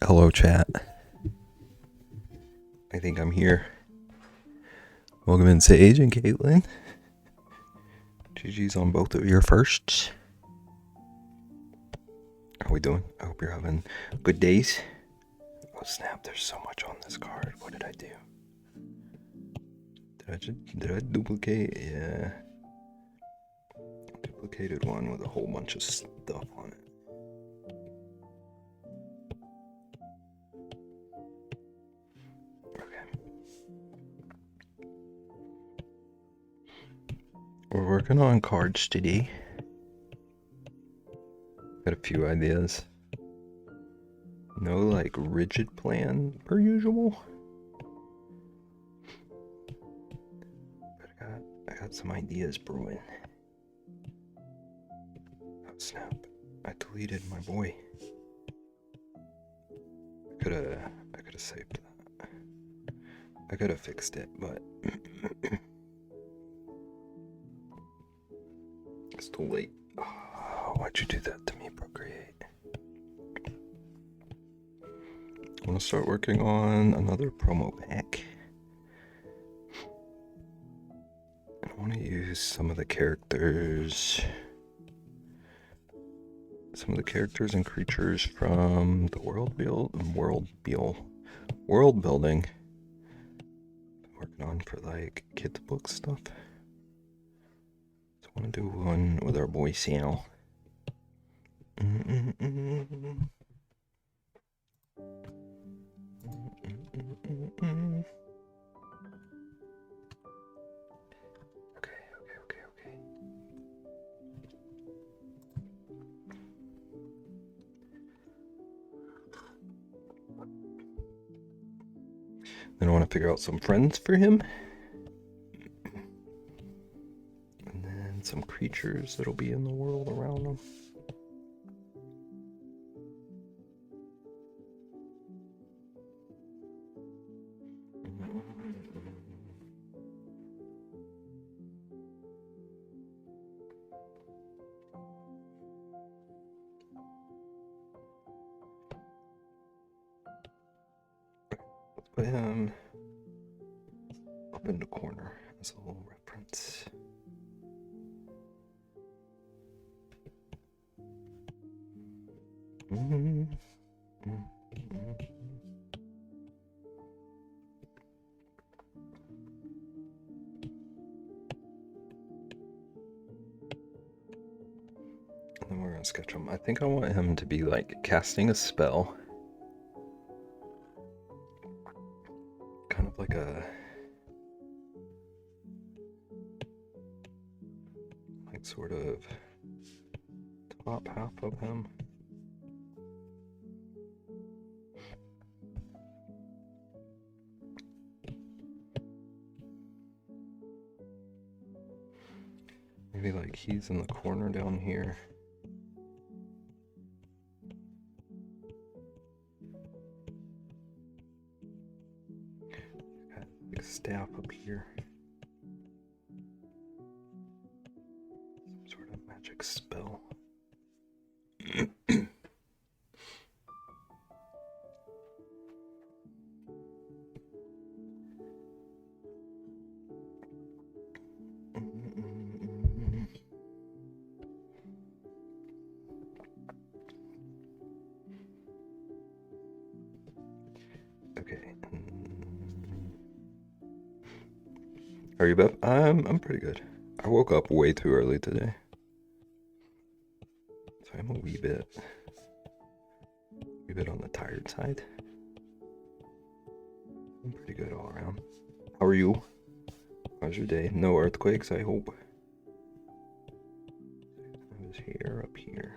Hello, chat. I think I'm here. Welcome in, Sage and Caitlin. GG's on both of your firsts. How we doing? I hope you're having good days. Oh snap, there's so much on this card. What did I do? Did I duplicate? Yeah. Duplicated one with a whole bunch of stuff on it. We're working on cards today. Got a few ideas. No like rigid plan per usual. But I got some ideas brewing. Oh snap. I deleted my boy. I could have saved that. I could have fixed it, but it's too late. Oh, why'd you do that to me, Procreate? I want to start working on another promo pack. And I want to use some of the characters and creatures from the world building I'm working on for like kids book stuff. So I want to do one with our boy Sal. Okay. Then I want to figure out some friends for him. And then some creatures that'll be in the world around him. Put him up in the corner as a little reference. And then we're gonna sketch him. I think I want him to be like casting a spell. Kind of like a sort of top half of him. Maybe like he's in the corner down here. Got a big staff up here. Some sort of magic spell. Okay. How are you, Beth? I'm pretty good. I woke up way too early today. So I'm a wee bit on the tired side. I'm pretty good all around. How are you? How's your day? No earthquakes, I hope. I was here, up here.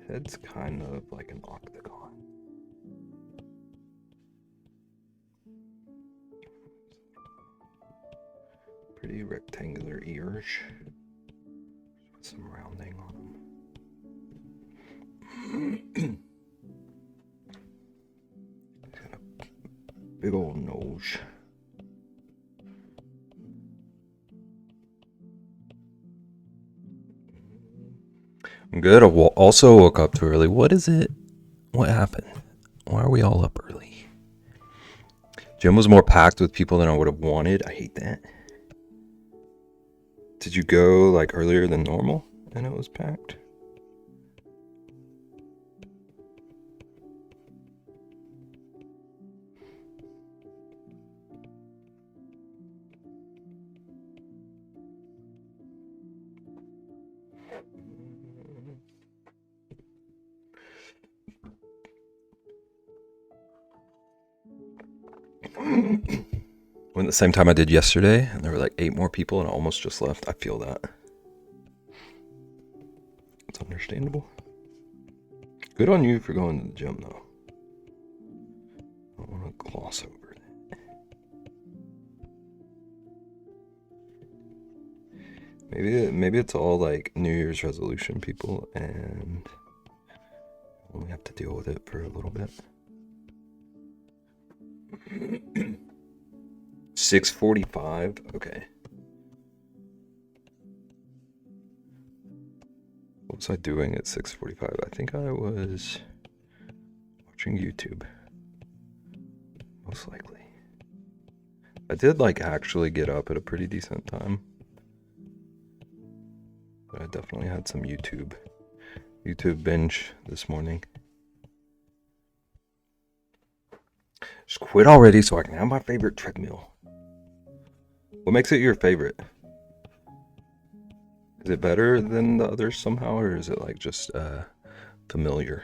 Head's kind of like an octagon. Pretty rectangular ears. With some rounding on them. Got a big old nose. I'm good. I also woke up too early. What is it? What happened? Why are we all up early? Gym was more packed with people than I would have wanted. I hate that. Did you go like earlier than normal and it was packed? When the same time I did yesterday, and there were like 8 more people, and I almost just left. I feel that. It's understandable. Good on you for going to the gym, though. I don't want to gloss over that. Maybe it's all like New Year's resolution people, and only have to deal with it for a little bit. 6:45. Okay. What was I doing at 6:45? I think I was watching YouTube. Most likely. I did like actually get up at a pretty decent time. But I definitely had some YouTube binge this morning. Just quit already so I can have my favorite treadmill. What makes it your favorite? Is it better than the others somehow, or is it like just familiar?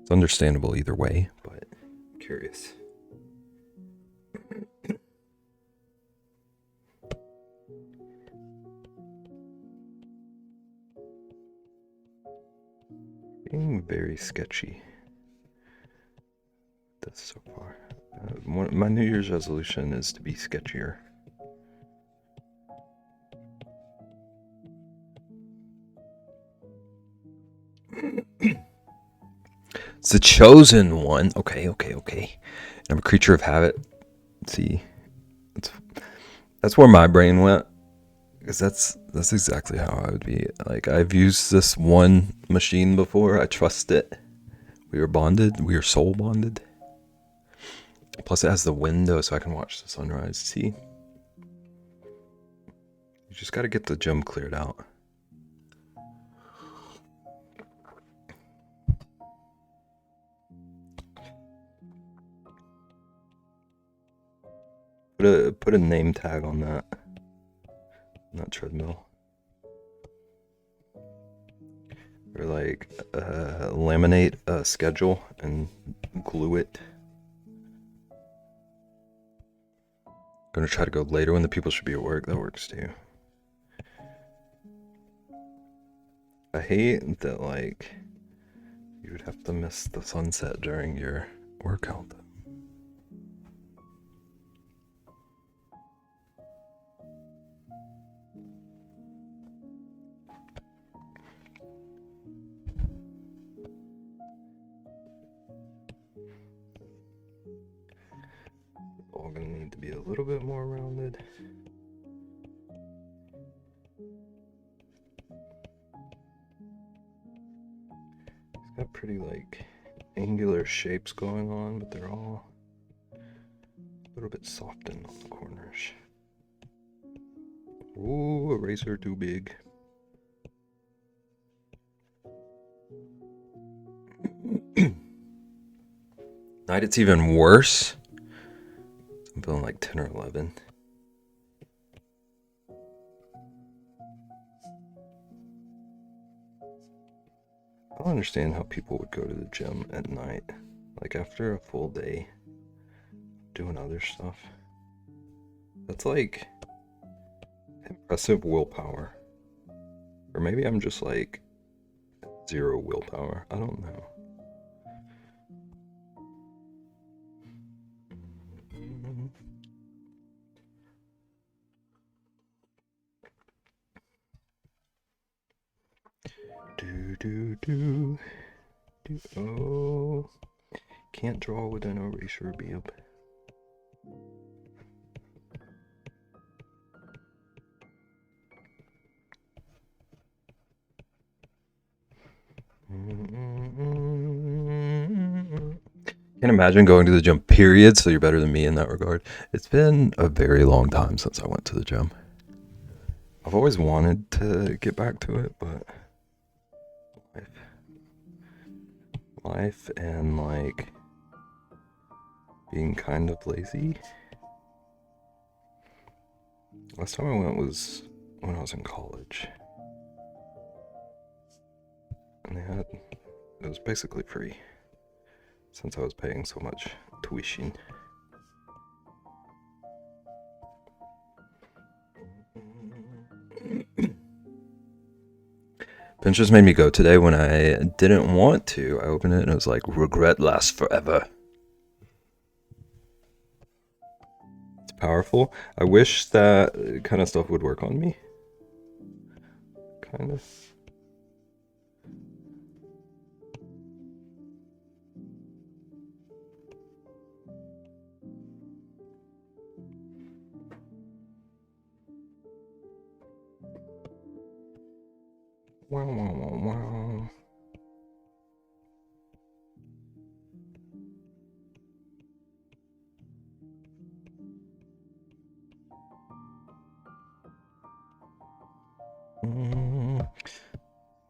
It's understandable either way, but I'm curious. Being very sketchy. This so far. My New Year's resolution is to be sketchier. It's the chosen one. Okay. I'm a creature of habit. See, that's where my brain went, because that's exactly how I would be. Like, I've used this one machine before. I trust it. We are bonded. We are soul bonded. Plus, it has the window so I can watch the sunrise. See, you just got to get the gym cleared out. Put a name tag on that treadmill, or like laminate a schedule and glue it. I'm gonna try to go later when the people should be at work. That works too. I hate that, like, you would have to miss the sunset during your workout. All gonna need to be a little bit more rounded. It's got pretty like angular shapes going on, but they're all a little bit softened on the corners. Ooh, eraser too big. Night it's even worse. I'm feeling like 10 or 11. I don't understand how people would go to the gym at night, like after a full day doing other stuff. That's like impressive willpower. Or maybe I'm just like 0 willpower. I don't know. Do. Oh, can't draw with an eraser bib. Can't imagine going to the gym, period, so you're better than me in that regard. It's been a very long time since I went to the gym. I've always wanted to get back to it, but life and like being kind of lazy. Last time I went was when I was in college. And it was basically free since I was paying so much tuition. Pinterest made me go today when I didn't want to. I opened it and it was like, regret lasts forever. It's powerful. I wish that kind of stuff would work on me. Kind of. Wow, wow, wow, wow.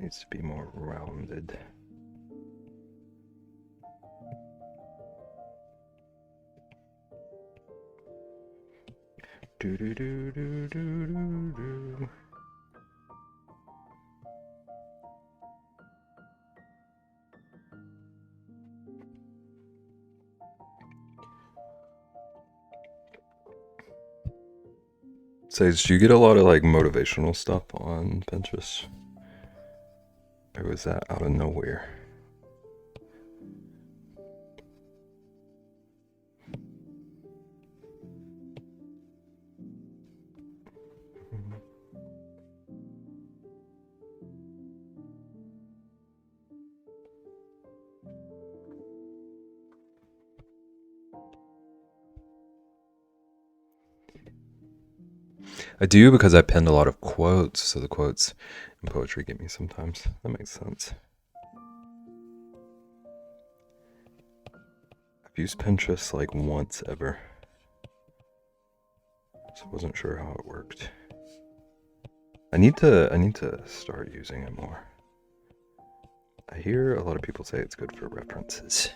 Needs to be more rounded. Do do do do do do do. Sage, do you get a lot of like motivational stuff on Pinterest? Or was that out of nowhere? I do because I penned a lot of quotes, so the quotes in poetry get me sometimes. That makes sense. I've used Pinterest like once ever, so I wasn't sure how it worked. I need to start using it more. I hear a lot of people say it's good for references.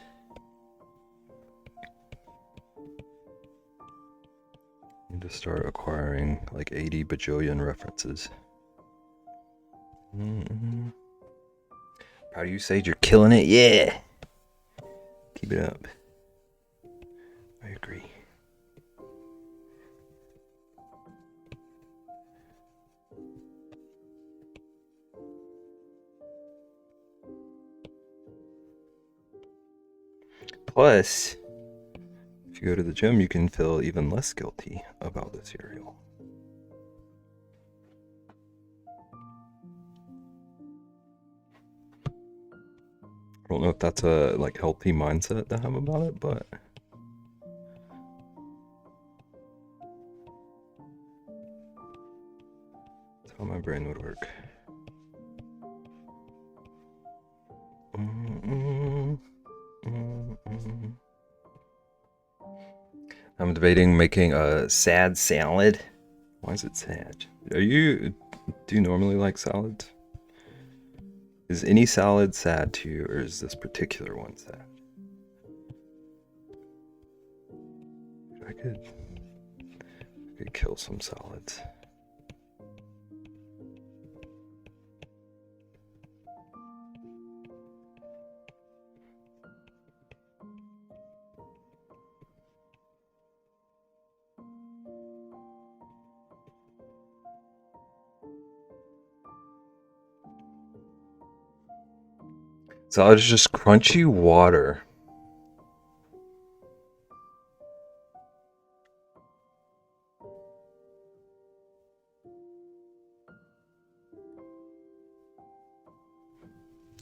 I need to start acquiring like 80 bajillion references. Mm-hmm. Proud of you, Sage. You're killing it. Yeah. Keep it up. I agree. Plus, if you go to the gym, you can feel even less guilty about the cereal. I don't know if that's a like healthy mindset to have about it, but that's how my brain would work. I'm debating making a sad salad. Why is it sad? Do you normally like salads? Is any salad sad to you, or is this particular one sad? I could kill some salads. Salad is just crunchy water.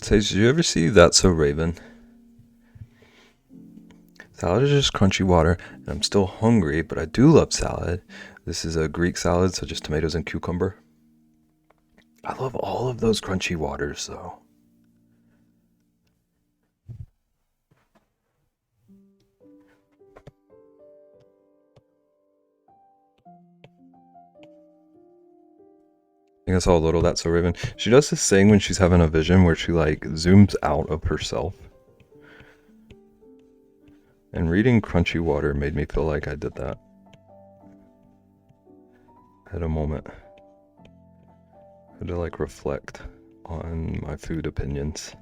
Sage, did you ever see That's So Raven? Salad is just crunchy water, and I'm still hungry, but I do love salad. This is a Greek salad, so just tomatoes and cucumber. I love all of those crunchy waters, though. think I saw a little of that. So Raven, she does this thing when she's having a vision where she like zooms out of herself. And reading Crunchy Water made me feel like I did that. I had a moment. I had to like reflect on my food opinions.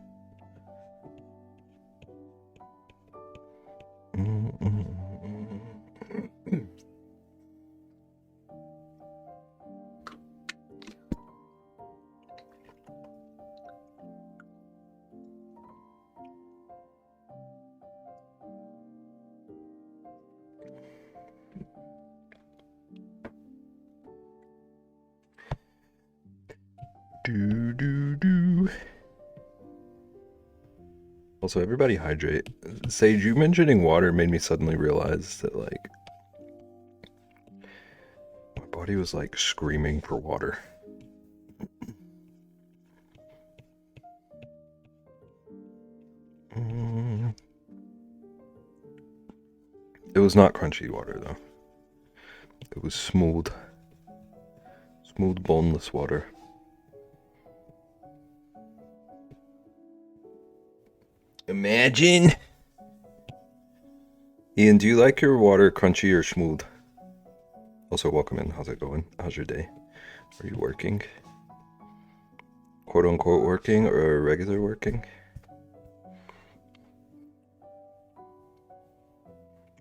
Do. Also, everybody hydrate. Sage, you mentioning water made me suddenly realize that, like, my body was, like, screaming for water. It was not crunchy water, though. It was smooth, boneless water. Imagine. Ian, do you like your water crunchy or smooth? Also, welcome in. How's it going? How's your day? Are you working? Quote unquote working or regular working?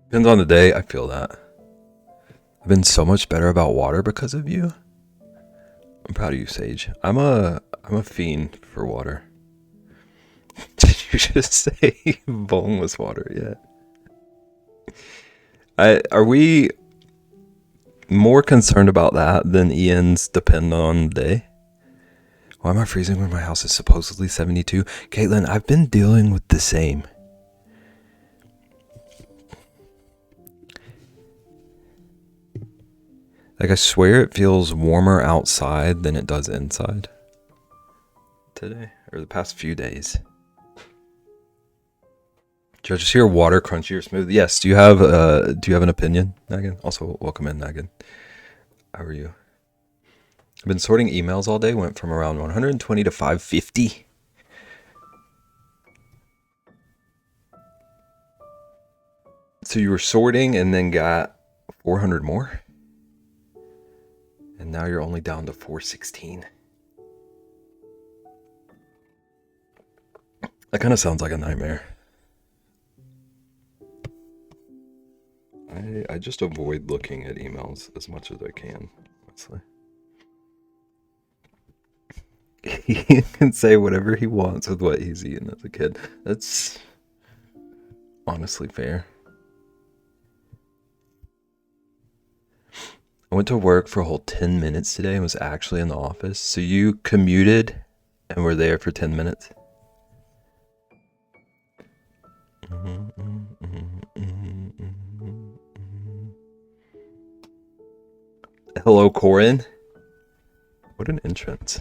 Depends on the day. I feel that. I've been so much better about water because of you. I'm proud of you, Sage. I'm a fiend for water. Did you just say boneless water? Yeah. Are we more concerned about that than Ian's depend on day? Why am I freezing when my house is supposedly 72? Caitlin, I've been dealing with the same. Like, I swear it feels warmer outside than it does inside today, or the past few days. Did I just hear water crunchy or smooth? Yes. Do you have an opinion, Nagan? Also, welcome in, Nagan. How are you? I've been sorting emails all day. Went from around 120 to 550. So you were sorting and then got 400 more? And now you're only down to 416. That kind of sounds like a nightmare. I just avoid looking at emails as much as I can, honestly. He can say whatever he wants with what he's eating as a kid. That's honestly fair. I went to work for a whole 10 minutes today and was actually in the office. So you commuted and were there for 10 minutes? Hello, Corin. What an entrance.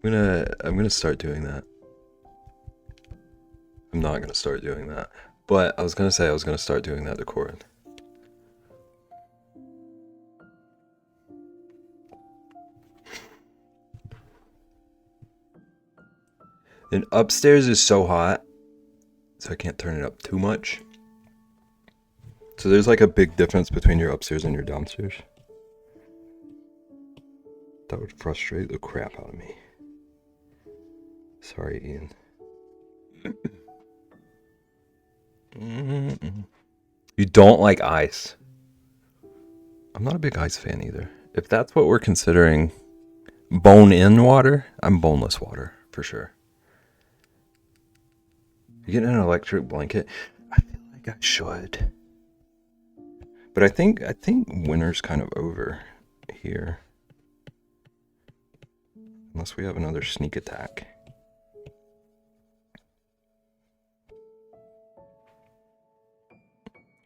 I'm gonna start doing that. I'm not gonna start doing that. But I was gonna say I was gonna start doing that to Corin. And upstairs is so hot, so I can't turn it up too much. So there's like a big difference between your upstairs and your downstairs. That would frustrate the crap out of me. Sorry, Ian. You don't like ice. I'm not a big ice fan either. If that's what we're considering bone-in water, I'm boneless water for sure. You getting an electric blanket? I feel like I should. But I think winter's kind of over here. Unless we have another sneak attack.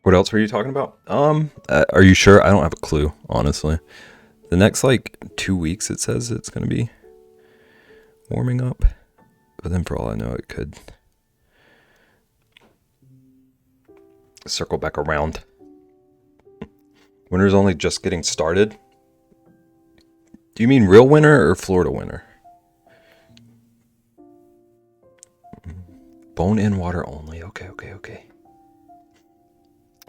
What else were you talking about? Are you sure? I don't have a clue, honestly. The next, like, 2 weeks, it says it's going to be warming up. But then for all I know, it could circle back around. Winter's only just getting started. Do you mean real winter or Florida winter? Bone-in water only. Okay.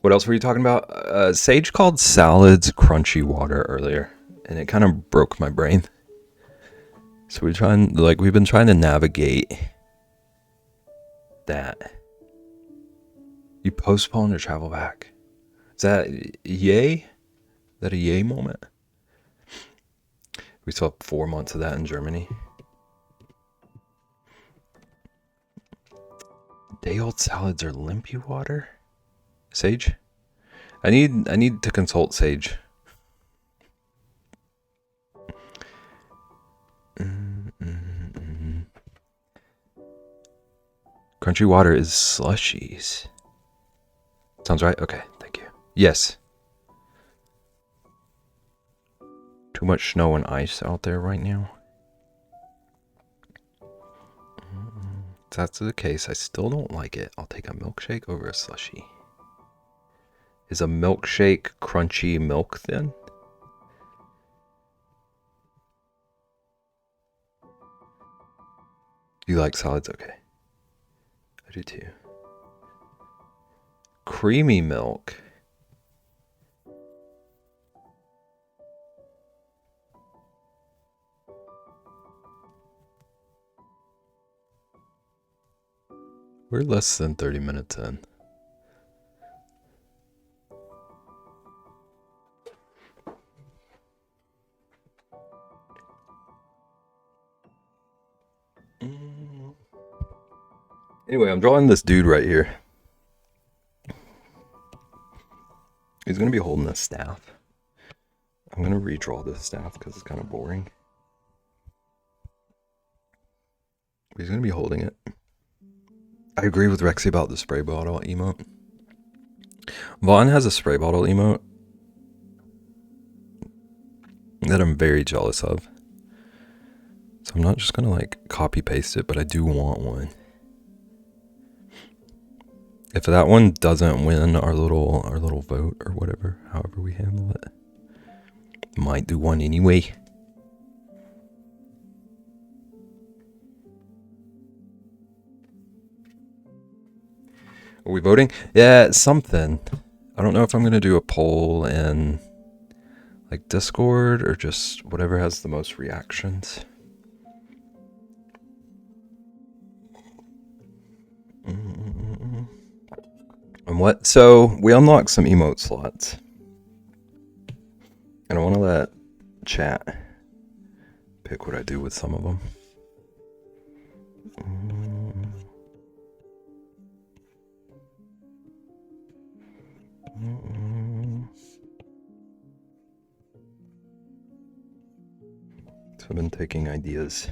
What else were you talking about? Sage called salads crunchy water earlier, and it kind of broke my brain. So we've been trying to navigate that. You postponed your travel back. Is that yay? Is that a yay moment? We still have 4 months of that in Germany. Day-old salads are limpy water? Sage? I need to consult Sage. Crunchy water is slushies. Sounds right? Okay, thank you. Yes. Too much snow and ice out there right now. If that's the case, I still don't like it. I'll take a milkshake over a slushie. Is a milkshake crunchy milk then? You like salads? Okay. I do too. Creamy milk. We're less than 30 minutes in. Anyway, I'm drawing this dude right here. He's going to be holding a staff. I'm going to redraw this staff because it's kind of boring. He's going to be holding it. I agree with Rexy about the spray bottle emote. Vaughn has a spray bottle emote that I'm very jealous of. So I'm not just going to like copy paste it, but I do want one. If that one doesn't win our little vote or whatever, however we handle it, might do one anyway. Are we voting? Yeah, something. I don't know if I'm going to do a poll in like Discord or just whatever has the most reactions. And what? So we unlocked some emote slots. And I want to let chat pick what I do with some of them. So I've been taking ideas.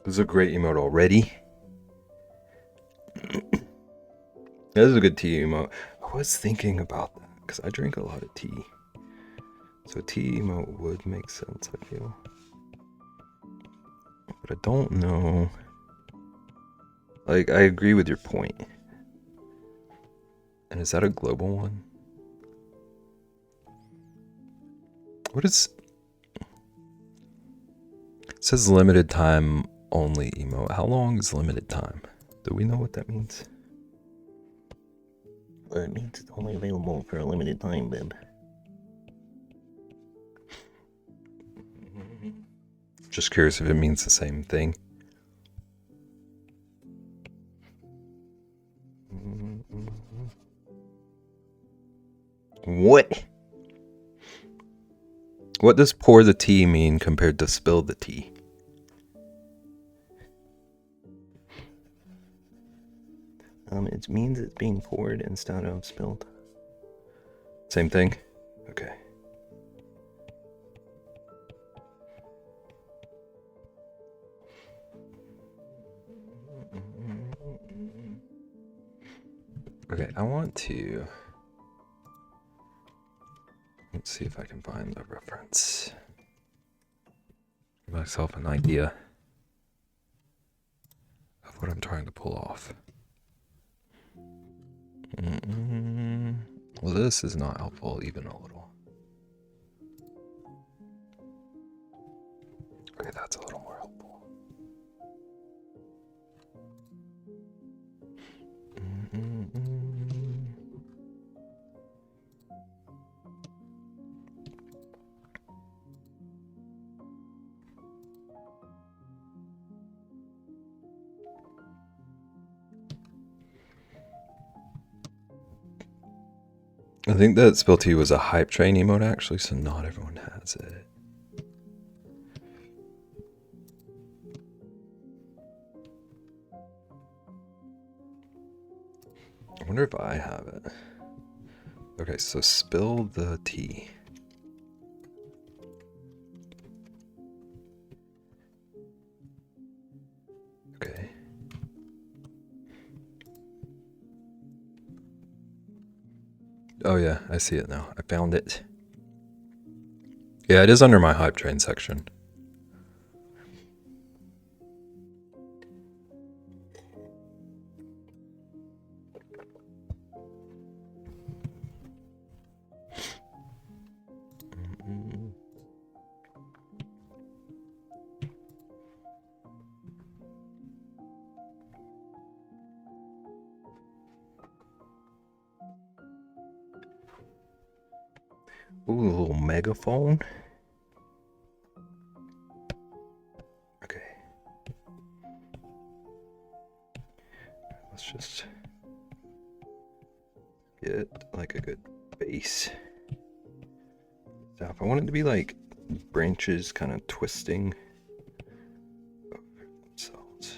This is a great emote already. This is a good tea emote. I was thinking about that because I drink a lot of tea. So tea emote would make sense, I feel. But I don't know. Like, I agree with your point. And is that a global one? What is... It says limited time only emote. How long is limited time? Do we know what that means? It means it's only available for a limited time, babe. Just curious if it means the same thing. What? What does pour the tea mean compared to spill the tea? It means it's being poured instead of spilled. Same thing? Okay. Okay, I want to... Let's see if I can find the reference. Give myself an idea of what I'm trying to pull off. Well, this is not helpful even a little. Okay, that's a little more helpful. I think that Spill Tea was a hype train emote actually, so not everyone has it. I wonder if I have it. Okay, so spill the tea. Okay. Oh yeah, I see it now. I found it. Yeah, it is under my hype train section. Ooh, a little megaphone. Okay. Let's just get like a good base stuff. I want it to be like branches kind of twisting over themselves.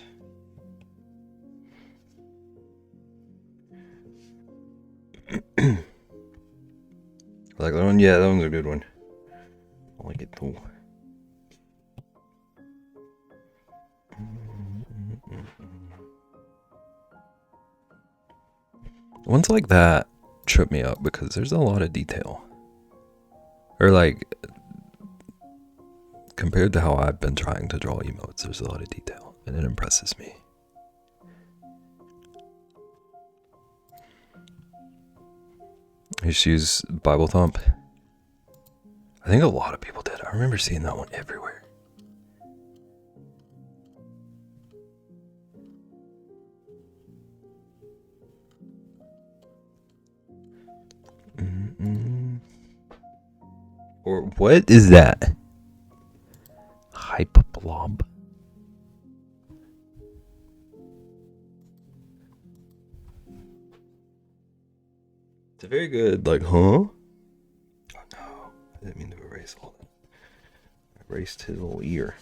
Like that one? Yeah, that one's a good one. I like it too. Ones like that trip me up because there's a lot of detail. Or like, compared to how I've been trying to draw emotes, there's a lot of detail, and it impresses me. I used to use Bible Thump. I think a lot of people did. I remember seeing that one everywhere. Or what is that? Hype blob. It's a very good, like, huh? Oh no, I didn't mean to erase all that. I erased his little ear.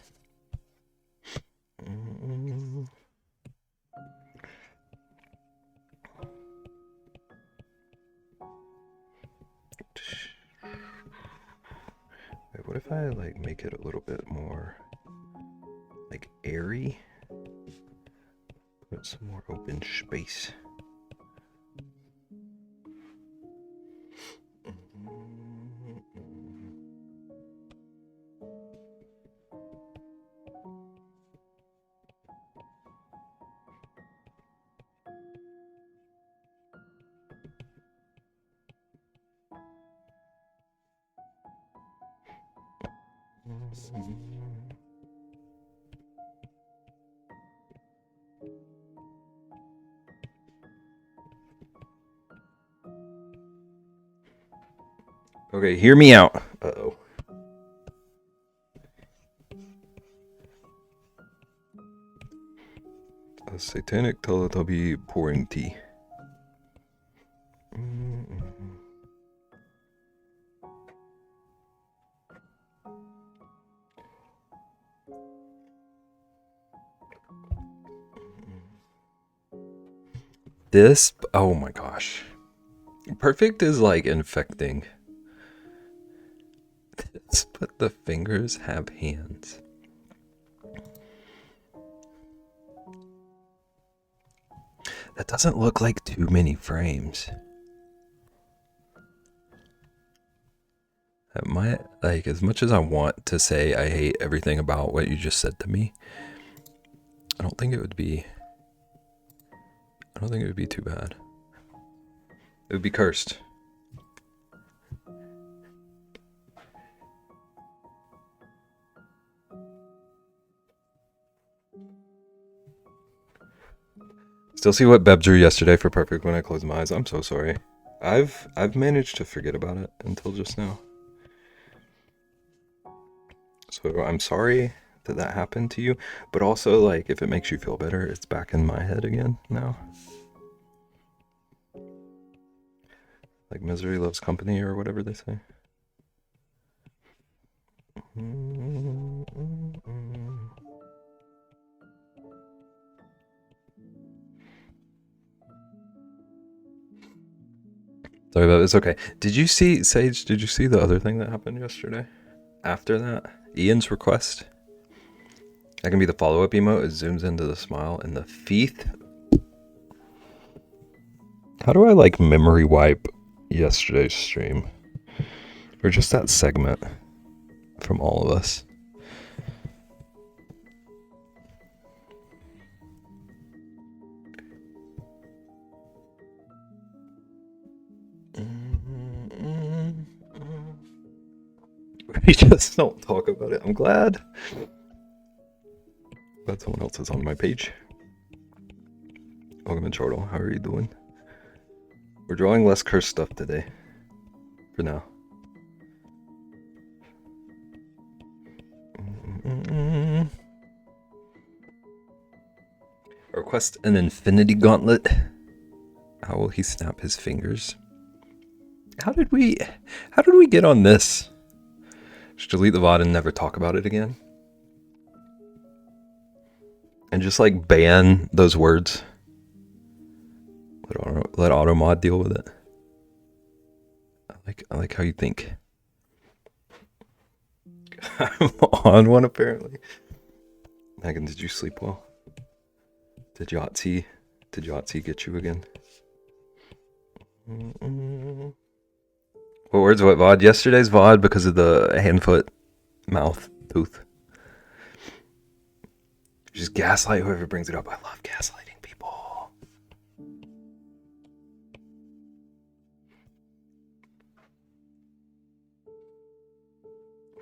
Wait, what if I like make it a little bit more like airy? Put some more open space. Okay, hear me out. Uh-oh. A satanic Teletubby pouring tea. This, oh my gosh. Perfect is like infecting. But the fingers have hands. That doesn't look like too many frames. That might, like, as much as I want to say I hate everything about what you just said to me, I don't think it would be too bad. It would be cursed. Still see what Beb drew yesterday for Perfect when I close my eyes. I'm so sorry. I've managed to forget about it until just now. So I'm sorry that happened to you, but also, like, if it makes you feel better, it's back in my head again now. Like misery loves company or whatever they say. Sorry about it. It's okay. Did you see, Sage, did you see the other thing that happened yesterday? After that? Ian's request? That can be the follow-up emote. It zooms into the smile and the feet. How do I, like, memory wipe yesterday's stream? Or just that segment from all of us? We just don't talk about it. I'm glad someone else is on my page. Welcome in, Chortle. How are you doing? We're drawing less cursed stuff today. For now. Request an infinity gauntlet. How will he snap his fingers? How did we get on this? Just delete the VOD and never talk about it again? And just, like, ban those words. Let AutoMod deal with it. I like how you think. I'm on one, apparently. Megan, did you sleep well? Did Yahtzee get you again? What words? What VOD? Yesterday's VOD because of the hand, foot, mouth, tooth. Just gaslight whoever brings it up. I love gaslighting people.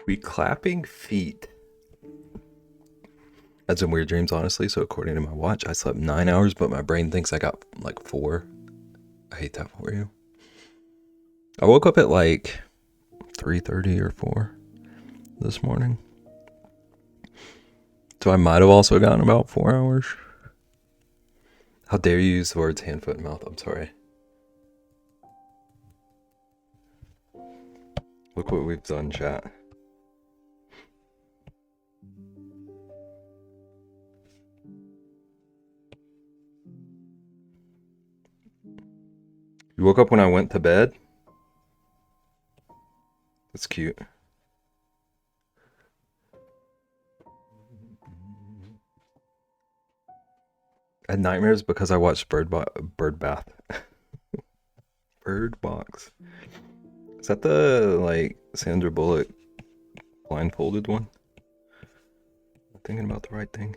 We clapping feet. I had some weird dreams, honestly. So according to my watch, I slept 9 hours, but my brain thinks I got like 4. I hate that for you. I woke up at like 3:30 or 4 this morning. So I might have also gotten about 4 hours. How dare you use the words hand, foot, and mouth? I'm sorry. Look what we've done, chat. You woke up when I went to bed? That's cute. I had nightmares because I watched Bird Bath. Bird Box. Is that the, like, Sandra Bullock blindfolded one? I'm thinking about the right thing.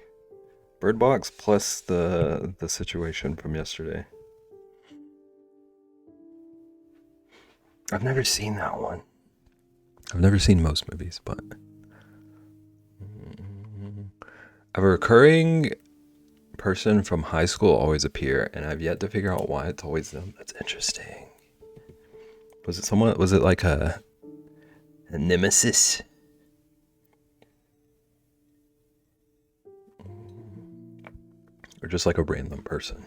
Bird Box plus the situation from yesterday. I've never seen that one. I've never seen most movies, but I have a recurring person from high school always appear, and I've yet to figure out why it's always them. That's interesting. Was it someone? Was it like a nemesis? Or just like a random person?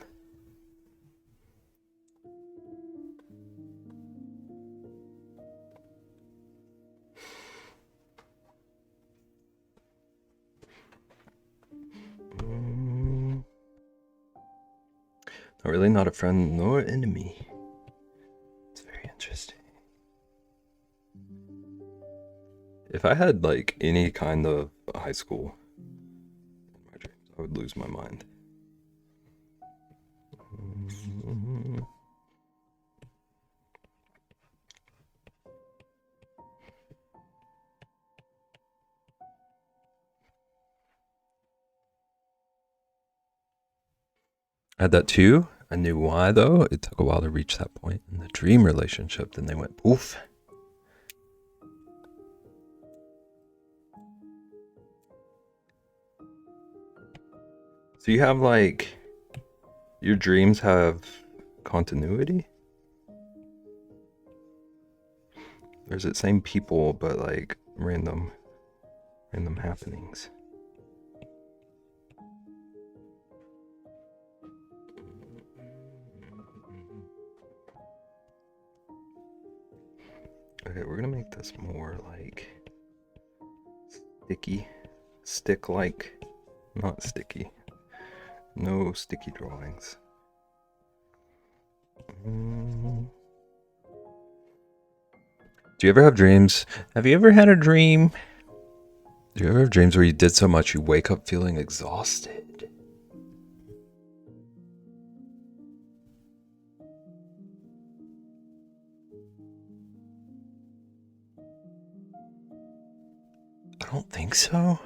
really not a friend nor enemy. It's very interesting. If I had like any kind of high school in my dreams, I would lose my mind. I had that too. I knew why though. It took a while to reach that point in the dream relationship. Then they went poof. So you have like your dreams have continuity? Or is it same people but like random happenings? Okay, we're gonna make this more like stick like, not sticky. No sticky drawings. Do you ever have dreams? Have you ever had a dream? Do you ever have dreams where you did so much you wake up feeling exhausted? I don't think so.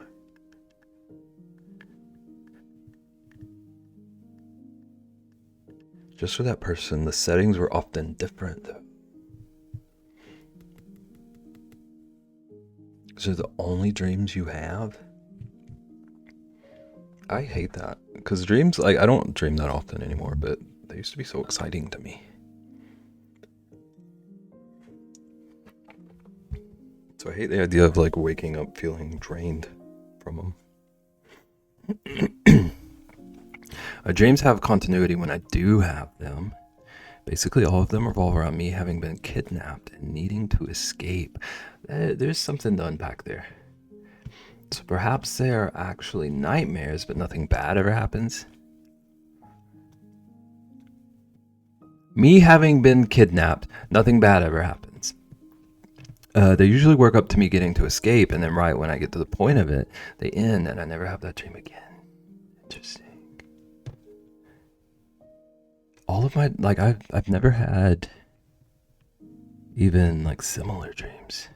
Just for that person, the settings were often different though. These are the only dreams you have? I hate that. Because dreams, like, I don't dream that often anymore, but they used to be so exciting to me. So I hate the idea of, like, waking up feeling drained from them. Dreams have continuity when I do have them. Basically, all of them revolve around me having been kidnapped and needing to escape. There's something to unpack there. So perhaps they are actually nightmares, but nothing bad ever happens. Me having been kidnapped, nothing bad ever happens. They usually work up to me getting to escape, and then right when I get to the point of it, they end, and I never have that dream again. Interesting. All of my, like, I've never had even like similar dreams.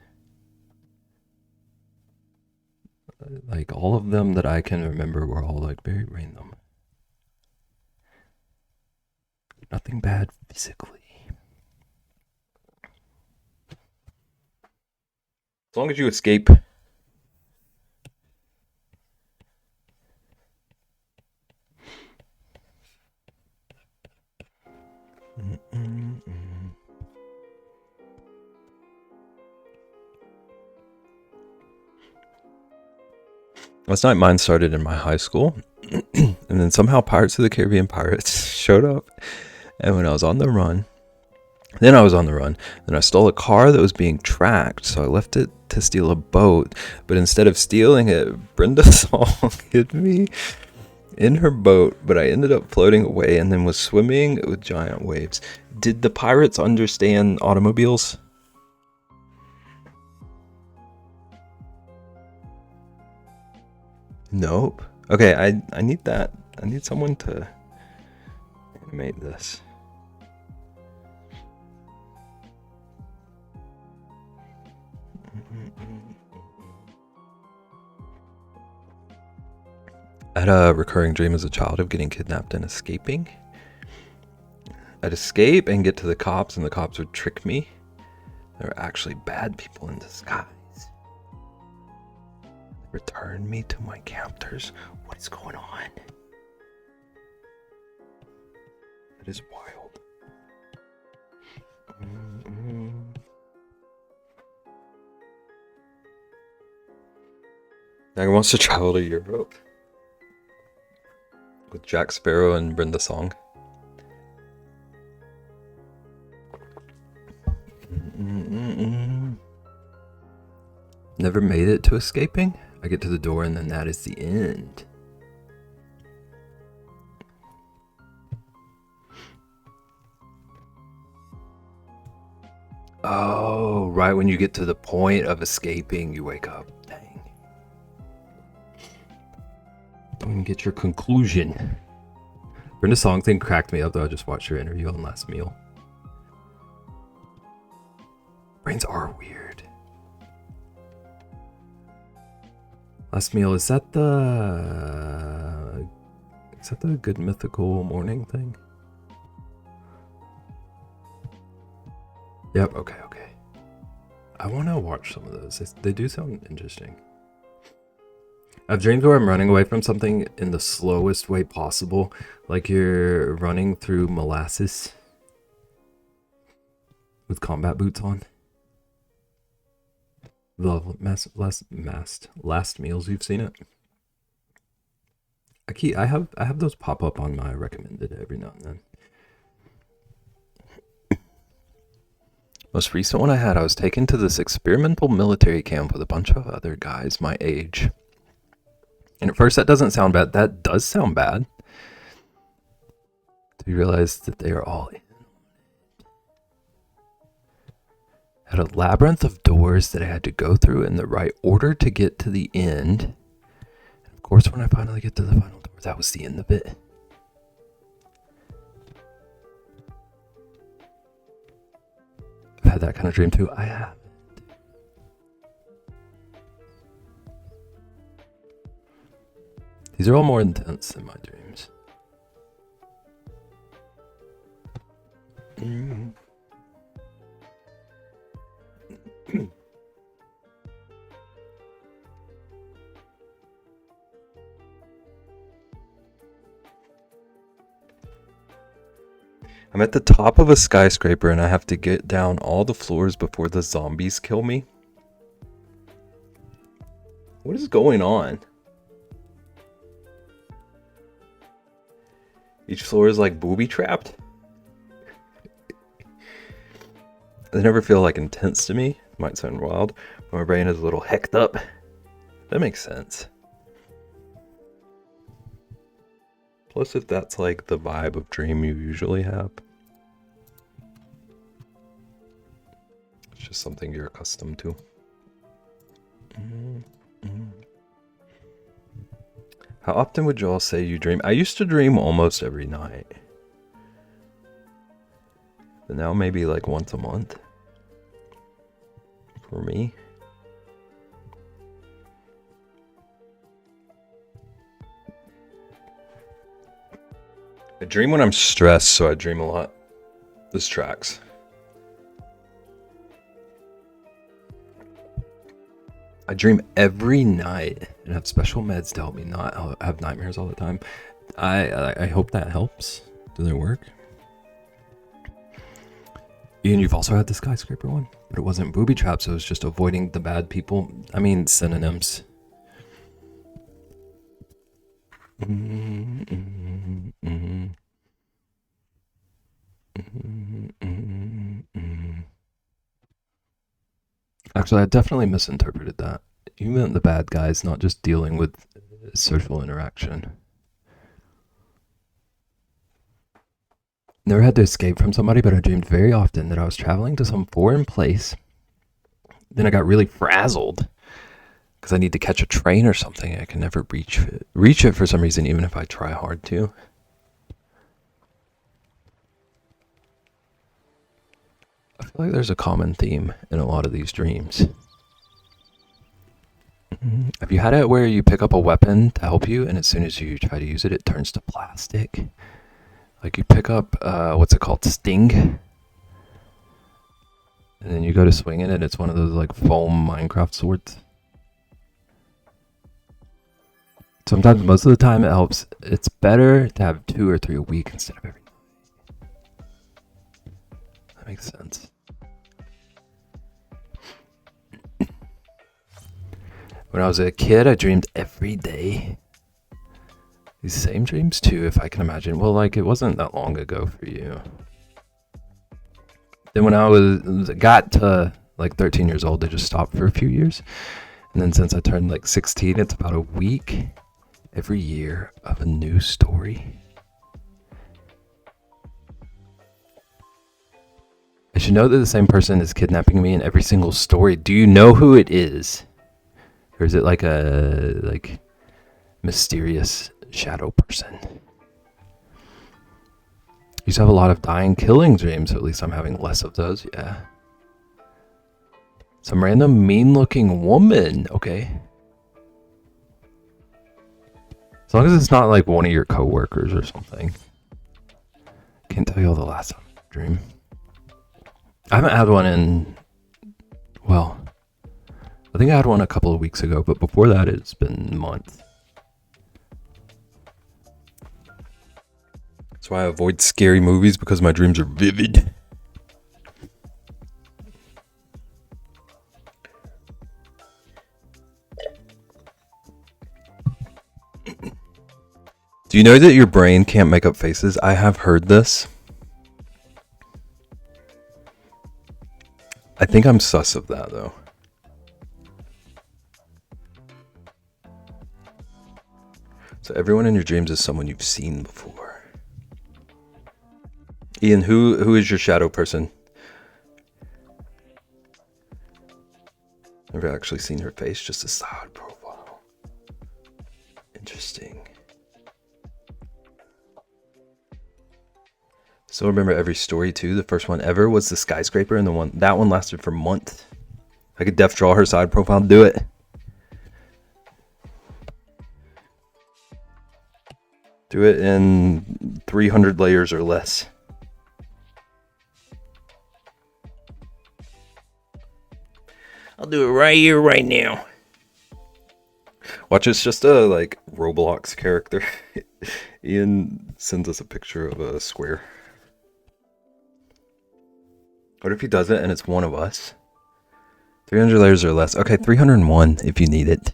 Like all of them that I can remember were all like very random. Nothing bad physically. As long as you escape. Last night mine started in my high school. And then somehow Pirates of the Caribbean pirates showed up. And when I was on the run, then I stole a car that was being tracked, so I left it to steal a boat. But instead of stealing it, Brenda Song hid me in her boat, but I ended up floating away and then was swimming with giant waves. Did the pirates understand automobiles? Nope. Okay, I need that. I need someone to animate this. I had a recurring dream as a child of getting kidnapped and escaping. I'd escape and get to the cops, and the cops would trick me. They were actually bad people in disguise. They returned me to my captors. What is going on? That is wild. Now he wants to travel to Europe with Jack Sparrow and Brenda Song. Never made it to escaping. I get to the door and then that is the end. Oh, right when you get to the point of escaping, you wake up. Dang. Don't even get your conclusion. Brenda Song thing cracked me up though. I just watched her interview on Last Meal. Brains are weird. Last Meal, is that the Good Mythical Morning thing? Yep, okay. I want to watch some of those. They do sound interesting. I've dreamed where I'm running away from something in the slowest way possible, like you're running through molasses with combat boots on. The last meals, you've seen it. I have those pop up on my recommended every now and then. Most recent one I had, I was taken to this experimental military camp with a bunch of other guys my age. And at first that doesn't sound bad. That does sound bad. Do you realize that they are all in? Had a labyrinth of doors that I had to go through in the right order to get to the end. And of course, when I finally get to the final door, that was the end of it. I've had that kind of dream too. I have. These are all more intense than my dreams. I'm at the top of a skyscraper and I have to get down all the floors before the zombies kill me. What is going on? Each floor is like booby trapped. They never feel like intense to me. Might sound wild. But my brain is a little hecked up. That makes sense. Plus, if that's like the vibe of dream you usually have, it's just something you're accustomed to. How often would you all say you dream? I used to dream almost every night. But now maybe like once a month. For me. I dream when I'm stressed, so I dream a lot. This tracks. I dream every night and have special meds to help me not have nightmares all the time. I hope that helps. Do they work? Ian, you've also had the skyscraper one, but it wasn't booby traps. It was just avoiding the bad people. I mean, synonyms. Actually, I definitely misinterpreted that. You meant the bad guys, not just dealing with social interaction. Never had to escape from somebody, but I dreamed very often that I was traveling to some foreign place. Then I got really frazzled because I need to catch a train or something. I can never reach it for some reason, even if I try hard to. I feel like there's a common theme in a lot of these dreams. Have you had it where you pick up a weapon to help you, and as soon as you try to use it, it turns to plastic? Like you pick up, what's it called? Sting? And then you go to swing it, and it's one of those like foam Minecraft swords. Sometimes, most of the time, it helps. It's better to have 2 or 3 a week instead of every night. That makes sense. When I was a kid, I dreamed every day. These same dreams too, if I can imagine. Well, like it wasn't that long ago for you. Then when I got to like 13 years old, I just stopped for a few years. And then since I turned like 16, it's about a week every year of a new story. I should know that the same person is kidnapping me in every single story. Do you know who it is? Or is it like a mysterious shadow person? You used to have a lot of dying killing dreams, so at least I'm having less of those, yeah. Some random mean looking woman, okay. As long as it's not like one of your coworkers or something. Can't tell you all the last time I dream. I haven't had one in, well, I think I had one a couple of weeks ago, but before that it's been months. That's why I avoid scary movies, because my dreams are vivid. Do you know that your brain can't make up faces? I have heard this. I think I'm sus of that, though. So everyone in your dreams is someone you've seen before. Ian, who is your shadow person? Never actually seen her face, just a side profile. Interesting. Still remember every story too. The first one ever was the skyscraper, and that one lasted for months. I could def draw her side profile, do it. Do it in 300 layers or less. I'll do it right here, right now. Watch, it's just a like Roblox character. Ian sends us a picture of a square. What if he does it and it's one of us? 300 layers or less. Okay, 301 if you need it.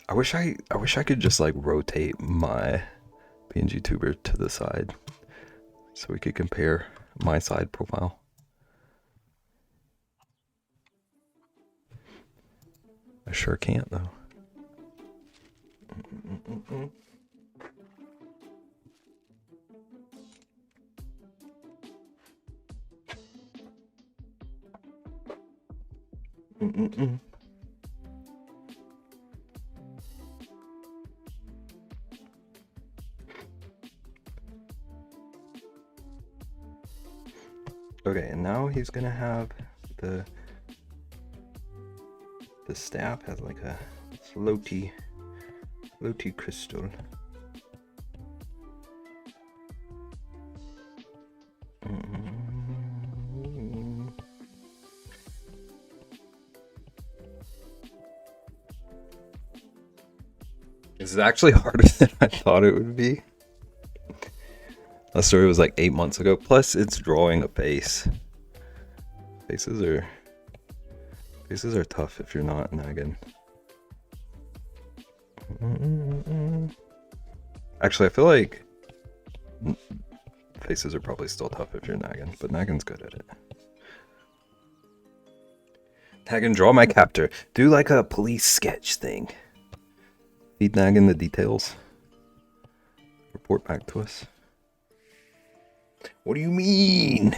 I wish I could just like rotate my PNG tuber to the side so we could compare my side profile. I sure can't though. Okay, and now he's gonna have the staff has like a floaty crystal. This is actually harder than I thought it would be. That story was like 8 months ago. Plus, it's drawing a face. Faces are tough if you're not nagging. Actually, I feel like faces are probably still tough if you're nagging, but nagging's good at it. Nagging, draw my captor. Do like a police sketch thing. Feed nagging the details. Report back to us. What do you mean?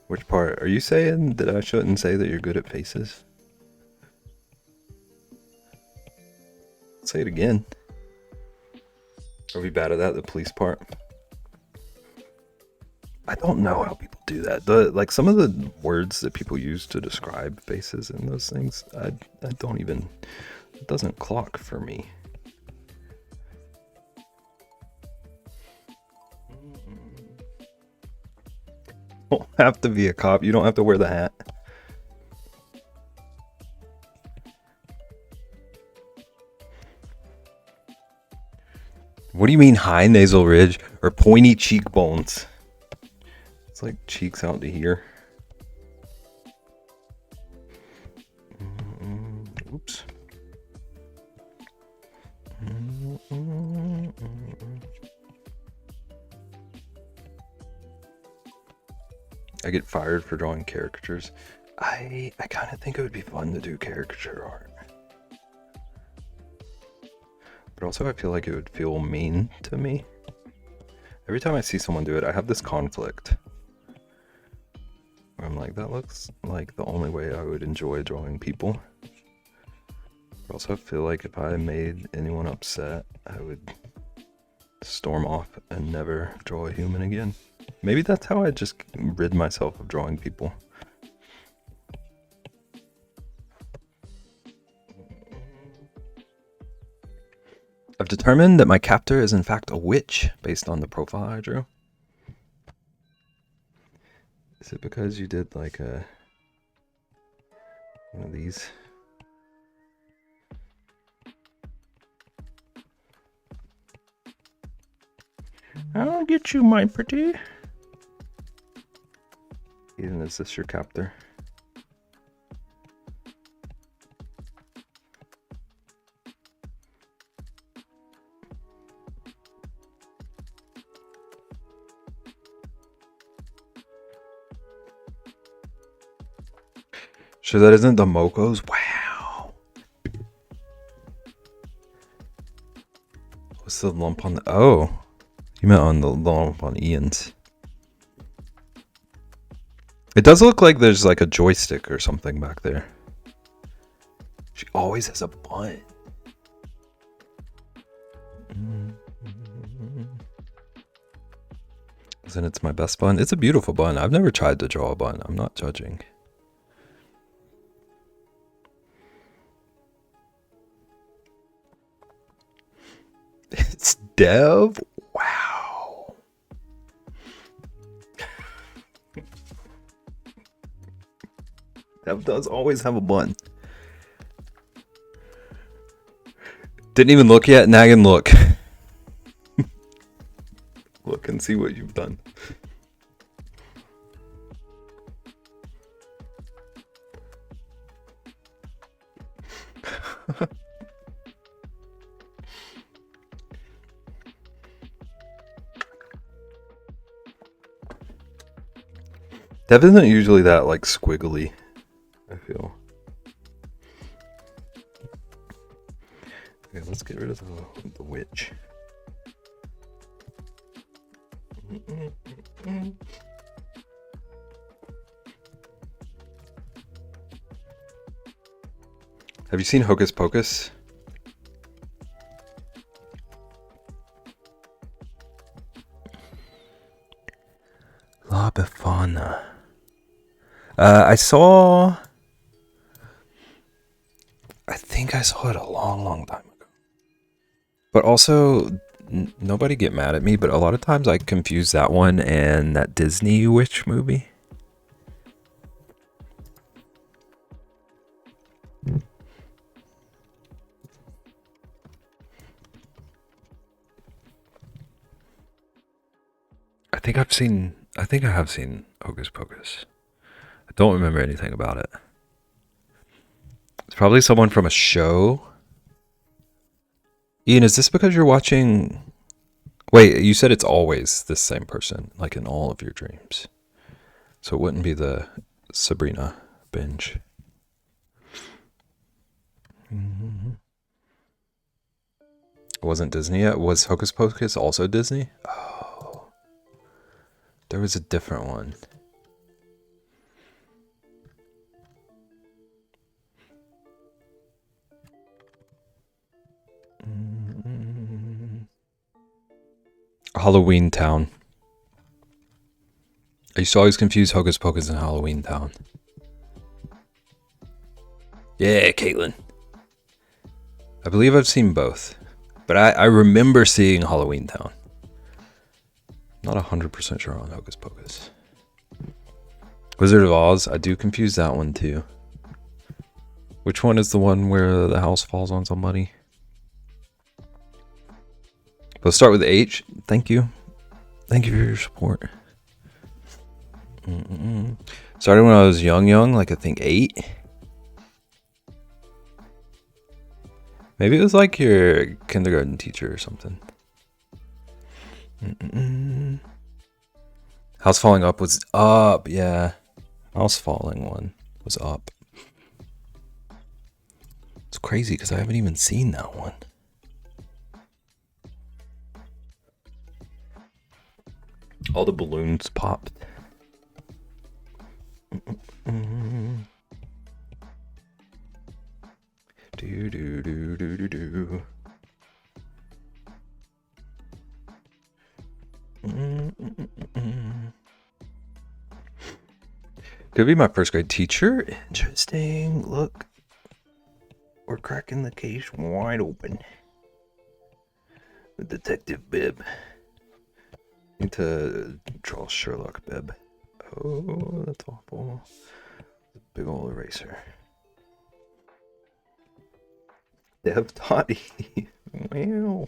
Which part? Are you saying that I shouldn't say that you're good at faces? Say it again. Are we bad at that, the police part? I don't know how people do that. Like some of the words that people use to describe faces and those things, I don't even, it doesn't clock for me. You don't have to be a cop. You don't have to wear the hat. What do you mean high nasal ridge or pointy cheekbones? It's like cheeks out to here. Oops. I get fired for drawing caricatures. I kind of think it would be fun to do caricature art. But also I feel like it would feel mean to me Every time I see someone do it, I have this conflict where I'm like, that looks like the only way I would enjoy drawing people. I also feel like if I made anyone upset, I would storm off and never draw a human again. Maybe that's how I just rid myself of drawing people. I've determined that my captor is in fact a witch based on the profile I drew. Is it because you did like one of these? I'll get you, my pretty. Eden, is this your captor? Sure that isn't the Mokos? Wow. What's the lump on the... Oh. You meant on the lump on Ian's. It does look like there's like a joystick or something back there. She always has a bun. Isn't it my best bun? It's a beautiful bun. I've never tried to draw a bun. I'm not judging. It's Dev? Wow. Dev does always have a bun. Didn't even look yet. Now I can look. Look and see what you've done. Dev isn't usually that like squiggly, I feel. Okay, let's get rid of the witch. Have you seen Hocus Pocus? La Befana. I think I saw it a long time ago. But also, nobody get mad at me, but a lot of times I confuse that one and that Disney witch movie. I think I have seen Hocus Pocus. I don't remember anything about it. It's probably someone from a show. Ian, is this because you're watching... Wait, you said it's always this same person, like in all of your dreams. So it wouldn't be the Sabrina binge. It wasn't Disney yet? Was Hocus Pocus also Disney? Oh. There was a different one. Halloween Town. I used to always confuse Hocus Pocus and Halloween Town. Yeah, Caitlin. I believe I've seen both. But I remember seeing Halloween Town. Not 100% sure on Hocus Pocus. Wizard of Oz, I do confuse that one too. Which one is the one where the house falls on somebody? Let's start with H. Thank you. Thank you for your support. Started when I was young, like I think 8. Maybe it was like your kindergarten teacher or something. House Falling Up was up, yeah. House Falling one was up. It's crazy because I haven't even seen that one. All the balloons popped. Do do do do do do. Could be my first grade teacher. Interesting. Look, we're cracking the case wide open. The Detective Bib. Need to draw Sherlock Bib. Oh, that's awful. Big old eraser. Dev Toddy. Wow.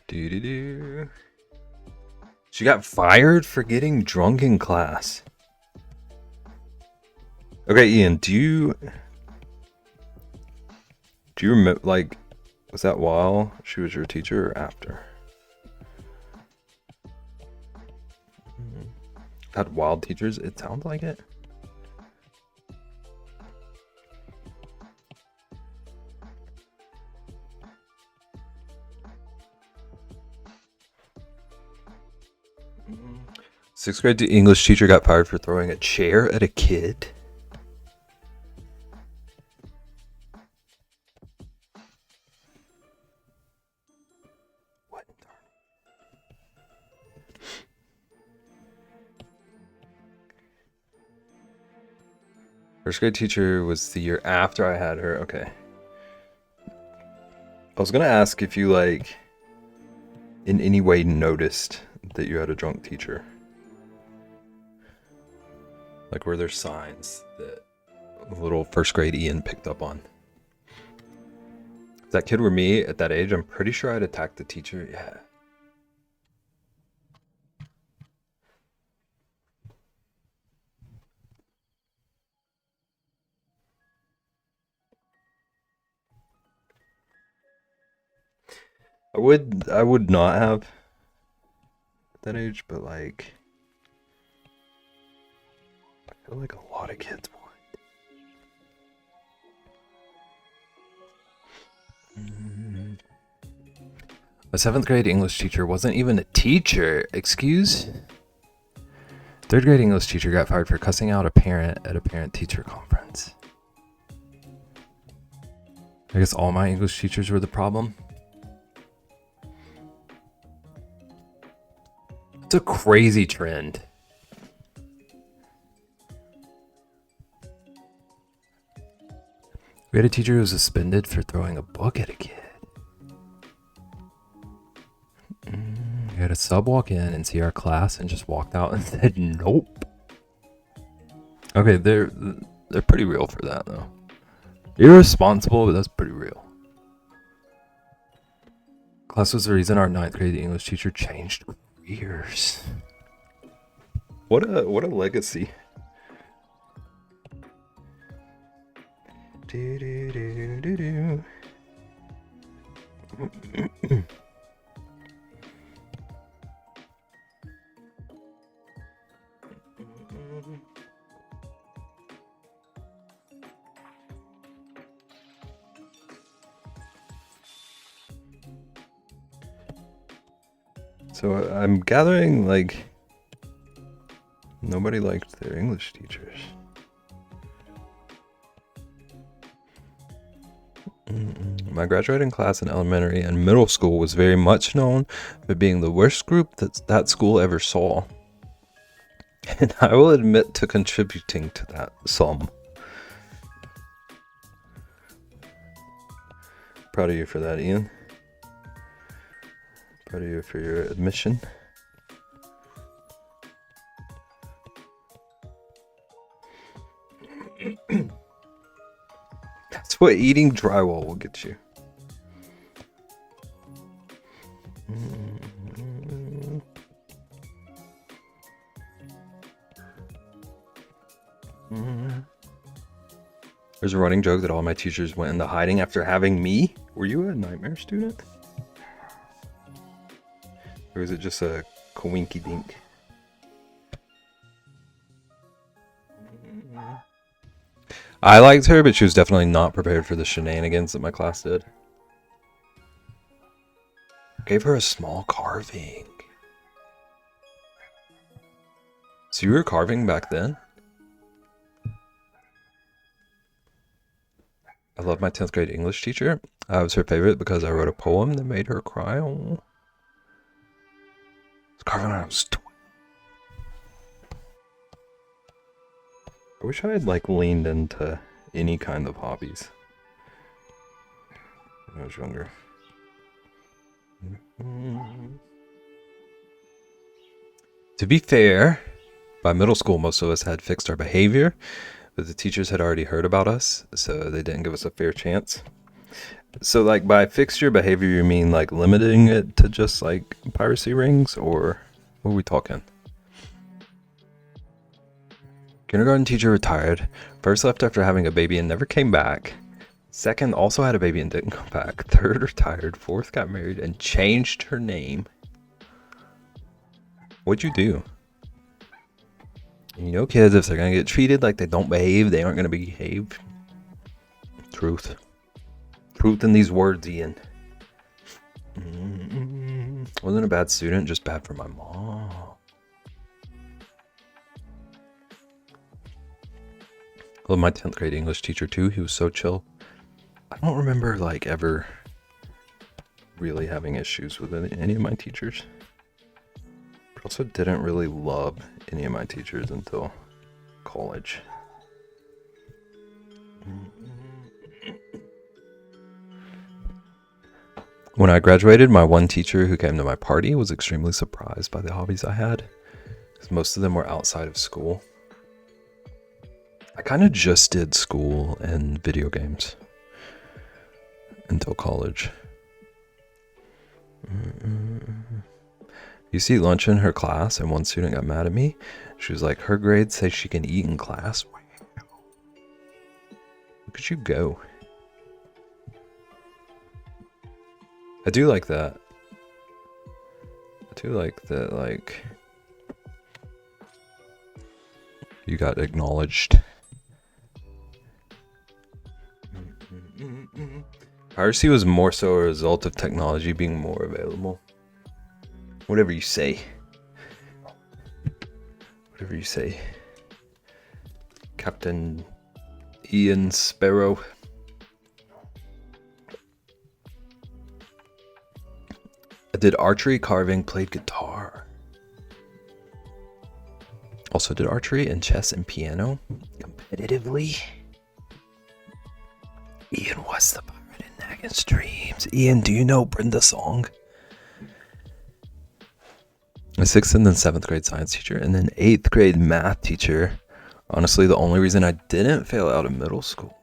Do. She got fired for getting drunk in class. Okay, Ian, do you remember, like, was that while she was your teacher or after? Had wild teachers? It sounds like it. Sixth grade English teacher got fired for throwing a chair at a kid. What? First grade teacher was the year after I had her. Okay. I was gonna ask if you, like, in any way noticed that you had a drunk teacher. Like, were there signs that little first grade Ian picked up on? If that kid were me at that age, I'm pretty sure I'd attack the teacher. Yeah. I would not have at that age, but, like, I feel like a lot of kids would. A 7th grade English teacher wasn't even a teacher. Excuse? 3rd grade English teacher got fired for cussing out a parent at a parent-teacher conference. I guess all my English teachers were the problem. It's a crazy trend. We had a teacher who was suspended for throwing a book at a kid. We had a sub walk in and see our class and just walked out and said nope. Okay, they're pretty real for that though. Irresponsible, but that's pretty real. Class was the reason our 9th grade English teacher changed careers. What a legacy. Do, do, do, do, do. So I'm gathering, like, nobody liked their English teachers. My graduating class in elementary and middle school was very much known for being the worst group that school ever saw. And I will admit to contributing to that some. Proud of you for that, Ian. Proud of you for your admission. That's what eating drywall will get you. There's a running joke that all my teachers went into hiding after having me. Were you a nightmare student? Or was it just a coinky dink? I liked her, but she was definitely not prepared for the shenanigans that my class did. Gave her a small carving. So you were carving back then? I love my 10th grade English teacher. I was her favorite because I wrote a poem that made her cry. Oh. I was carving when I was 12. I wish I had like leaned into any kind of hobbies when I was younger. To be fair, by middle school, most of us had fixed our behavior, but the teachers had already heard about us, so they didn't give us a fair chance. So, like, by fix your behavior, you mean like limiting it to just like piracy rings, or what are we talking? Kindergarten teacher retired. First left after having a baby and never came back. Second also had a baby and didn't come back. Third retired. Fourth got married and changed her name. What'd you do? You know, kids, if they're gonna get treated like they don't behave, they aren't gonna behave. Truth. Truth in these words, Ian. Wasn't a bad student, just bad for my mom. I love my 10th grade English teacher too. He was so chill. I don't remember like ever really having issues with any of my teachers. But also didn't really love any of my teachers until college. When I graduated, my one teacher who came to my party was extremely surprised by the hobbies I had, because most of them were outside of school. I kind of just did school and video games until college. You see lunch in her class, and one student got mad at me. She was like, her grades say she can eat in class. Wow. Look at you go. I do like that. I do like that, like, you got acknowledged. Piracy was more so a result of technology being more available. Whatever you say. Whatever you say. Captain Ian Sparrow. I did archery, carving, played guitar. Also did archery and chess and piano competitively. Ian was the pirate in Naggin Streams. Ian, do you know Brenda's song? A 6th and then 7th grade science teacher, and then 8th grade math teacher. Honestly, the only reason I didn't fail out of middle school.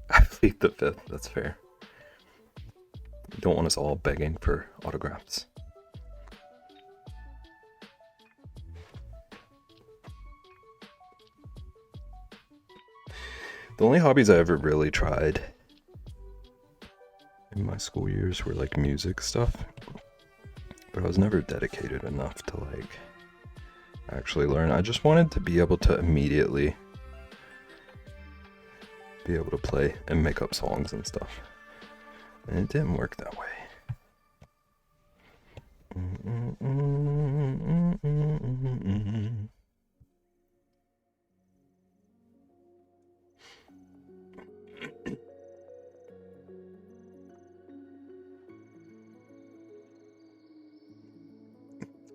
I plead the 5th, that's fair. You don't want us all begging for autographs. The only hobbies I ever really tried in my school years were like music stuff, but I was never dedicated enough to like actually learn. I just wanted to be able to immediately be able to play and make up songs and stuff, and it didn't work that way.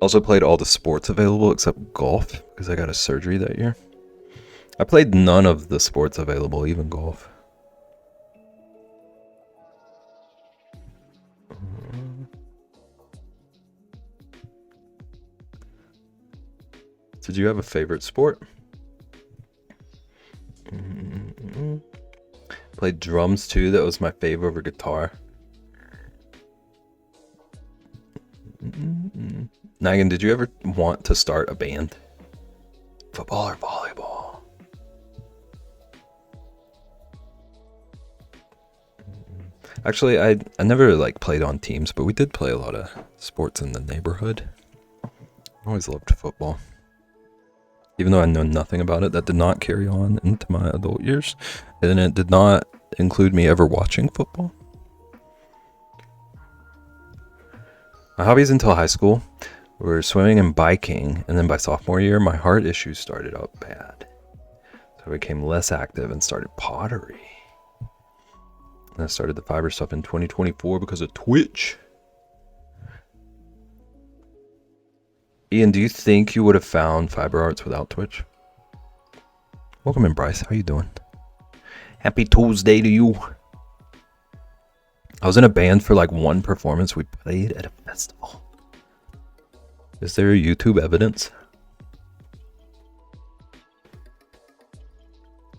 Also played all the sports available except golf because I got a surgery that year. I played none of the sports available, even golf. Did you have a favorite sport? Played drums too. That was my fave over guitar. Naggin, did you ever want to start a band? Football or volleyball? Actually, I never like played on teams, but we did play a lot of sports in the neighborhood. I always loved football. Even though I know nothing about it, that did not carry on into my adult years. And it did not include me ever watching football. My hobbies until high school were swimming and biking, and then by sophomore year, my heart issues started up bad. So I became less active and started pottery. And I started the fiber stuff in 2024 because of Twitch. Ian, do you think you would have found fiber arts without Twitch? Welcome in, Bryce. How you doing? Happy Tuesday to you. I was in a band for like one performance. We played at a festival. Is there YouTube evidence?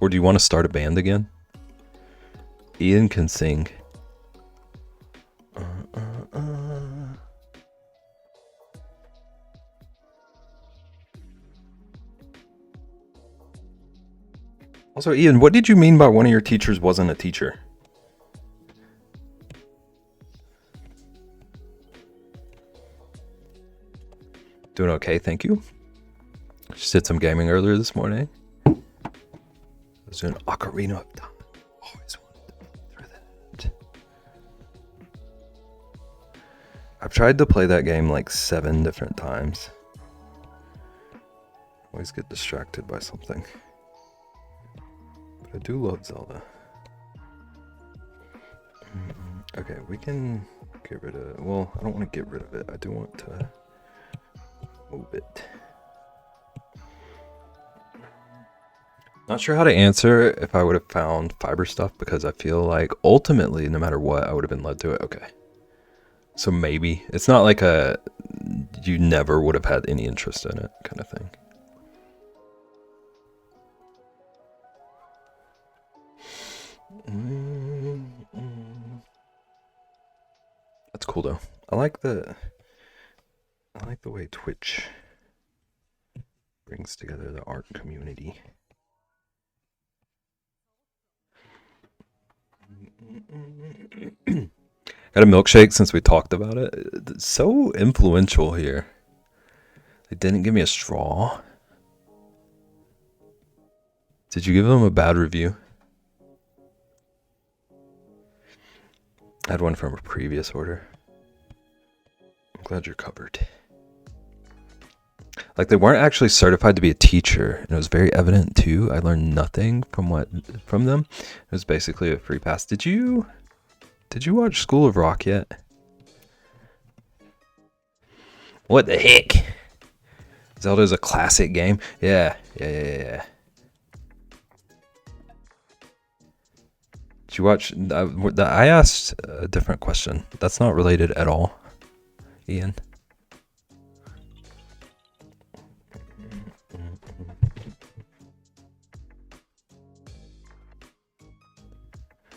Or do you want to start a band again? Ian can sing. Also, Ian, what did you mean by one of your teachers wasn't a teacher? Doing okay, thank you. Just did some gaming earlier this morning. I was doing Ocarina of Time. Always wanted to play through that. I've tried to play that game like 7 different times. Always get distracted by something. But I do love Zelda. Okay, we can get rid of... Well, I don't want to get rid of it. I do want to move it. Not sure how to answer if I would have found fiber stuff, because I feel like ultimately, no matter what, I would have been led to it. Okay. So maybe. It's not like a you never would have had any interest in it kind of thing. That's cool though. I like the way Twitch brings together the art community. Got a milkshake since we talked about it. It's so influential here. They didn't give me a straw. Did you give them a bad review? I had one from a previous order. I'm glad you're covered. Like, they weren't actually certified to be a teacher, and it was very evident too. I learned nothing from them. It was basically a free pass. Did you watch School of Rock yet? What the heck? Zelda's a classic game. Yeah. Did you watch? I asked a different question. That's not related at all, Ian.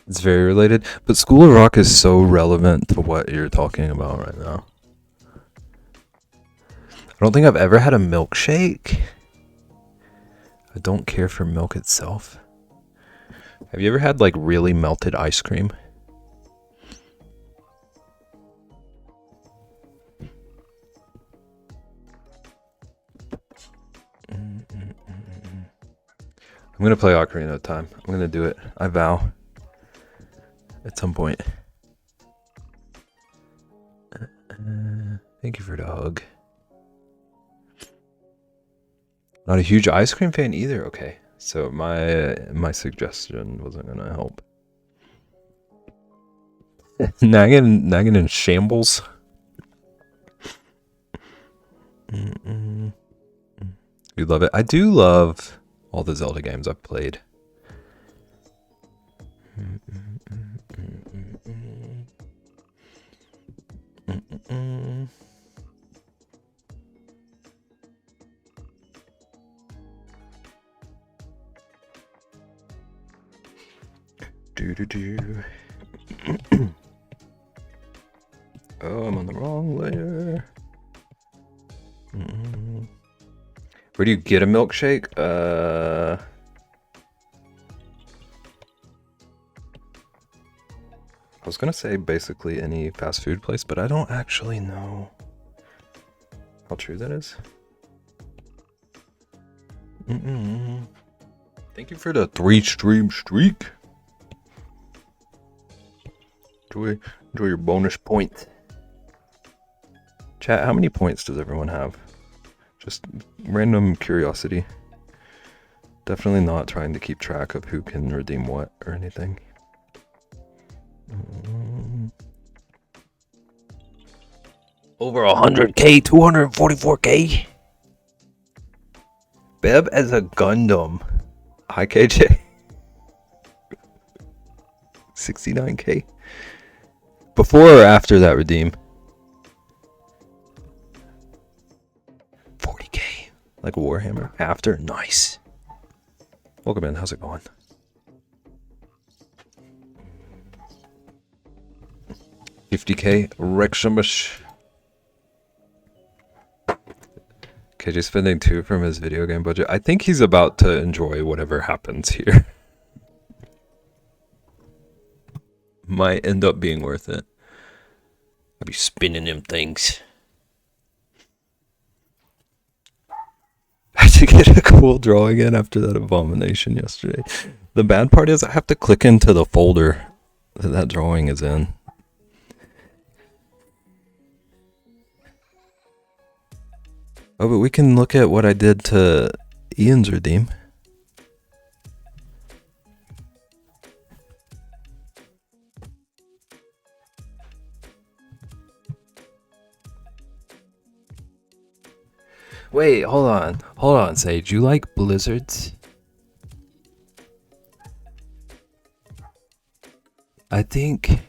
It's very related, but School of Rock is so relevant to what you're talking about right now. I don't think I've ever had a milkshake. I don't care for milk itself. Have you ever had like really melted ice cream? I'm gonna play Ocarina of Time. I'm gonna do it. I vow. At some point. Thank you for the hug. Not a huge ice cream fan either. Okay, so my suggestion wasn't gonna help. nagging in shambles. You love it. I do love all the Zelda games I've played. Oh, I'm on the wrong layer. Where do you get a milkshake? I was gonna say basically any fast food place, but I don't actually know how true that is. Thank you for the 3-stream streak. Enjoy your bonus point. Chat, how many points does everyone have? Just random curiosity. Definitely not trying to keep track of who can redeem what or anything. Over 100k, 244k. Beb as a Gundam. Hi KJ. 69k. Before or after that redeem? 40k. Like Warhammer. After? Nice. Welcome in. How's it going? $50k. Reximus. KJ spending 2 from his video game budget. I think he's about to enjoy whatever happens here. Might end up being worth it. I'll be spinning them things. I had to get a cool draw again after that abomination yesterday. The bad part is I have to click into the folder that drawing is in. Oh, but we can look at what I did to Ian's redeem. Wait, hold on, Sage. You like blizzards? I think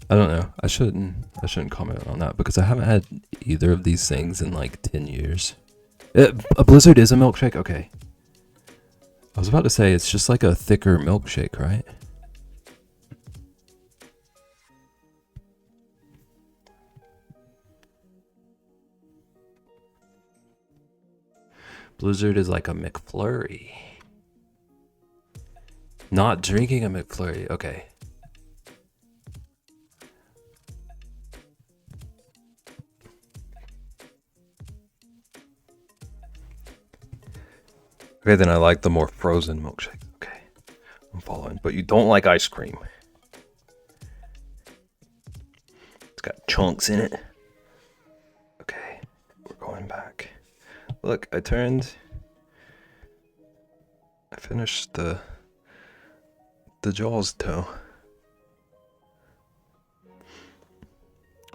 I don't know. I shouldn't comment on that because I haven't had either of these things in like 10 years. A blizzard is a milkshake? Okay. I was about to say it's just like a thicker milkshake, right? Blizzard is like a McFlurry. Not drinking a McFlurry. Okay. Okay, then I like the more frozen milkshake. Okay. I'm following. But you don't like ice cream. It's got chunks in it. Okay. We're going back. Look, I finished the Jaws toe.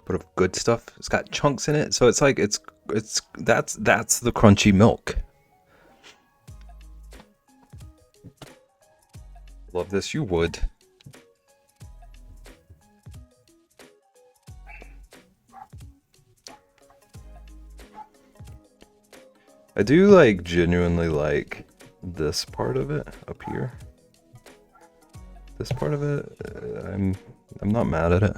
But of good stuff. It's got chunks in it, so it's like that's the crunchy milk. Love this, you would. I do like genuinely like this part of it up here. This part of it, I'm not mad at it.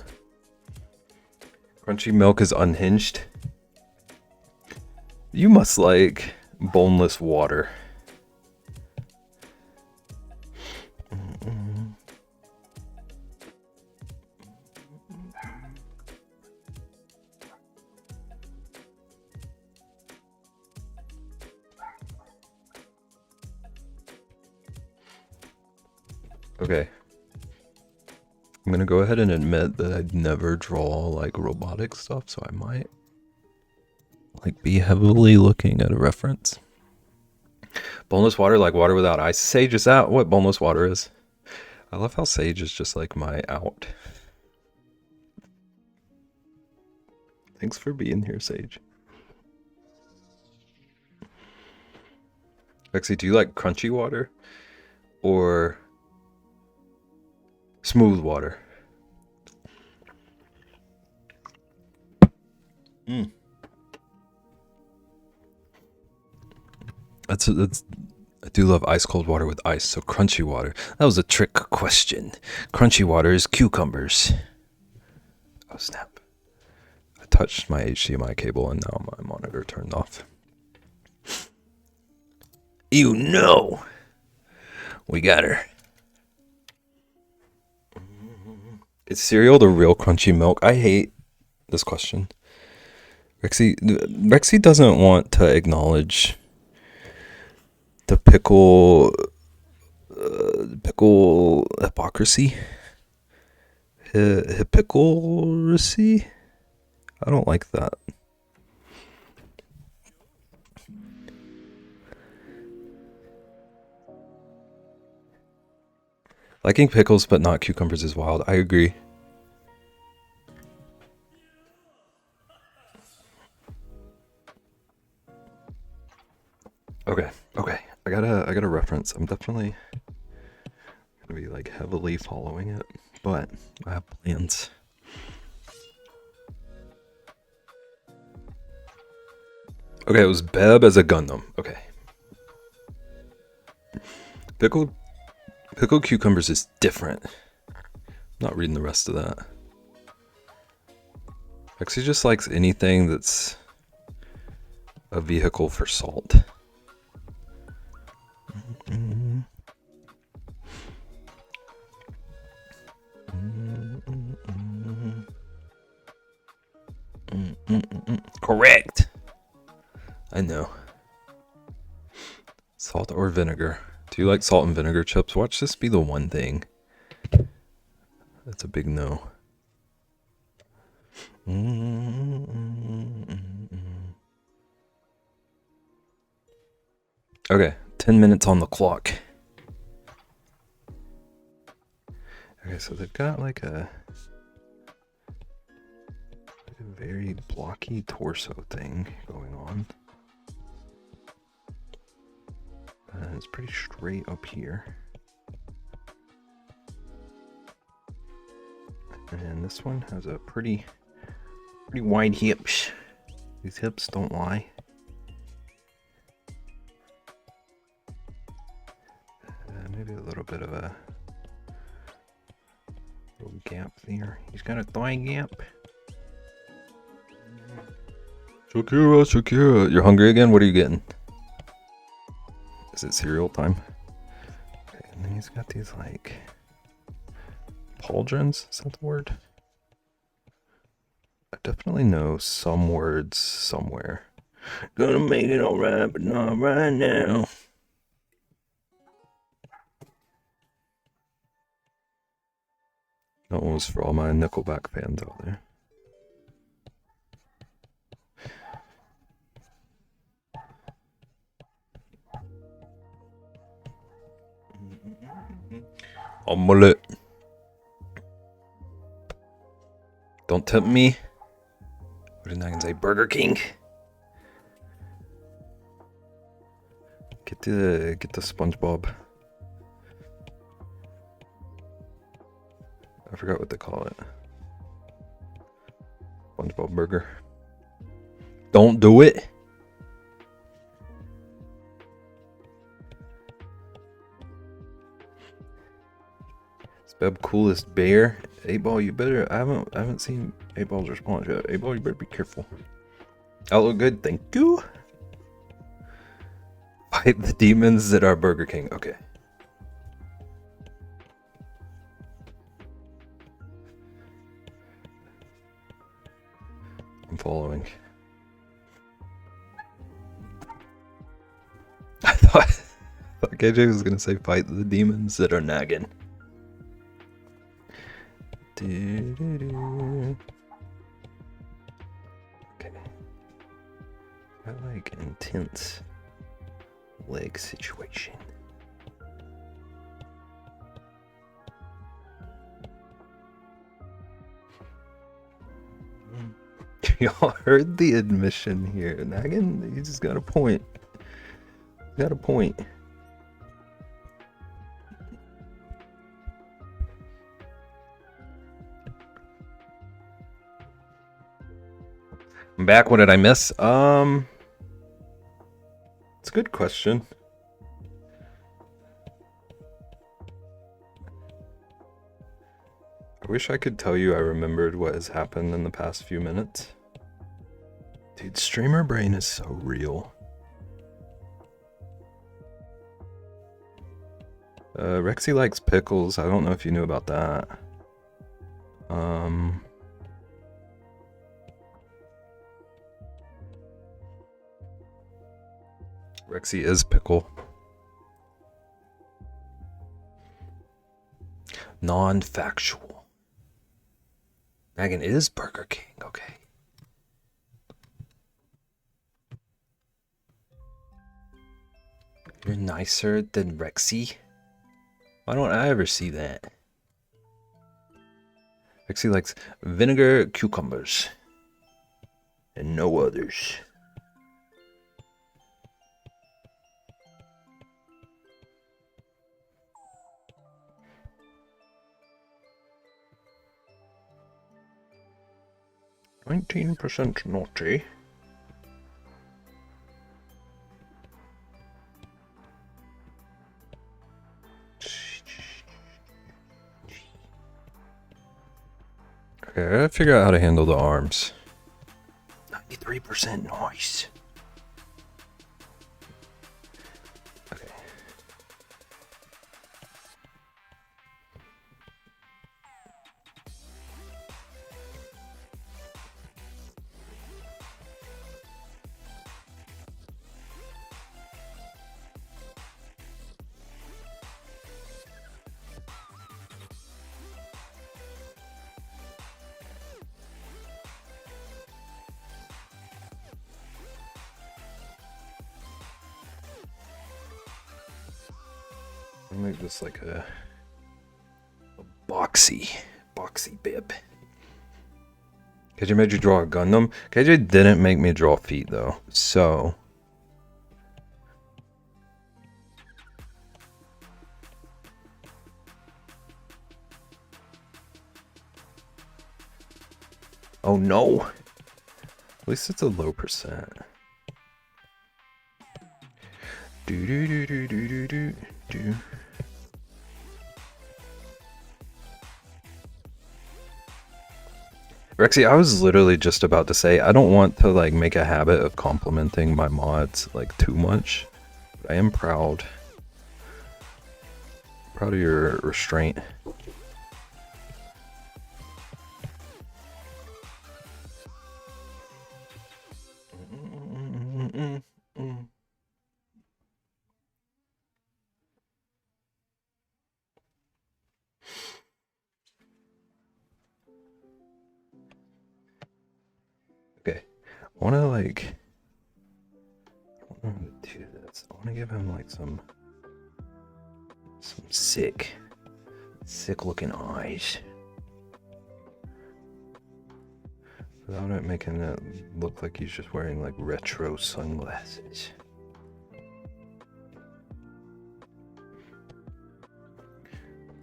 Crunchy milk is unhinged. You must like boneless water. Okay. I'm gonna go ahead and admit that I'd never draw like robotic stuff, so I might like be heavily looking at a reference. Boneless water, like water without ice. Sage, is that what boneless water is? I love how Sage is just like my out. Thanks for being here, Sage. Lexi, do you like crunchy water or smooth water? That's I do love ice cold water with ice, so crunchy water. That was a trick question. Crunchy water is cucumbers. Oh snap. I touched my HDMI cable and now my monitor turned off. You know. We got her. Is cereal the real crunchy milk? I hate this question. Rexy doesn't want to acknowledge the pickle hypocrisy. Hypocrisy? I don't like that. Liking pickles but not cucumbers is wild. I agree. Okay. I got a reference. I'm definitely gonna be like heavily following it, but I have plans. Okay, it was Beb as a Gundam. Okay. Pickled cucumbers is different. I'm not reading the rest of that. Actually, just likes anything that's a vehicle for salt. Correct. I know. Salt or vinegar. Do you like salt and vinegar chips? Watch this be the one thing. That's a big no. Okay, 10 minutes on the clock. Okay, so they've got like a very blocky torso thing going on. And it's pretty straight up here. And this one has a pretty wide hips. These hips don't lie. Maybe a little bit of a little gap there. He's got a thigh gap. Shakira. You're hungry again? What are you getting? Is it cereal time? Okay, and then he's got these like pauldrons. Is that the word? I definitely know some words somewhere. Gonna make it alright, but not right now. That one was for all my Nickelback fans out there. Omelette. Don't tempt me. What did I can say? Burger King. Get the SpongeBob. I forgot what they call it. SpongeBob burger. Don't do it. Speb coolest bear. 8-Ball, you better. I haven't seen 8-Ball's response yet. 8-Ball, you better be careful. I look good, thank you. Fight the demons that are Burger King. Okay. I'm following. I thought KJ was gonna say fight the demons that are nagging. Okay. I like intense leg situation. Y'all heard the admission here. Naggin, you just got a point. You got a point. I'm back. What did I miss? It's a good question. I wish I could tell you I remembered what has happened in the past few minutes. Dude, streamer brain is so real. Rexy likes pickles. I don't know if you knew about that. Rexy is pickle. Non-factual. Megan is Burger King. Okay. You're nicer than Rexy? Why don't I ever see that? Rexy likes vinegar cucumbers. And no others. %, naughty. Okay, I gotta figure out how to handle the arms. 93% noise. Okay. I'll make this like a boxy bib. KJ made you draw a Gundam. KJ didn't make me draw feet though, so oh no. At least it's a low percent. Do do do do do do do do. Rexy, I was literally just about to say I don't want to like make a habit of complimenting my mods like too much. But I am proud. Proud of your restraint. Okay, I want to like. I want to do this. I want to give him like some sick looking eyes. Without it making it look like he's just wearing like retro sunglasses.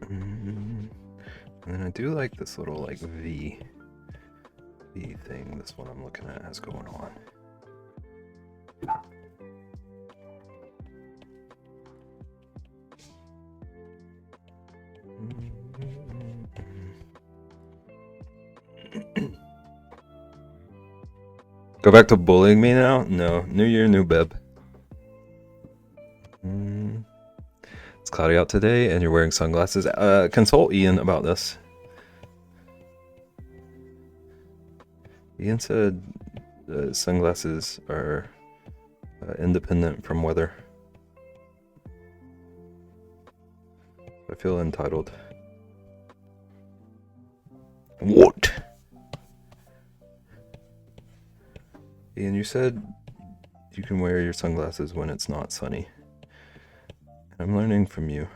And then I do like this little like V thing. This one I'm looking at has going on. Go back to bullying me now? No. New year, new bib. It's cloudy out today and you're wearing sunglasses. Consult Ian about this. Ian said sunglasses are independent from weather. I feel entitled. What? Ian, you said you can wear your sunglasses when it's not sunny. I'm learning from you.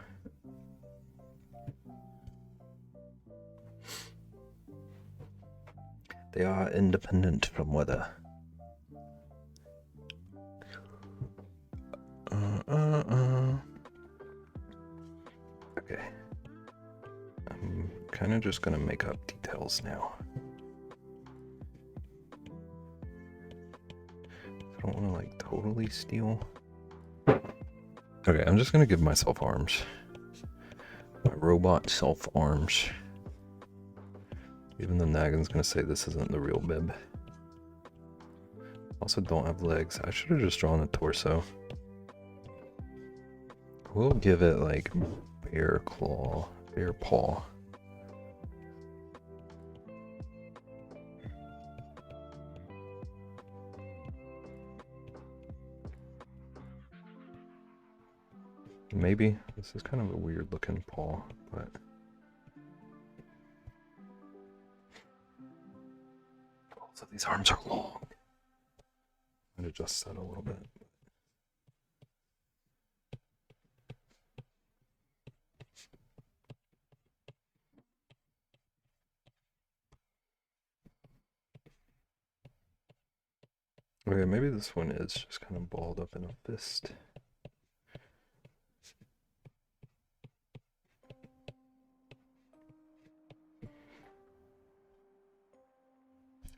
They are independent from weather. Okay. I'm kind of just gonna make up details now. I don't want to like totally steal. Okay, I'm just gonna give myself arms. My robot self arms. Even though Nagin's gonna say this isn't the real bib. Also don't have legs. I should have just drawn a torso. We'll give it like bear claw, bear paw. Maybe. This is kind of a weird looking paw, but So these arms are long. I'm gonna adjust that a little bit. Okay, maybe this one is just kind of balled up in a fist.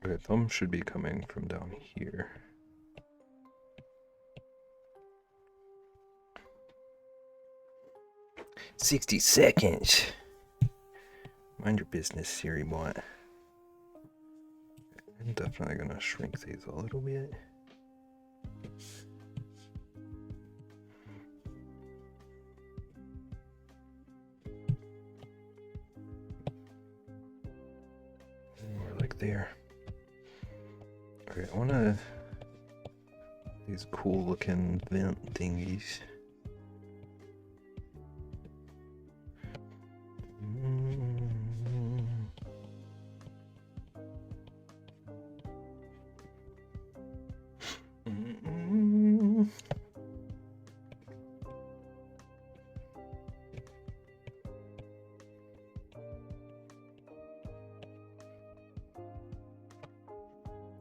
Okay, thumb should be coming from down here. $60. Mind your business, Siri bot. I'm definitely gonna shrink these a little bit. More like there. Okay, I wanna these cool looking vent thingies.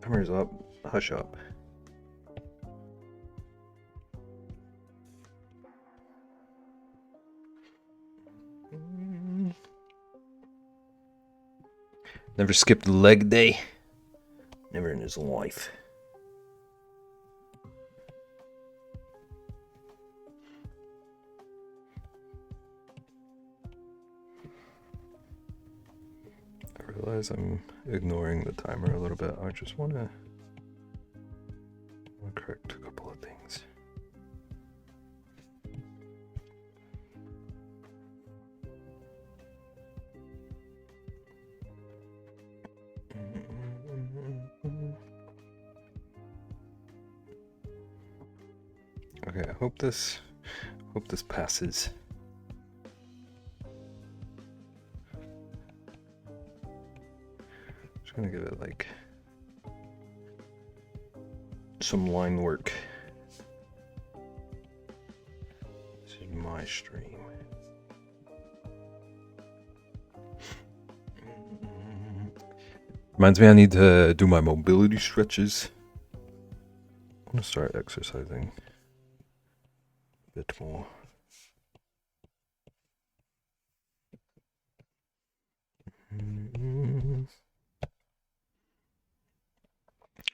Timer's up. Hush up. Never skipped a leg day. Never in his life. I realize I'm ignoring the timer a little bit. I just want to correct a couple of things. Okay, I hope this passes. Just gonna give it like some line work. This is my stream. Reminds me I need to do my mobility stretches. I want to start exercising a bit more.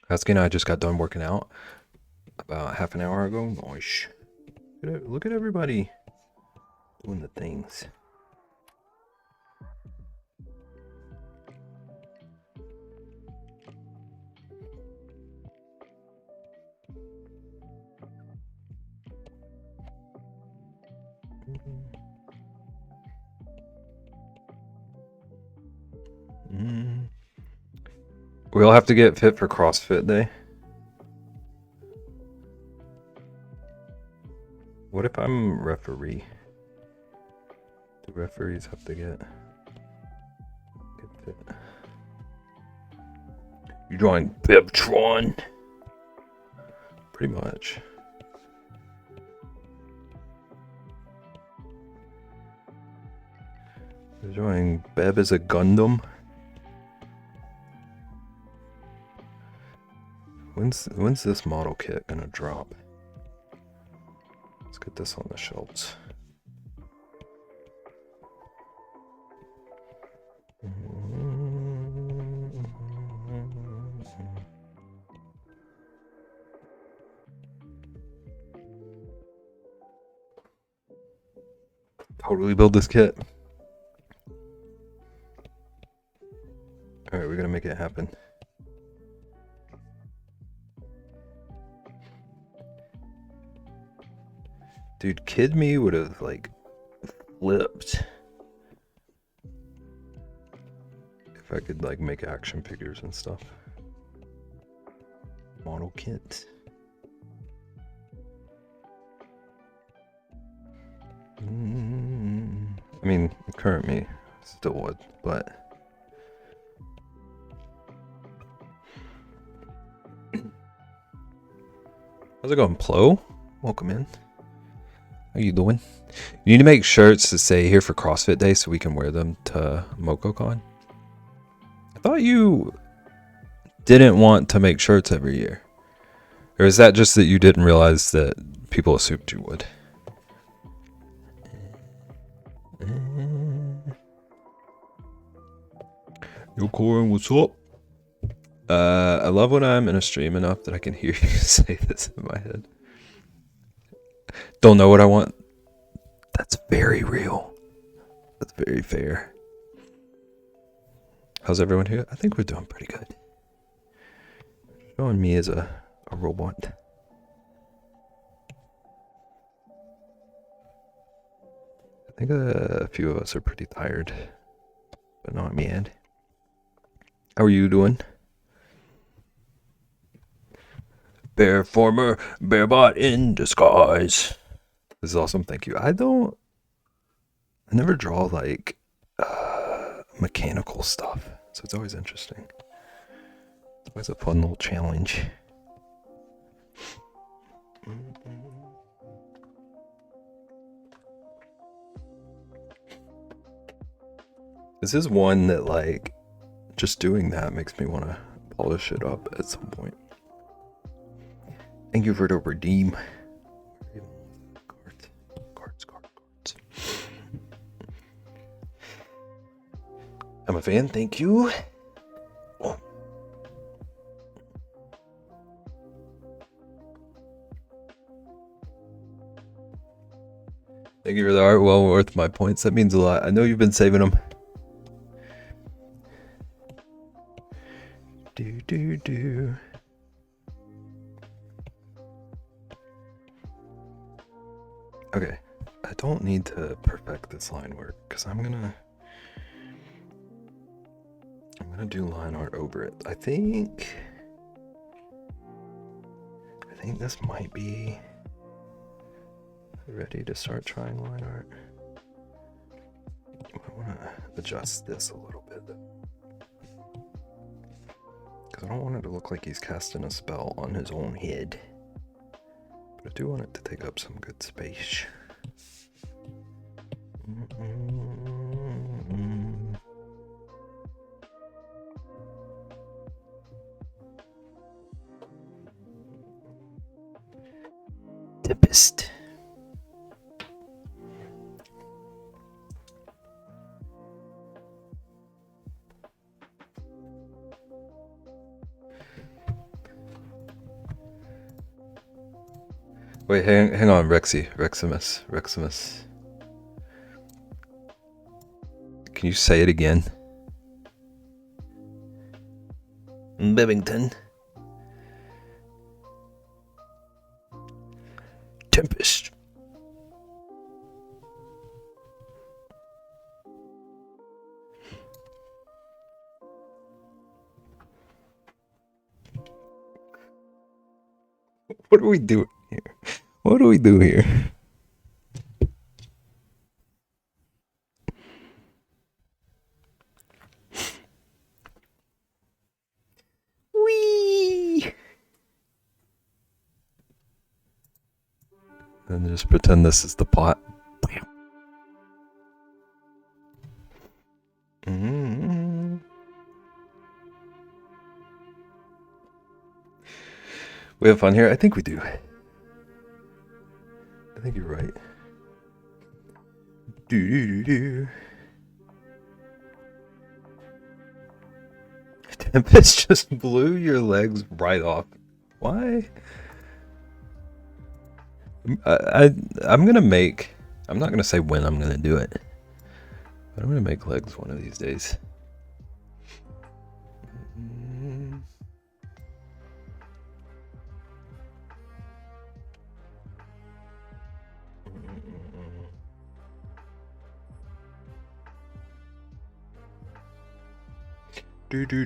Husky and I just got done working out about half an hour ago. Nice. Look at everybody doing the things. We all have to get fit for CrossFit Day. What if I'm referee? Do referees have to get fit? You join Bebtron? Pretty much. You're joining Beb as a Gundam? When's this model kit gonna drop? Let's get this on the shelves. Totally build this kit. Alright, we're gonna make it happen. Dude, Kid Me would have like flipped if I could like make action figures and stuff. Model kit. I mean, current me still would, but How's it going, Plo? Welcome in. How you doing? You need to make shirts to say here for CrossFit Day so we can wear them to MocoCon. I thought you didn't want to make shirts every year. Or is that just that you didn't realize that people assumed you would? Yo, Corin, what's up? I love when I'm in a stream enough that I can hear you say this in my head. Don't know what I want. That's very real. That's very fair. How's everyone here? I think we're doing pretty good. Showing me as a robot. I think a few of us are pretty tired, but not me, Ed. How are you doing? Bear former, bearbot in disguise. This is awesome, thank you. I never draw like mechanical stuff, so it's always interesting. It's always a fun little challenge. This is one that, like, just doing that makes me want to polish it up at some point. Thank you for the redeem. Cards. I'm a fan, thank you. Oh. Thank you for the art, well worth my points. That means a lot. I know you've been saving them. Do. Okay, I don't need to perfect this line work because I'm gonna do line art over it. I think this might be ready to start trying line art. I want to adjust this a little bit because I don't want it to look like he's casting a spell on his own head. But I do want it to take up some good space. Tempest. Wait, hang on, Reximus. Can you say it again? Bevington. Tempest. What do we do here? What do we do here? Whee! And just pretend this is the pot. Mm-hmm. We have fun here? I think we do. I think you're right. Do. Tempest just blew your legs right off. Why? I'm gonna make. I'm not gonna say when I'm gonna do it, but I'm gonna make legs one of these days. Do.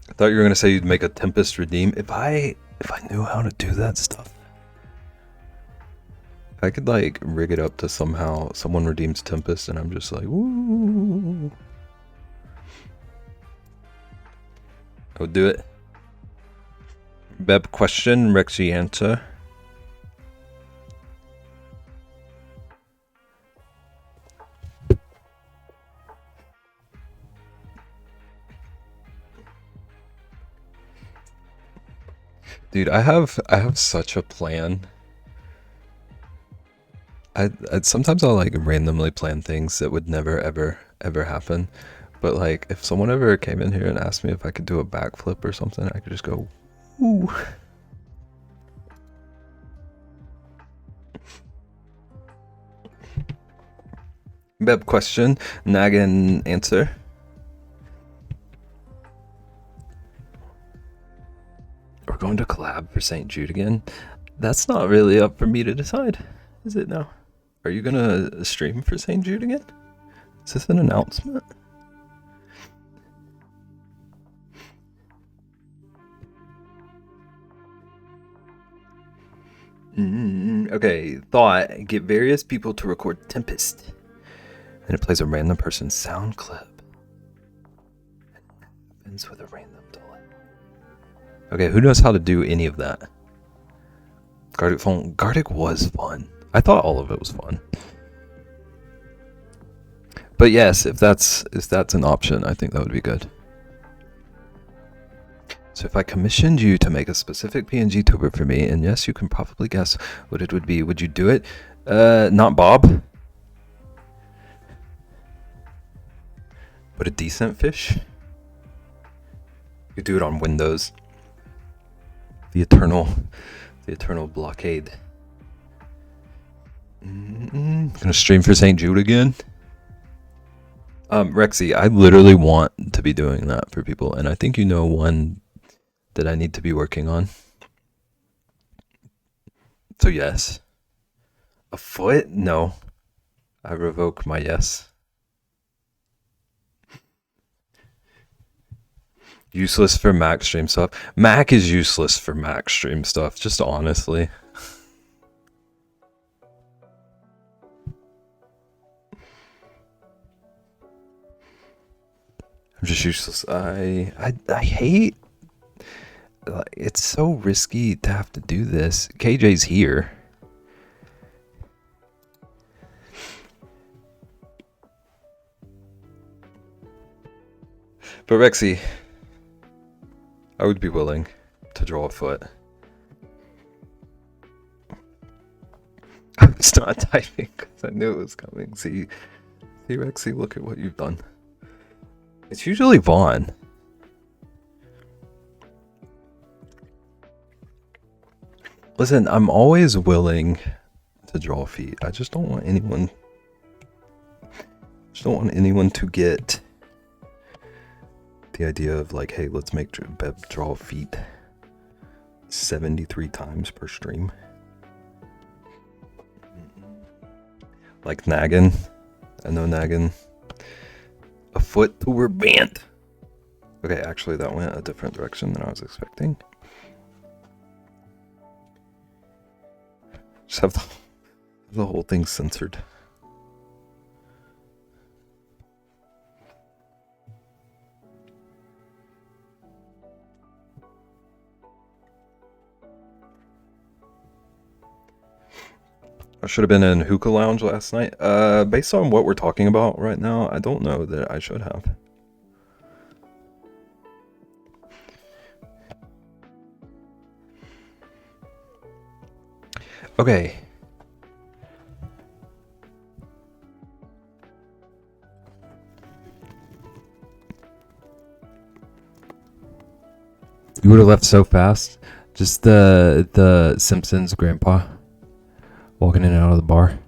I thought you were gonna say you'd make a Tempest redeem. If I knew how to do that stuff, I could like rig it up to somehow someone redeems Tempest, and I'm just like, woo. I would do it. Beb question, Rexy answer. Dude, I have such a plan. I sometimes I'll like randomly plan things that would never ever happen. But like if someone ever came in here and asked me if I could do a backflip or something, I could just go, ooh. Beb question, Nagan answer. We're going to collab for St. Jude again. That's not really up for me to decide, is it now? Are you gonna stream for St. Jude again? Is this an announcement? Okay, thought, get various people to record Tempest. And it plays a random person's sound clip. It ends with a random delay. Okay, who knows how to do any of that? Gardic phone. Gardic was fun. I thought all of it was fun. But yes, if that's an option, I think that would be good. So if I commissioned you to make a specific PNG tuber for me, and yes, you can probably guess what it would be, would you do it? Not Bob. But a decent fish? You do it on Windows. The eternal blockade. Gonna stream for St. Jude again? Rexy, I literally want to be doing that for people, and I think you know one that I need to be working on. So yes. A foot? No. I revoke my yes. Useless for Mac stream stuff. Mac is useless for Mac stream stuff, just honestly. I'm just useless. I hate. It's so risky to have to do this. KJ's here. But Rexy, I would be willing to draw a foot. I was not typing because I knew it was coming. See, Rexy, look at what you've done. It's usually Vaughn. Listen, I'm always willing to draw feet. I just don't want anyone. To get the idea of like, hey, let's make Beb draw feet 73 times per stream. Like Nagan. I know Nagan. A foot tour band. Okay, actually that went a different direction than I was expecting. Just have the whole thing censored. I should have been in Hookah Lounge last night. Based on what we're talking about right now, I don't know that I should have. Okay. You would have left so fast. Just the Simpsons grandpa walking in and out of the bar.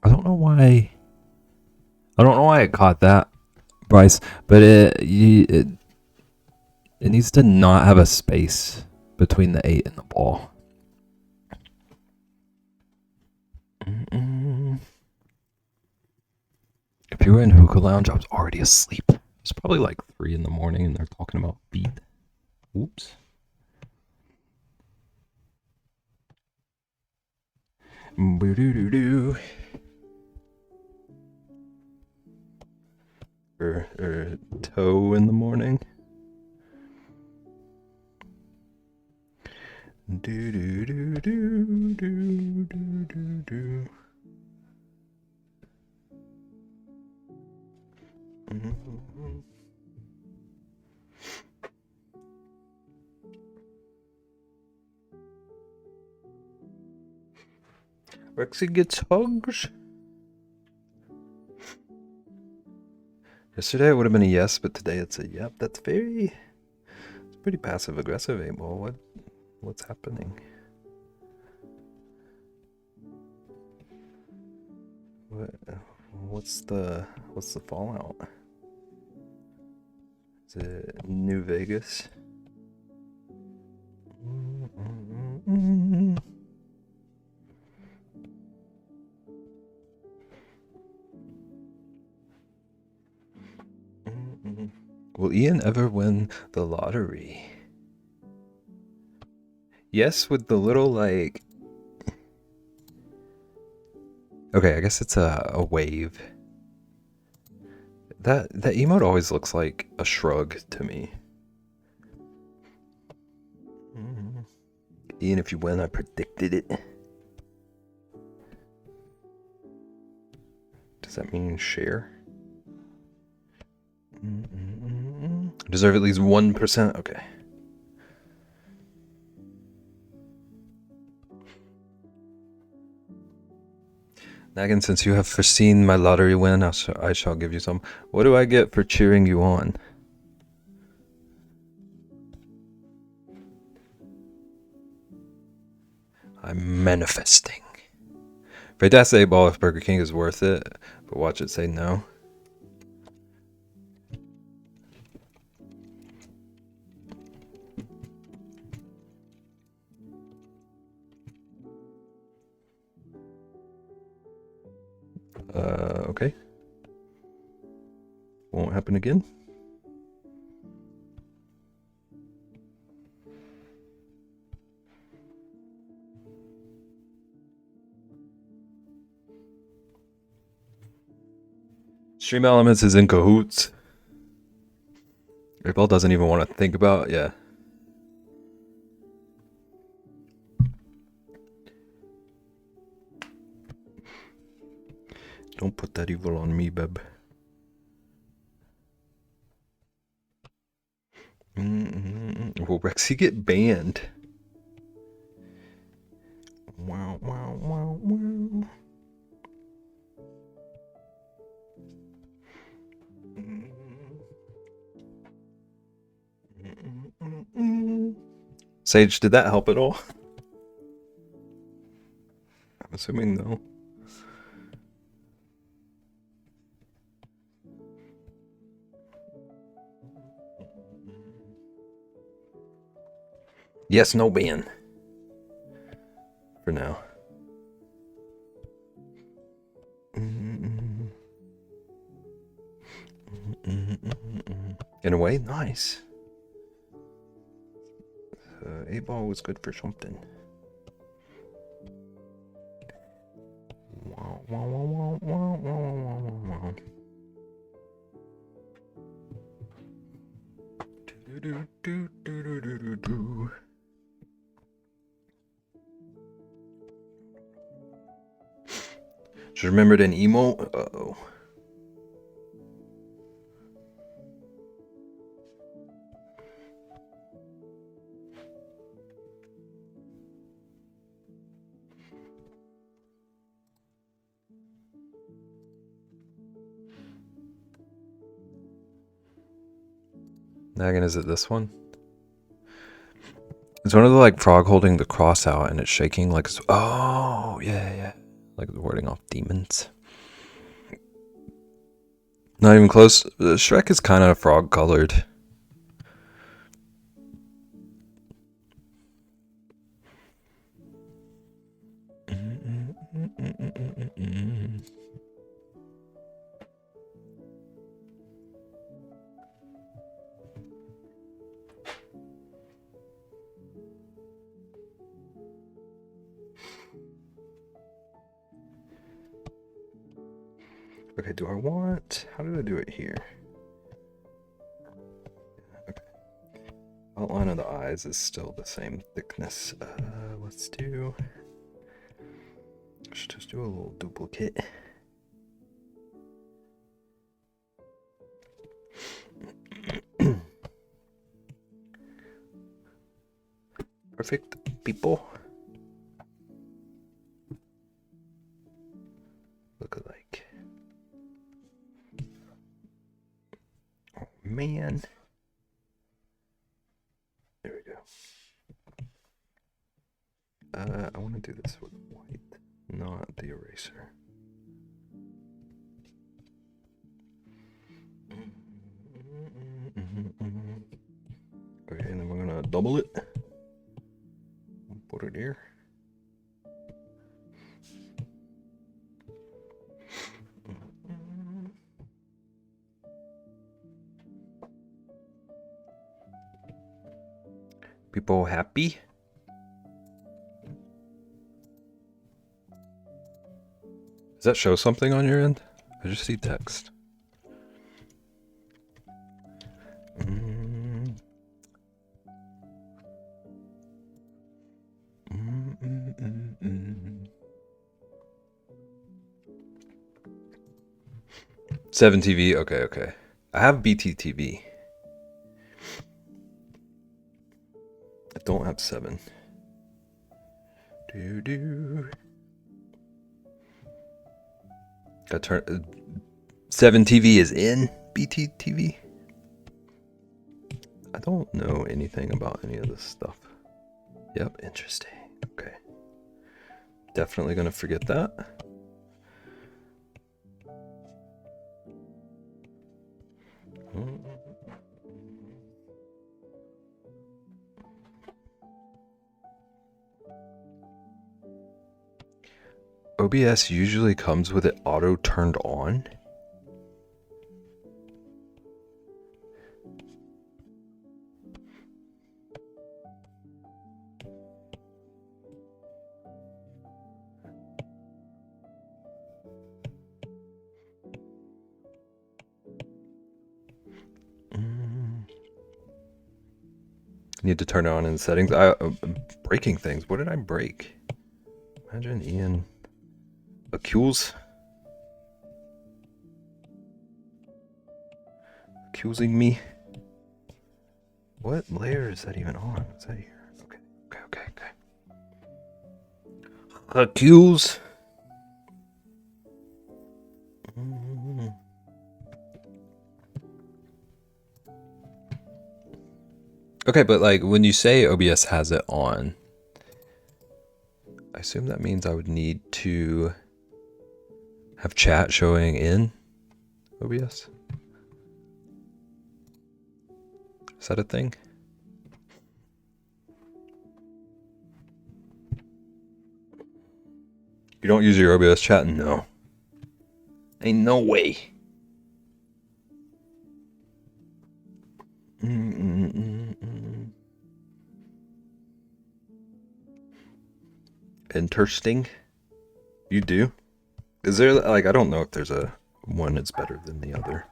I don't know why I caught that, Bryce, but it needs to not have a space between the 8 and the ball. If you were in Hookah Lounge, I was already asleep. It's probably like 3 in the morning and they're talking about beat. Oops. Rexy gets hugs. Yesterday it would have been a yes, but today it's a yep. That's it's pretty passive aggressive, 8-ball. What's happening? What's the fallout? Is it New Vegas? Will Ian ever win the lottery? Yes, with the little like. Okay, I guess it's a wave. That emote always looks like a shrug to me. Ian, if you win, I predicted it. Does that mean share? Deserve at least 1%? Okay. Nagan, since you have foreseen my lottery win, I shall give you some. What do I get for cheering you on? I'm manifesting. Afraid to ask the 8-ball if Burger King is worth it, but watch it say no. Okay. Won't happen again. Stream Elements is in cahoots. 8-ball doesn't even want to think about, yeah. Don't put that evil on me, babe. Will Rexy get banned? Wow, wow, wow, wow. Sage, did that help at all? I'm assuming no. Yes, no ban. For now. In a way, nice. 8-ball was good for something. Wow, wow, wow, wow, wow, wow, wow, wow. Do, do, do, do, do, do, do. Just remembered an emote. Uh-oh. Nagan, is it this one? It's one of the like frog holding the cross out and it's shaking like. Oh, yeah. Like warding off demons. Not even close. Shrek is kind of frog colored. Okay, do I want... How did I do it here? Okay. Outline of the eyes is still the same thickness. Let's do... Let's just do a little duplicate. Perfect, people. Look alike. Oh man. There we go. I want to do this with white, not the eraser. Okay, and then we're gonna double it. Put it here. People happy? Does that show something on your end? I just see text. Seven TV. Okay. I have BTTV. I don't have 7. Got turn. 7 TV is in BTTV. I don't know anything about any of this stuff. Yep, interesting. Okay. Definitely gonna forget that. OBS usually comes with it auto turned on. Need to turn it on in settings. I'm breaking things. What did I break? Imagine Ian accusing me. What layer is that even on? Is that here? Okay. Accuse. Okay, but like when you say OBS has it on, I assume that means I would need to have chat showing in OBS. Is that a thing? You don't use your OBS chat? No. Ain't no way. Interesting. You do? Is there, like, I don't know if there's a one that's better than the other.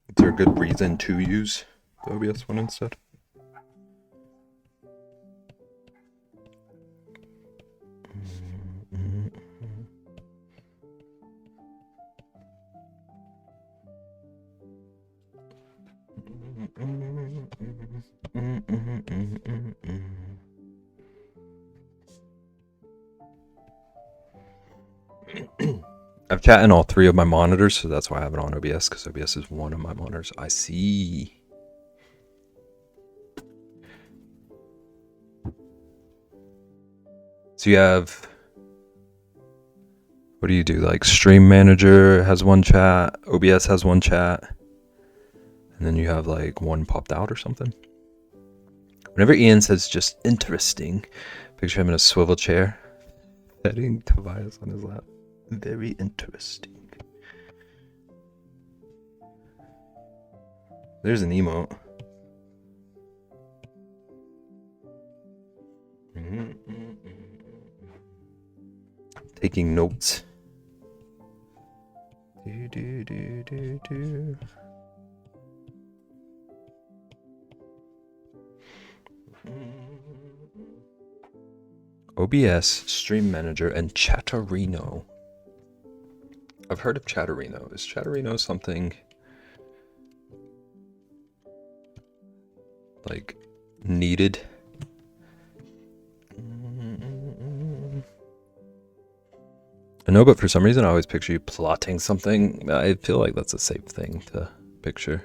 Is there a good reason to use the OBS one instead? I've chat in all 3 of my monitors, so that's why I have it on OBS, because OBS is one of my monitors. I see. So you have, what do you do? Like Stream Manager has one chat, OBS has one chat, and then you have like one popped out or something. Whenever Ian says just interesting, picture him in a swivel chair, petting Tobias on his lap. Very interesting. There's an emote. Taking notes. OBS, Stream Manager, and Chatterino. I've heard of Chatterino. Is Chatterino something like needed know, but for some reason I always picture you plotting something. I feel like that's a safe thing to picture.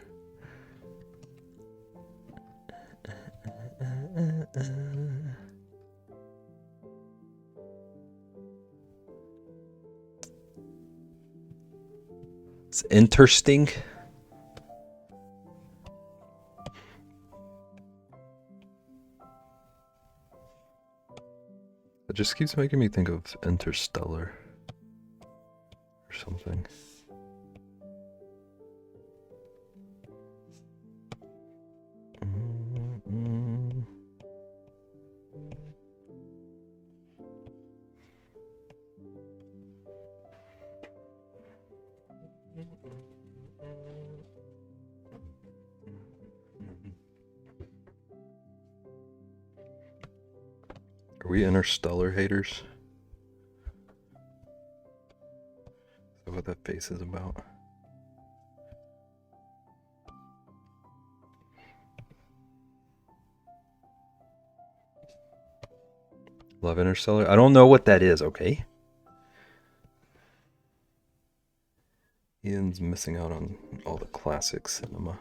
It's interesting. It just keeps making me think of Interstellar or something. Are we Interstellar haters? Is that what that face is about? Love Interstellar? I don't know what that is, okay? Ian's missing out on all the classic cinema.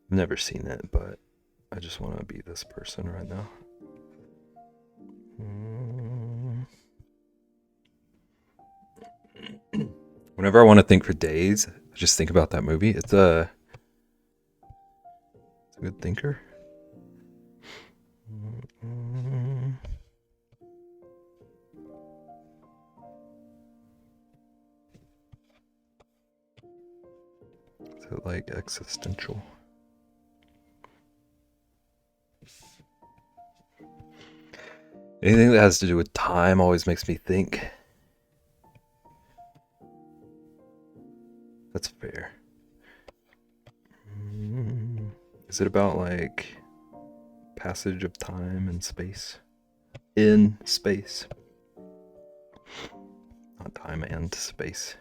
I've never seen it, but I just want to be this person right now. Whenever I want to think for days, I just think about that movie. It's a good thinker. Is it like existential? Anything that has to do with time always makes me think. That's fair. Is it about like passage of time and space? In space. Not time and space.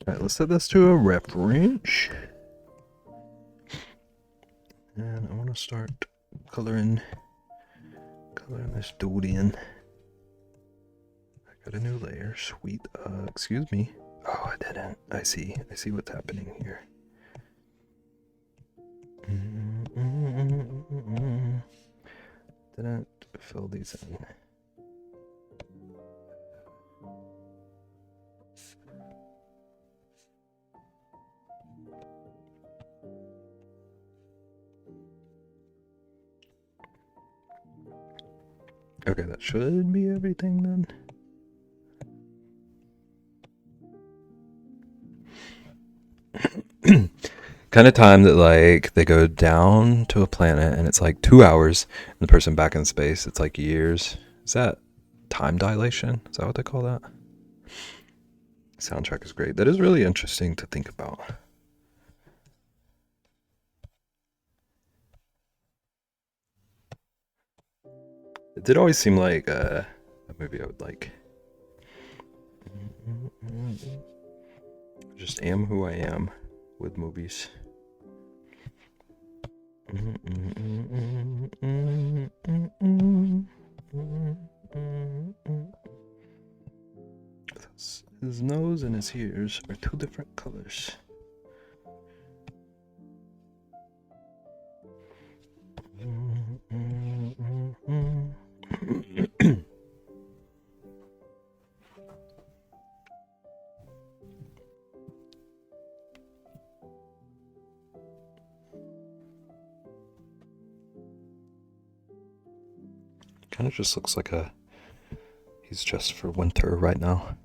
Alright, let's set this to a reference. And I want to start coloring this dude in. I got a new layer. Sweet. Excuse me. Oh, I didn't. I see what's happening here. Didn't fill these in. Okay, that should be everything then. Kind of time that like they go down to a planet and it's like 2 hours and the person back in space, it's like years. Is that time dilation? Is that what they call that? Soundtrack is great. That is really interesting to think about. It did always seem like a movie I would like. I just am who I am with movies. His nose and his ears are two different colors. Kind of just looks like he's just for winter right now.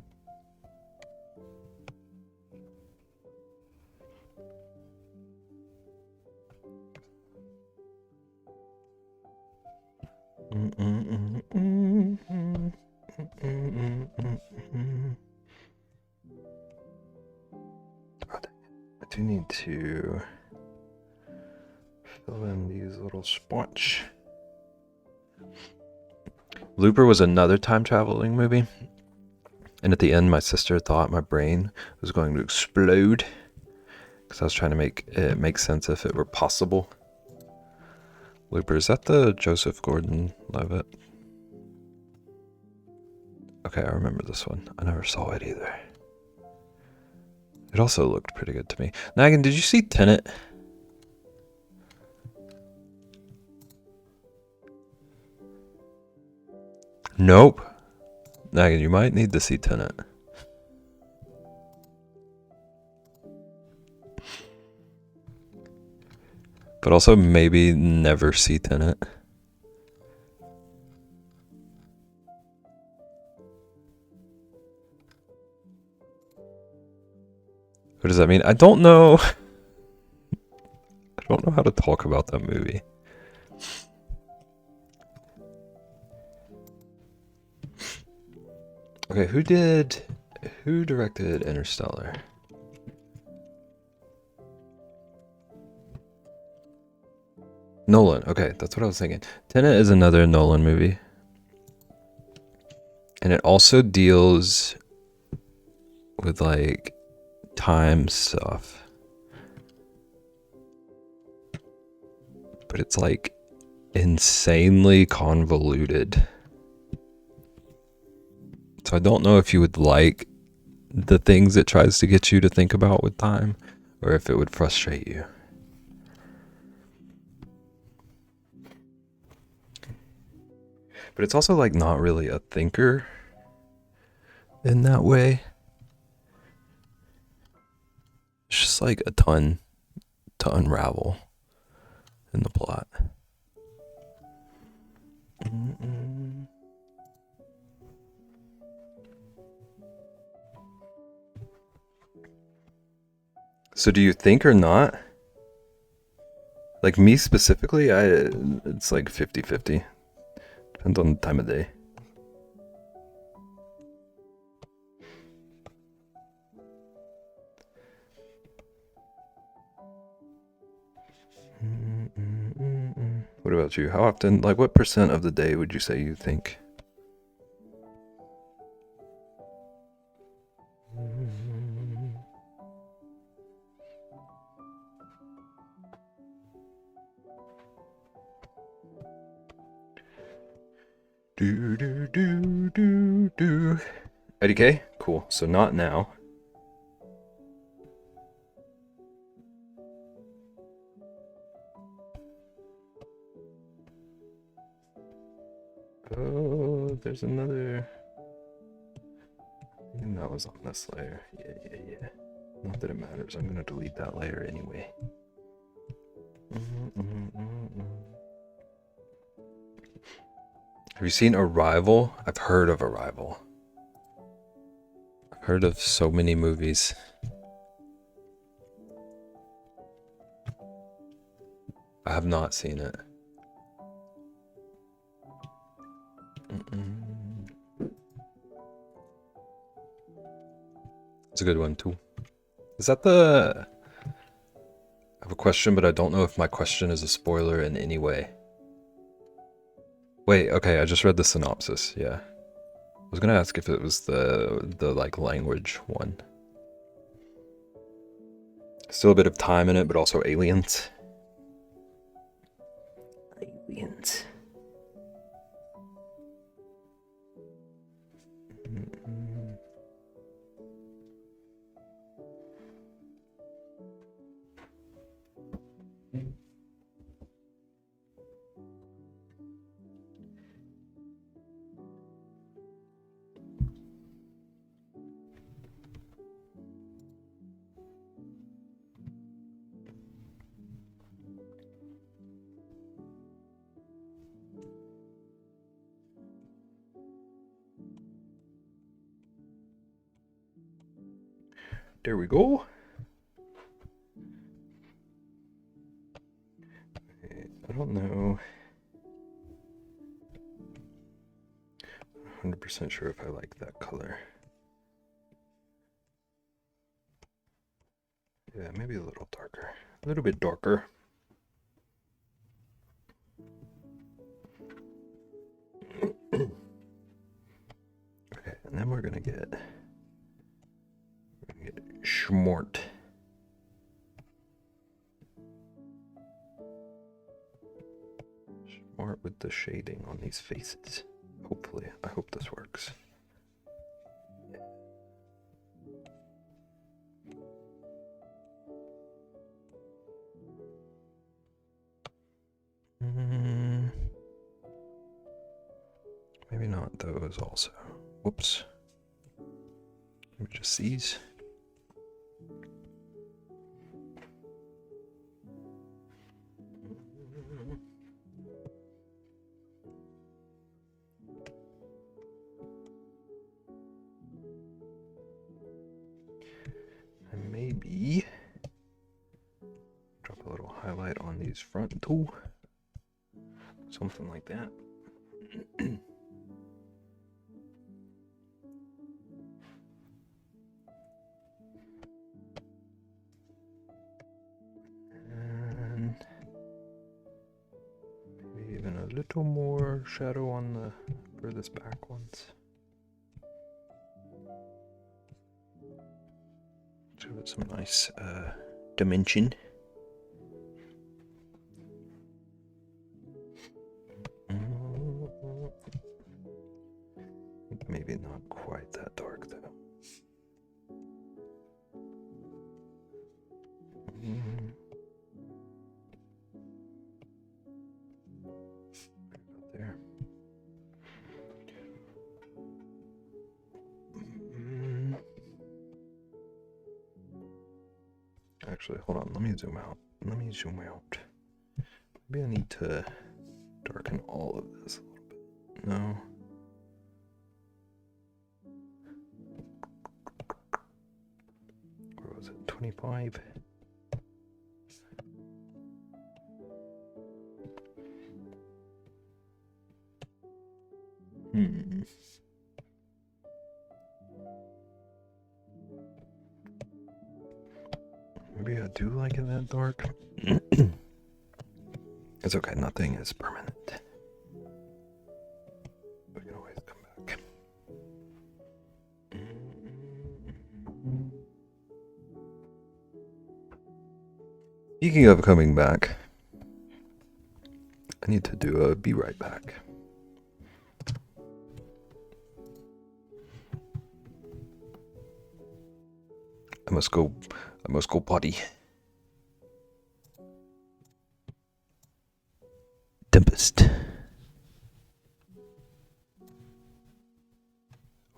I do need to fill in these little spots. Looper was another time traveling movie. And at the end, my sister thought my brain was going to explode because I was trying to make it make sense if it were possible. Looper, is that the Joseph Gordon-Levitt? Okay, I remember this one. I never saw it either. It also looked pretty good to me. Nagan, did you see Tenet? Nope. Nagan, you might need to see Tenet. But also maybe never see Tenet. What does that mean? I don't know. I don't know how to talk about that movie. Okay, who directed Interstellar? Nolan. Okay, that's what I was thinking. Tenet is another Nolan movie. And it also deals with like time stuff. But it's like insanely convoluted. So I don't know if you would like the things it tries to get you to think about with time, or if it would frustrate you. But it's also like not really a thinker in that way. It's just like a ton to unravel in the plot. So do you think or not? Like me specifically, it's like 50-50. Depends on the time of day. What about you? How often, like what percent of the day would you say you think? Do. IDK? Cool. So not now. Oh, there's another. And that was on this layer. Yeah. Not that it matters. I'm gonna delete that layer anyway. Have you seen Arrival? I've heard of Arrival. I've heard of so many movies. I have not seen it. It's a good one too. Is that the... I have a question, but I don't know if my question is a spoiler in any way. Wait, okay, I just read the synopsis, yeah. I was gonna ask if it was the like language one. Still a bit of time in it, but also aliens. Aliens. There we go. I don't know. 100% sure if I like that color. Yeah, maybe a little darker. A little bit darker. Okay, and then we're gonna get Schmort. Smart with the shading on these faces. Hopefully, I hope this works. Maybe not those also. Whoops. Maybe just these. And maybe drop a little highlight on these front two. Something like that. And maybe even a little more shadow on the furthest back ones. Give it some nice dimension. Maybe not quite that dark though. About there. Actually, hold on. Let me zoom out. Maybe I need to darken all of this a little bit. No. Where was it? 25. Maybe I do like it that dark. It's okay, nothing is permanent. We can always come back. Speaking of coming back, I need to do a be right back. I must go potty. Tempest.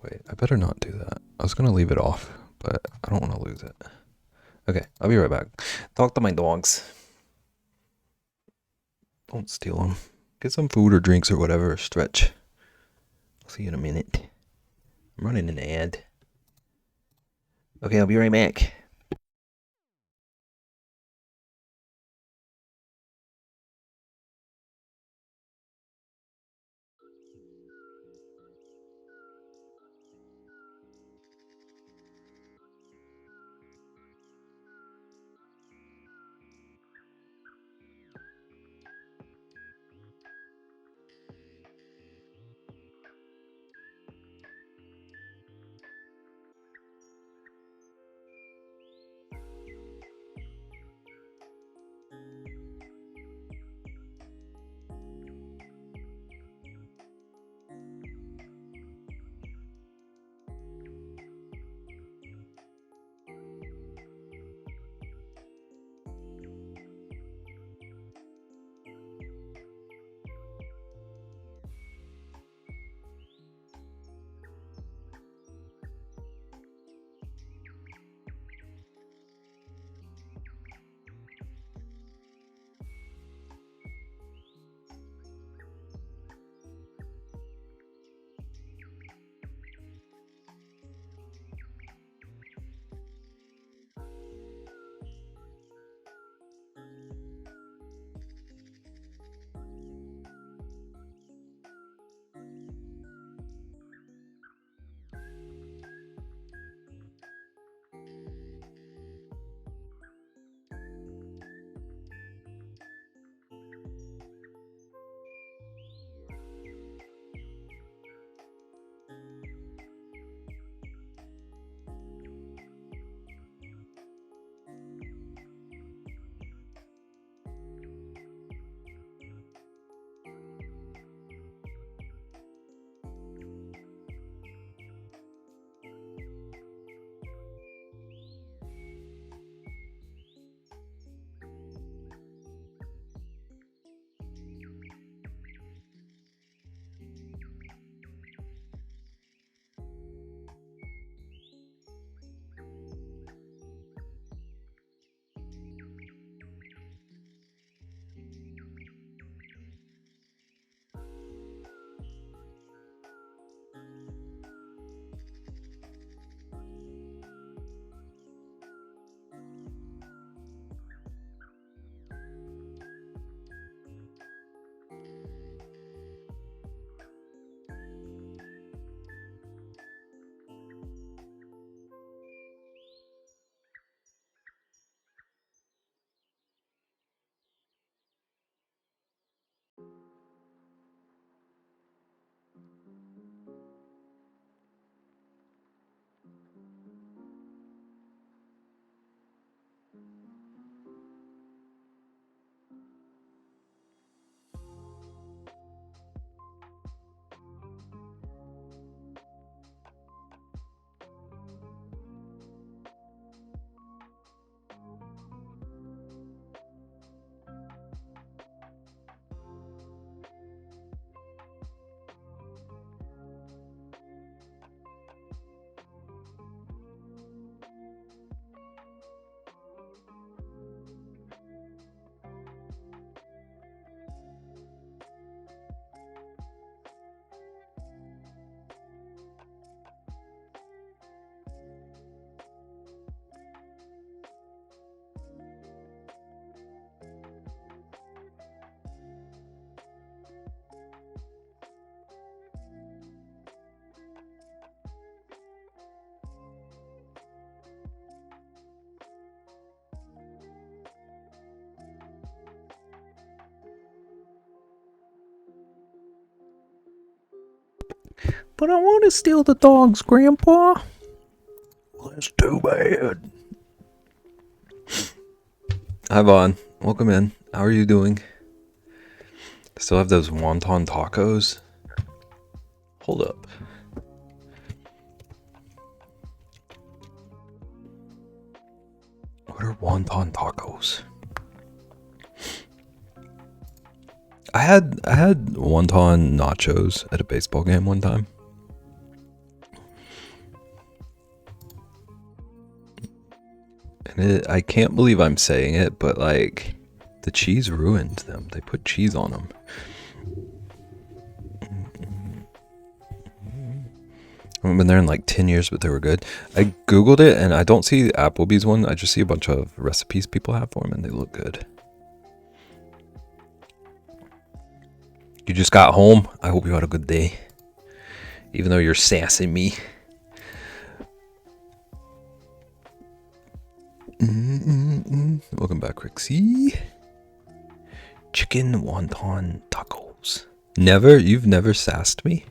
Wait, I better not do that. I was gonna leave it off, but I don't want to lose it. Okay, I'll be right back. Talk to my dogs. Don't steal them. Get some food or drinks or whatever. Stretch. I'll see you in a minute. I'm running an ad. Okay, I'll be right back. But I want to steal the dogs, Grandpa. Well, that's too bad. Hi, Vaughn. Welcome in. How are you doing? Still have those wonton tacos? Hold up. What are wonton tacos? I had wonton nachos at a baseball game one time. And I can't believe I'm saying it, but like the cheese ruined them. They put cheese on them. I haven't been there in like 10 years, but they were good. I Googled it and I don't see the Applebee's one. I just see a bunch of recipes people have for them and they look good. You just got home. I hope you had a good day. Even though you're sassing me. Welcome back, Rixie. Chicken wonton tacos. Never? You've never sassed me?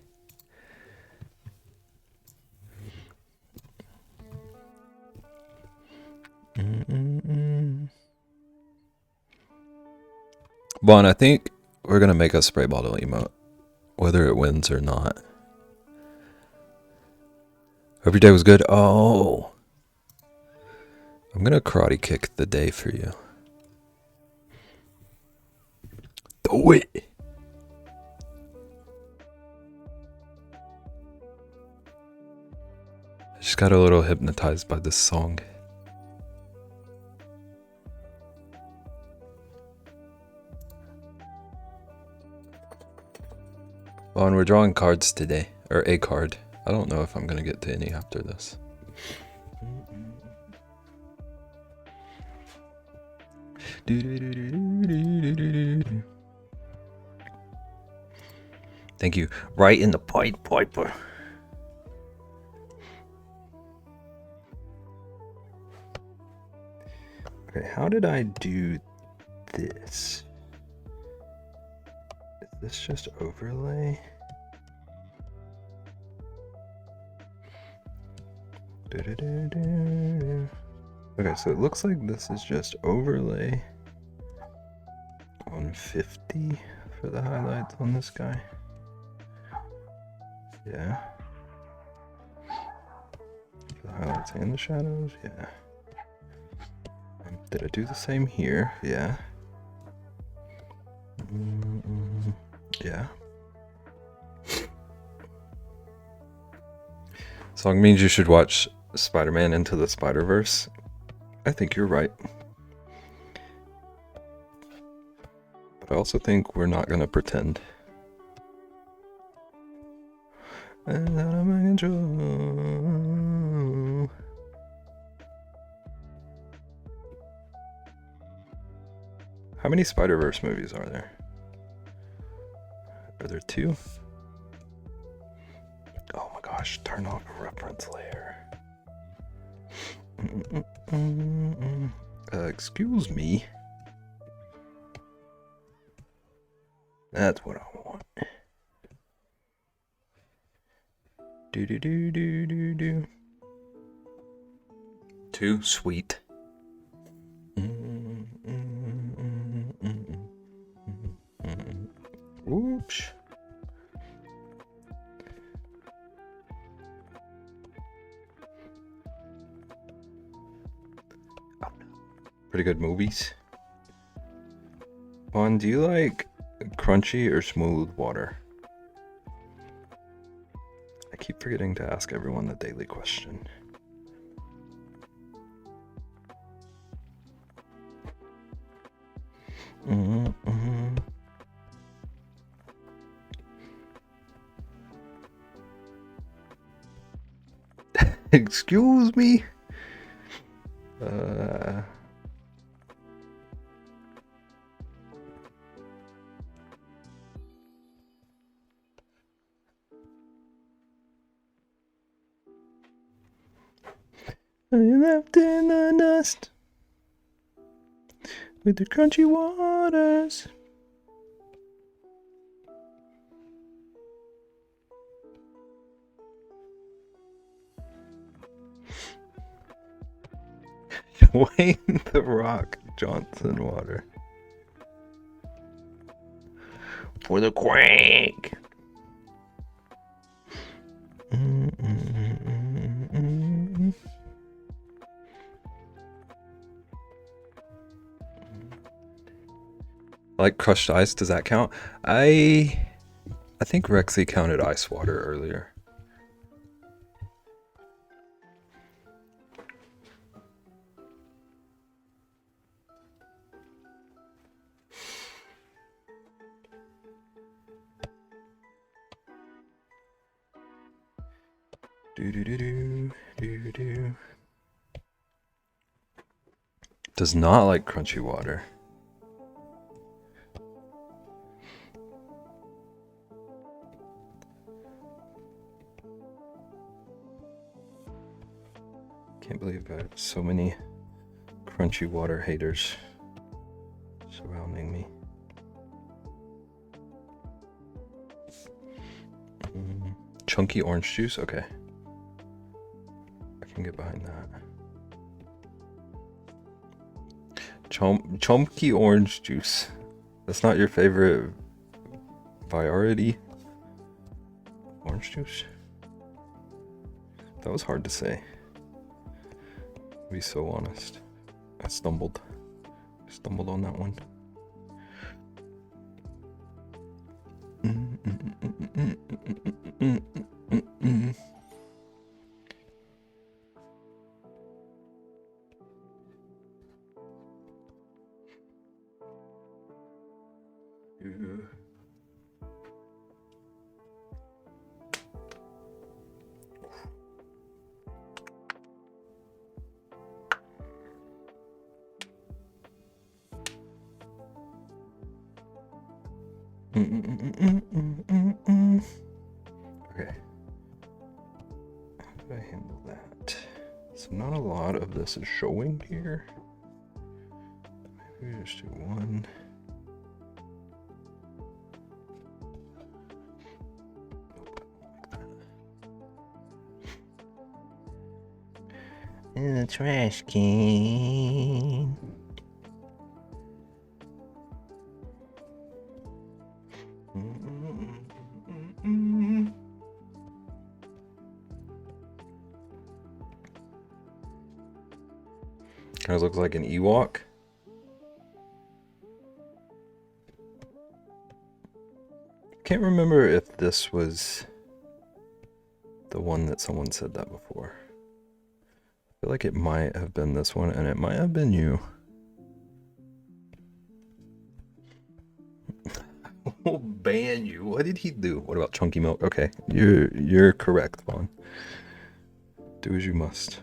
Bon, I think we're gonna make a spray bottle emote, whether it wins or not. Hope your day was good. Oh, I'm gonna karate kick the day for you. Do it. I just got a little hypnotized by this song. Bon, we're drawing cards today, or a card. I don't know if I'm gonna get to any after this. Thank you. Right in the Pied Piper. Okay, how did I do this? Is this just overlay? Okay, so it looks like this is just overlay on 50 for the highlights on this guy. Yeah. For the highlights and the shadows, yeah. Did I do the same here? Yeah. Yeah. Song means you should watch Spider-Man Into the Spider-Verse. I think you're right. But I also think we're not gonna pretend. Out of my control. How many Spider-Verse movies are there? Are there 2? Oh my gosh, turn off a reference layer. Excuse me. That's what I want. Do. Too sweet. Oops. Pretty good movies. Vaughn, do you like crunchy or smooth water? I keep forgetting to ask everyone the daily question. Excuse me? I left in the nest with the crunchy waters. Dwayne the Rock Johnson water. For the crank. Like crushed ice, does that count? I think Rexy counted ice water earlier. Do. Does not like crunchy water. Can't believe I have so many crunchy water haters surrounding me. Chunky orange juice? Okay. I can get behind that. Chunky orange juice. That's not your favorite variety? Orange juice? That was hard to say. To be so honest. I stumbled on that one. Okay. How do I handle that? So not a lot of this is showing here. Maybe just do one. In the trash can. Kind of looks like an Ewok. Can't remember if this was the one that someone said that before. I feel like it might have been this one, and it might have been you. We'll ban you. What did he do? What about chunky milk? Okay, you're correct, Vaughn. Do as you must.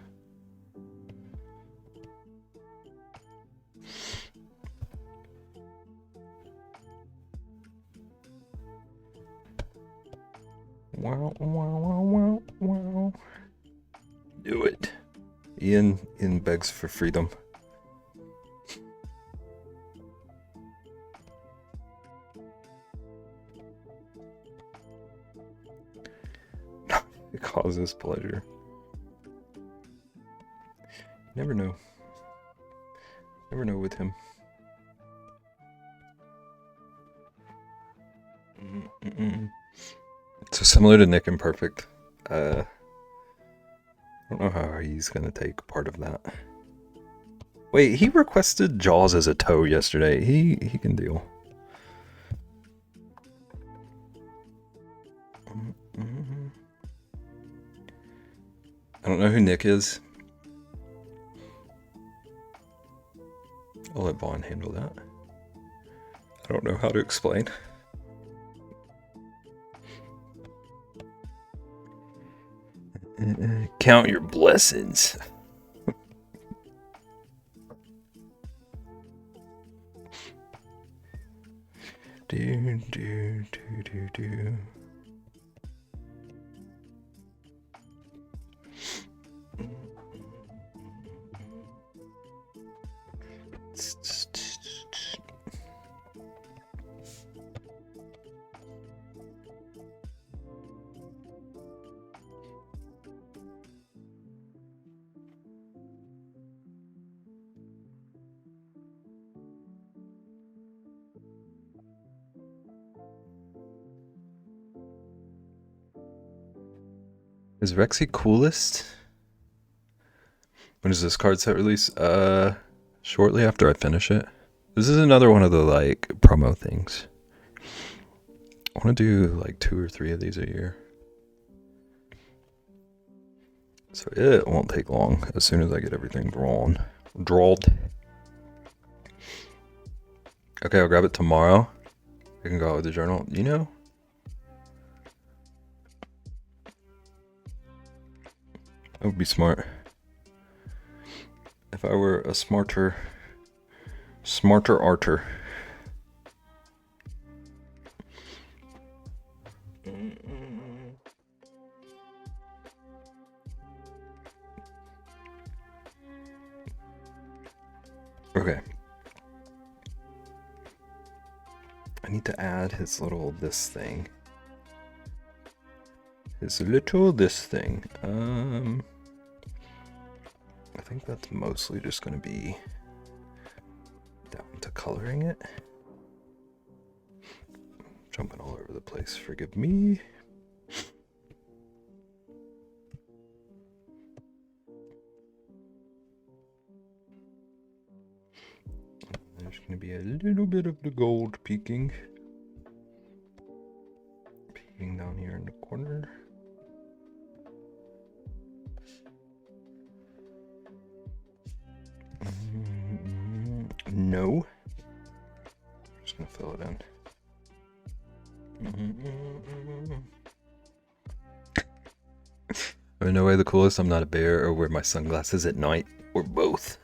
Wow, wow, wow, wow, wow. Do it. Ian begs for freedom. It causes pleasure. Never know. Never know with him. So similar to Nick and Perfect. I don't know how he's gonna take part of that. Wait, he requested Jaws as a toe yesterday. He can deal. I don't know who Nick is. I'll let Vaughn handle that. I don't know how to explain. Count your blessings. Do. Is Rexy coolest? When does this card set release? Shortly after I finish it. This is another one of the like promo things. I want to do like 2 or 3 of these a year. So it won't take long as soon as I get everything drawn. Okay, I'll grab it tomorrow. I can go out with the journal. You know? That would be smart. If I were a smarter arter. Okay. I need to add his little this thing. His little this thing. I think that's mostly just going to be down to coloring it. Jumping all over the place, forgive me. There's going to be a little bit of the gold peeking down here in the corner. No. I'm just going to fill it in. I'm in no way the coolest. I'm not a bear or wear my sunglasses at night or both.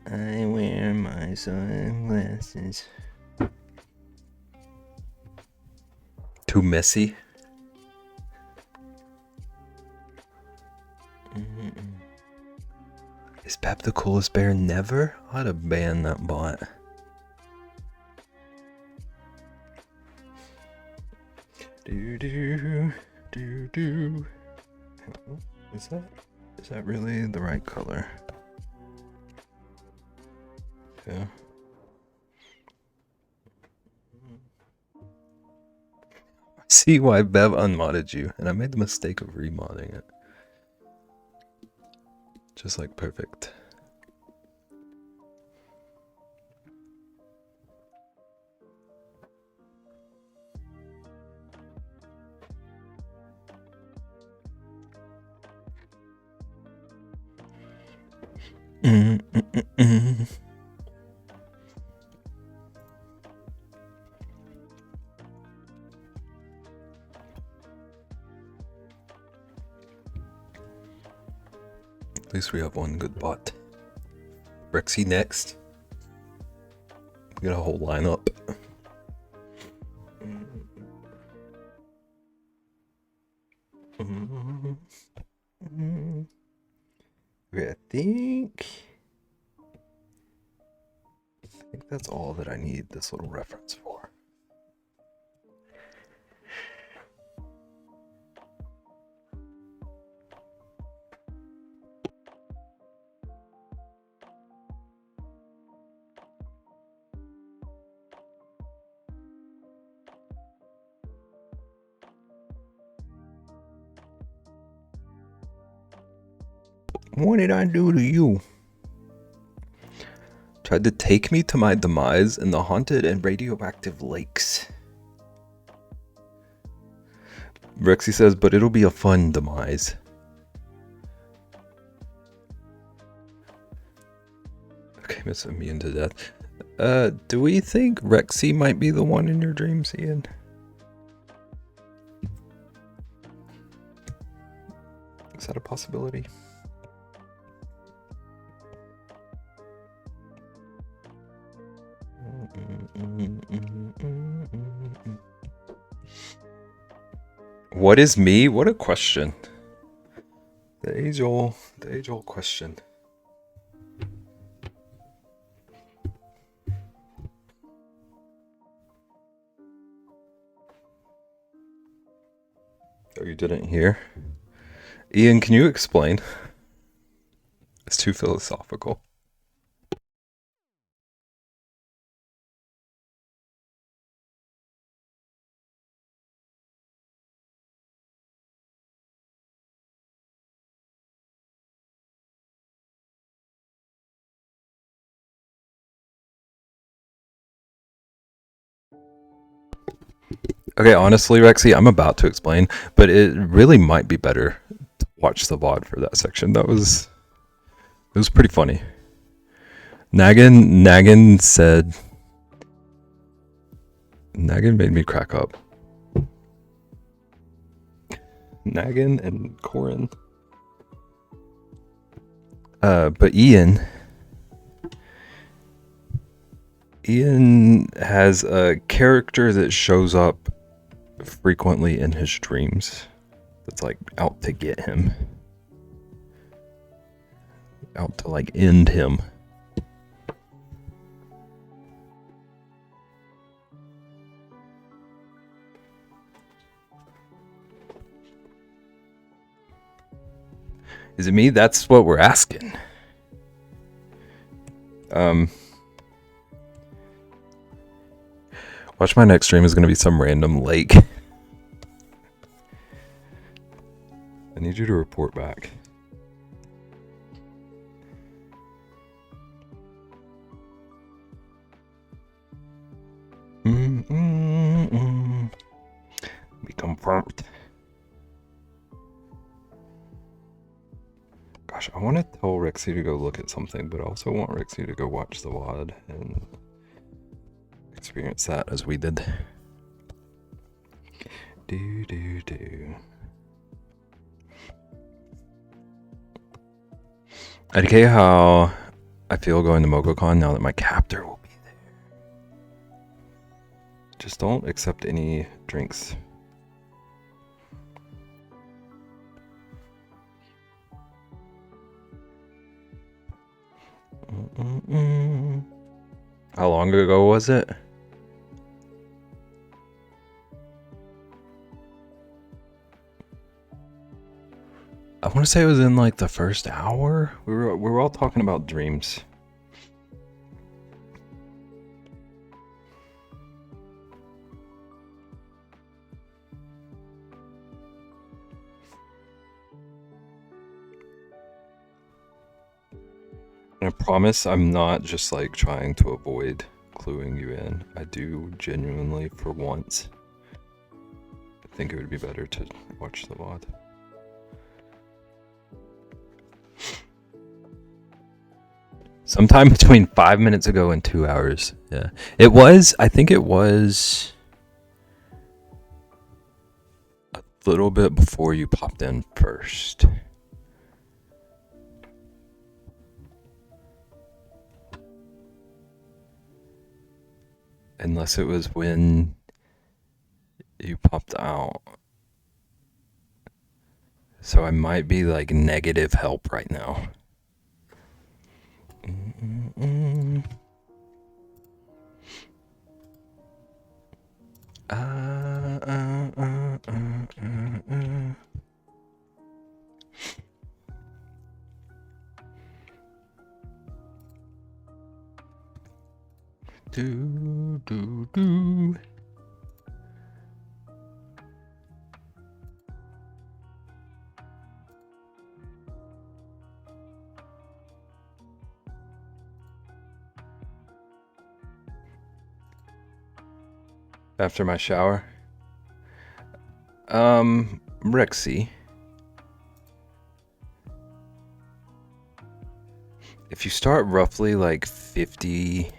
I wear my sunglasses. Too messy. Is Pep the coolest bear? Never? I'd have banned that bot. Do. Is that really the right color? Okay. I see why Bev unmodded you, and I made the mistake of remodding it. Just like perfect. At least we have one good bot. Rexy next. We got a whole lineup. Okay, I think that's all that I need this little reference for. What did I do to you? Tried to take me to my demise in the haunted and radioactive lakes. Rexy says, but it'll be a fun demise. Okay, miss immune to death. Do we think Rexy might be the one in your dreams, Ian? Is that a possibility? What is me? What a question. The age-old question. Oh, you didn't hear? Ian, can you explain? It's too philosophical. Okay, honestly, Rexy, I'm about to explain, but it really might be better to watch the VOD for that section. It was pretty funny. Nagin said, Nagin made me crack up. Nagin and Corin. But Ian has a character that shows up frequently in his dreams that's like out to get him, out to like end him. Is it me? That's what we're asking. Watch, my next stream is going to be some random lake. I need you to report back. Be confirmed. Gosh, I want to tell Rexy to go look at something, but I also want Rexy to go watch the VOD and experience that as we did. I decay how I feel going to MogoCon now that my captor will be there. Just don't accept any drinks. How long ago was it? I want to say it was in like the first hour. We were all talking about dreams. And I promise I'm not just like trying to avoid cluing you in. I do genuinely, for once, think it would be better to watch the VOD. Sometime between 5 minutes ago and 2 hours. Yeah. It was, I think it was a little bit before you popped in first. Unless it was when you popped out. So I might be like negative help right now. Do. After my shower. Rexy. If you start roughly like 52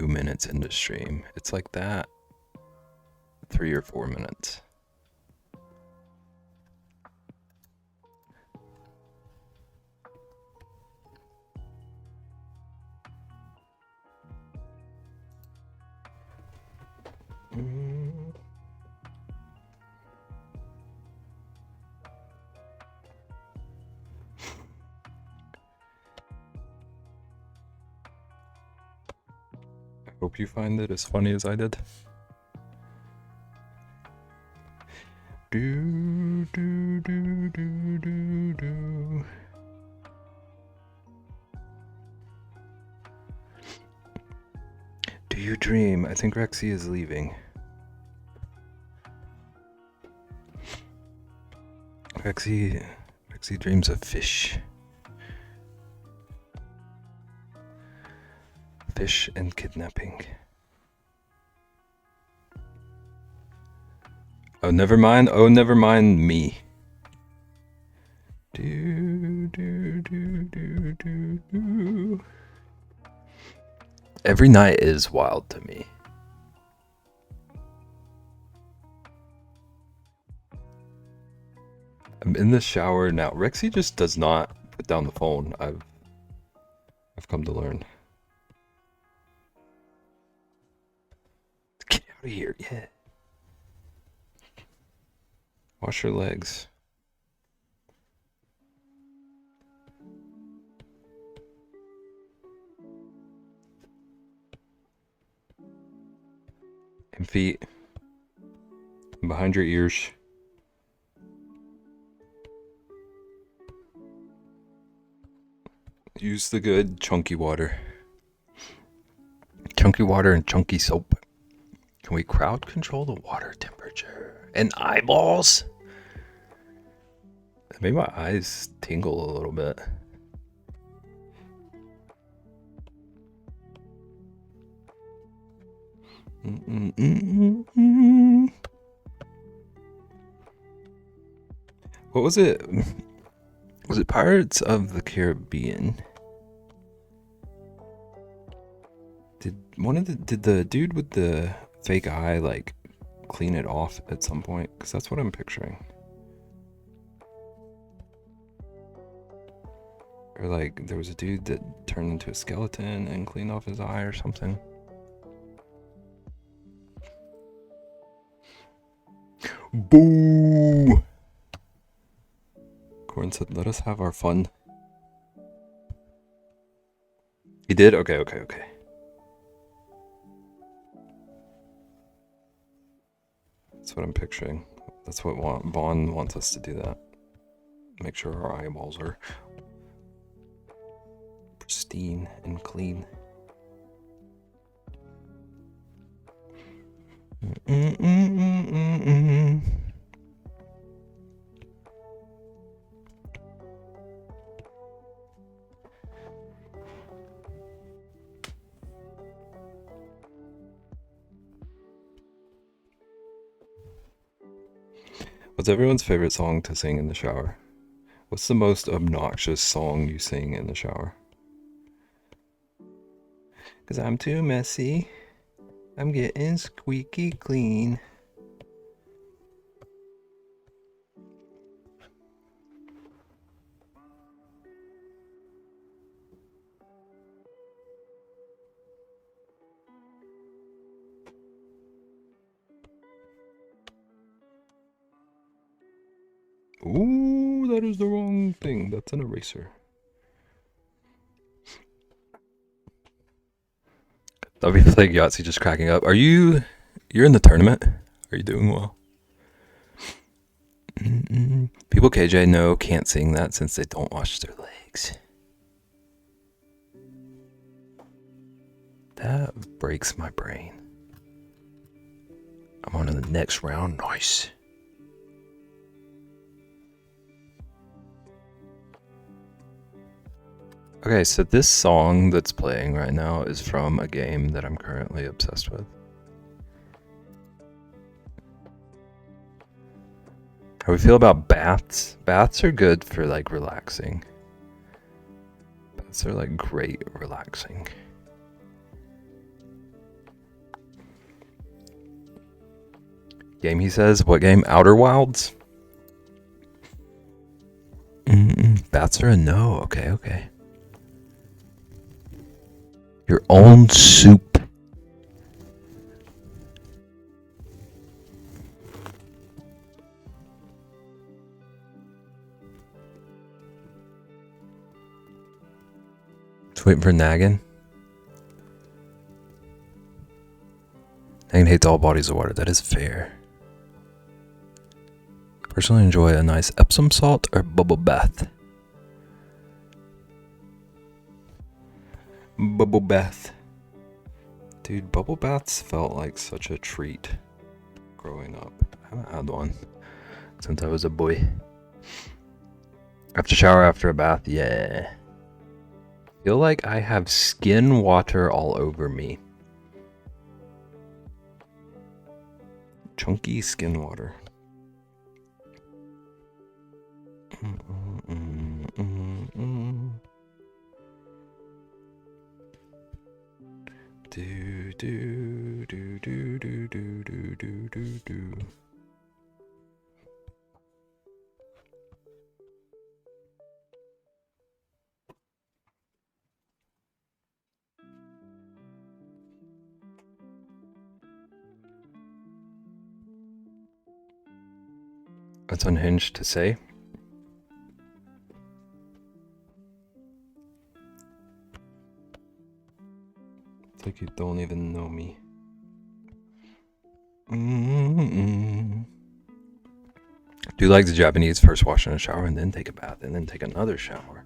minutes into stream, it's like that 3 or 4 minutes. I hope you find it as funny as I did. Do. Do you dream? I think Rexy is leaving. Rexy dreams of fish. Fish and kidnapping. Oh, never mind. Oh, never mind me. Every night is wild to me. I'm in the shower now. Rexy just does not put down the phone. I've come to learn. Get out of here, yeah. Wash your legs. And feet. And behind your ears. Use the good chunky water. Chunky water and chunky soap. Can we crowd control the water temperature? And eyeballs? It made my eyes tingle a little bit. What was it? Was it Pirates of the Caribbean? Did the dude with the fake eye like clean it off at some point? Because that's what I'm picturing. Or like there was a dude that turned into a skeleton and cleaned off his eye or something. Boo! Corin said, let us have our fun. He did? Okay. That's what I'm picturing. That's what Vaughn wants us to do that. Make sure our eyeballs are pristine and clean. What's everyone's favorite song to sing in the shower? What's the most obnoxious song you sing in the shower? Cause I'm too messy. I'm getting squeaky clean. Ooh, that is the wrong thing. That's an eraser. I'll be playing Yahtzee just cracking up. You're in the tournament? Are you doing well? People KJ know can't sing that since they don't wash their legs. That breaks my brain. I'm on to the next round. Nice. Okay, so this song that's playing right now is from a game that I'm currently obsessed with. How we feel about baths? Baths are good for like relaxing. Baths are like great relaxing. Game, he says. What game? Outer Wilds? Baths are a no. Okay. Your own soup. Just waiting for Naggin. Naggin hates all bodies of water. That is fair. Personally enjoy a nice Epsom salt or bubble bath. Bubble bath. Dude, bubble baths felt like such a treat growing up. I haven't had one since I was a boy. After shower, after a bath, yeah. Feel like I have skin water all over me. Chunky skin water. Do do do do do do do do do do. That's unhinged to say. It's like you don't even know me. Do like the Japanese first wash in a shower and then take a bath and then take another shower.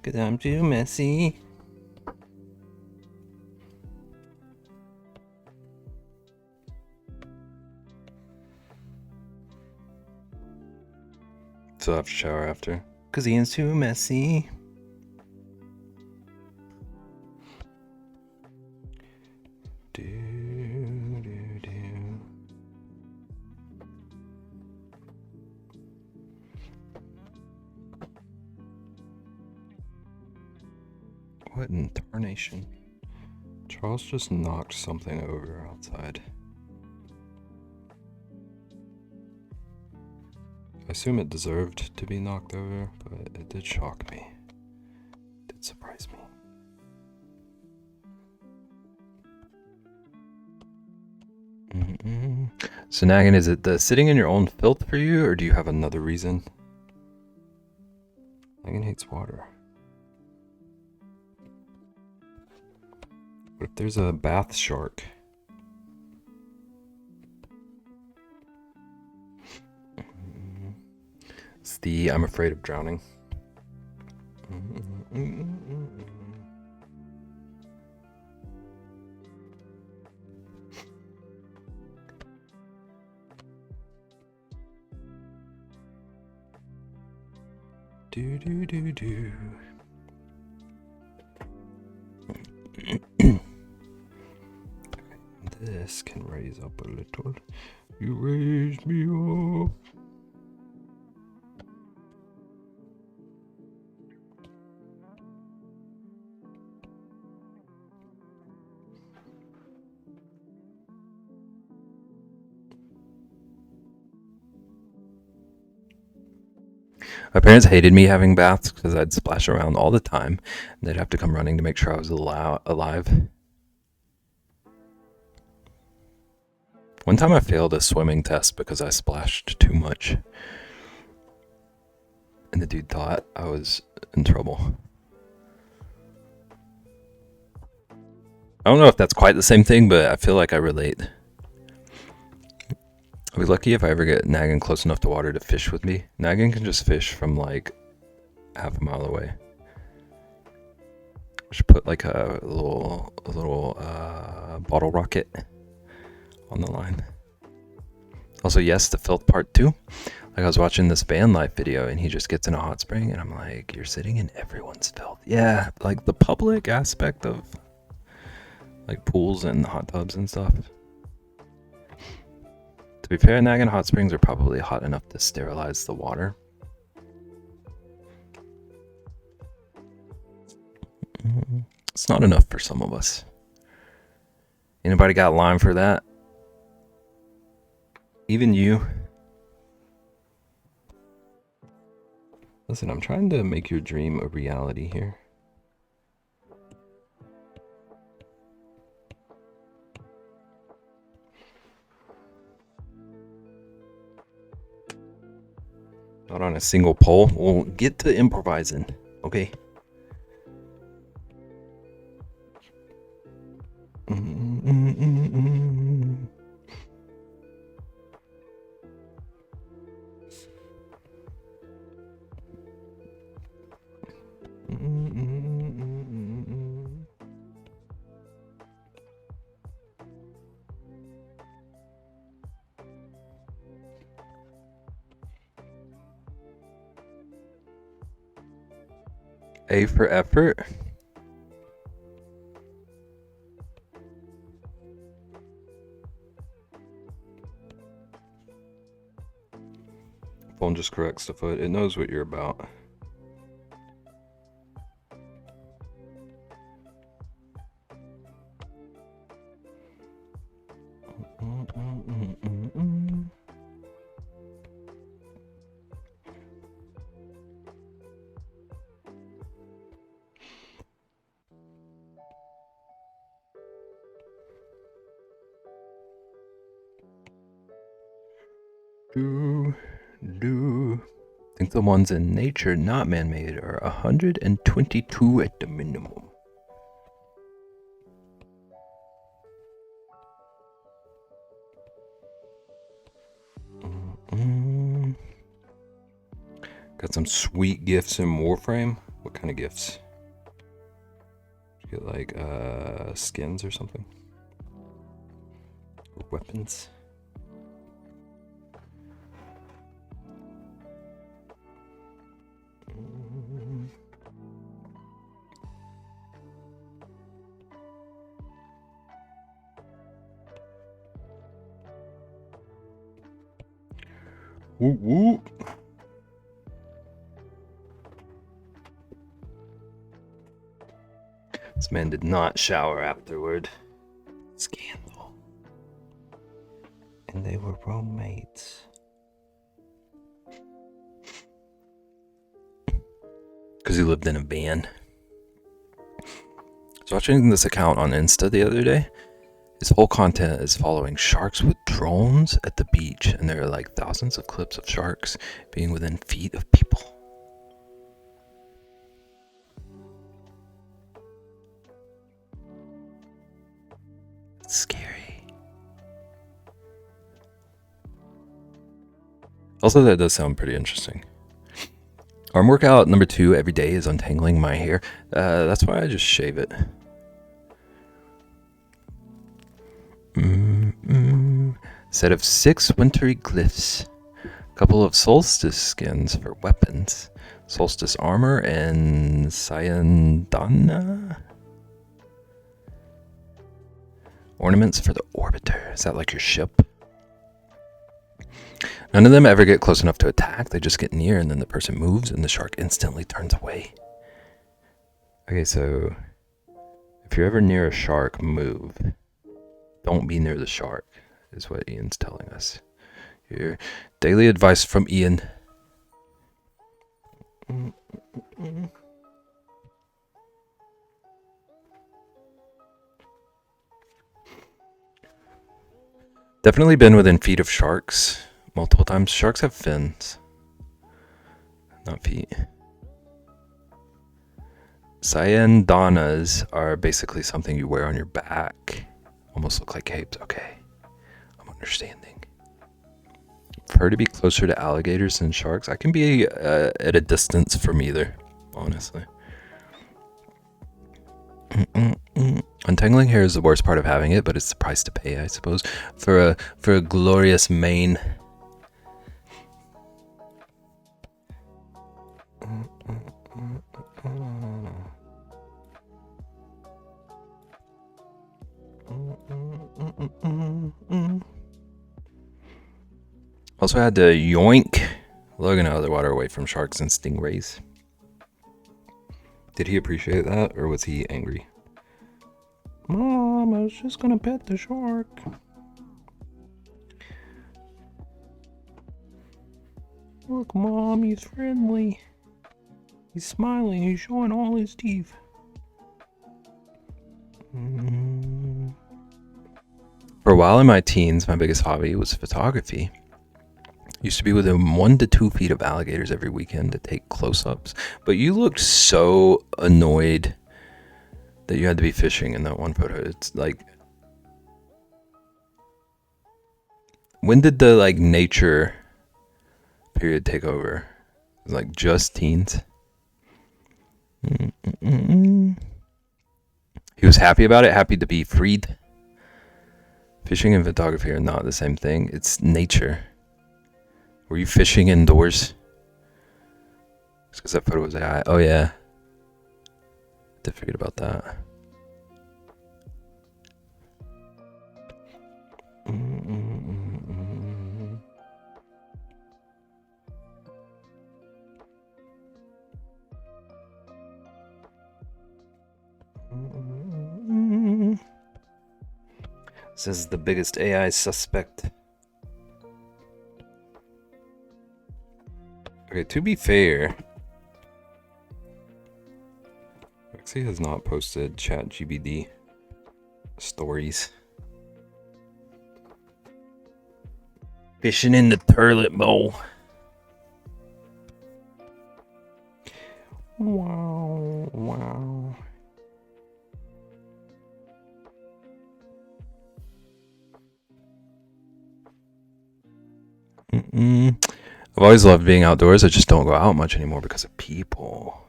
Cause I'm too messy. So I have to shower after. Cause Ian's too messy. Do, do, do. What in tarnation? Charles just knocked something over outside. I assume it deserved to be knocked over, but it did shock me. It did surprise me. So Nagan, is it the sitting in your own filth for you, or do you have another reason? Nagan hates water. What if there's a bath shark? It's the I'm afraid of drowning. Do do do do. This can raise up a little. You raise me up. My parents hated me having baths because I'd splash around all the time. And they'd have to come running to make sure I was alive. One time I failed a swimming test because I splashed too much. And the dude thought I was in trouble. I don't know if that's quite the same thing, but I feel like I relate. I'll be lucky if I ever get Nagan close enough to water to fish with me. Nagan can just fish from like half a mile away. I should put like a little bottle rocket on the line. Also, yes, the filth part too. Like I was watching this van life video and he just gets in a hot spring and I'm like, you're sitting in everyone's filth. Yeah, like the public aspect of like pools and hot tubs and stuff. To be fair, Nagan hot springs are probably hot enough to sterilize the water. It's not enough for some of us. Anybody got lime for that? Even you? Listen, I'm trying to make your dream a reality here. Not on a single pole. We'll get to improvising, okay? A for effort. Phone just corrects the foot. It knows what you're about. I think the ones in nature, not man-made, are 122 at the minimum. Got some sweet gifts in Warframe. What kind of gifts? Get like skins or something? Or weapons? Whoop whoop. This man did not shower afterward. Scandal. And they were roommates. Because he lived in a van. I was watching this account on Insta the other day. His whole content is following sharks with drones at the beach, and there are like thousands of clips of sharks being within feet of people. It's scary. Also, that does sound pretty interesting. Arm workout number 2 every day is untangling my hair. That's why I just shave it. Set of 6 wintry glyphs. Couple of solstice skins for weapons. Solstice armor and Sayandana. Ornaments for the orbiter. Is that like your ship? None of them ever get close enough to attack. They just get near and then the person moves and the shark instantly turns away. Okay, so if you're ever near a shark, move. Don't be near the shark, is what Ian's telling us. Your daily advice from Ian. Definitely been within feet of sharks multiple times. Sharks have fins, not feet. Sayandanas are basically something you wear on your back. Almost look like capes. Okay, I'm understanding. Prefer to be closer to alligators than sharks. I can be at a distance from either, honestly. Untangling hair is the worst part of having it, but it's the price to pay, I suppose, for a glorious mane. Also had to yoink Logan out of the water away from sharks and stingrays. Did he appreciate that, or was he angry? Mom, I was just gonna pet the shark. Look, Mom, he's friendly. He's smiling, he's showing all his teeth. For a while in my teens, my biggest hobby was photography. Used to be within 1 to 2 feet of alligators every weekend to take close-ups. But you looked so annoyed that you had to be fishing in that one photo. It's like, when did the like nature period take over? It was like just teens. He was happy about it, happy to be freed. Fishing and photography are not the same thing. It's nature. Were you fishing indoors? Just because that photo was like, oh yeah. to forget about that. Says the biggest AI suspect. Okay, to be fair, Rexy has not posted ChatGPT stories. Fishing in the toilet bowl. Wow, wow. I've always loved being outdoors. I just don't go out much anymore because of people.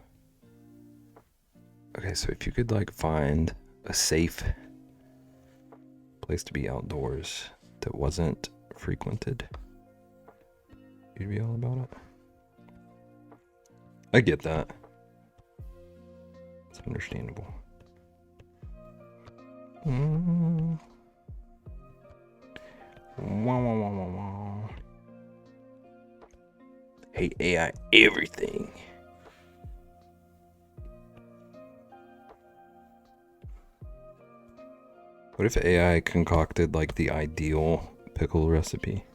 Okay, so if you could like find a safe place to be outdoors that wasn't frequented, you'd be all about it. I get that. It's understandable. Wow. Hate AI everything. What if AI concocted like the ideal pickle recipe?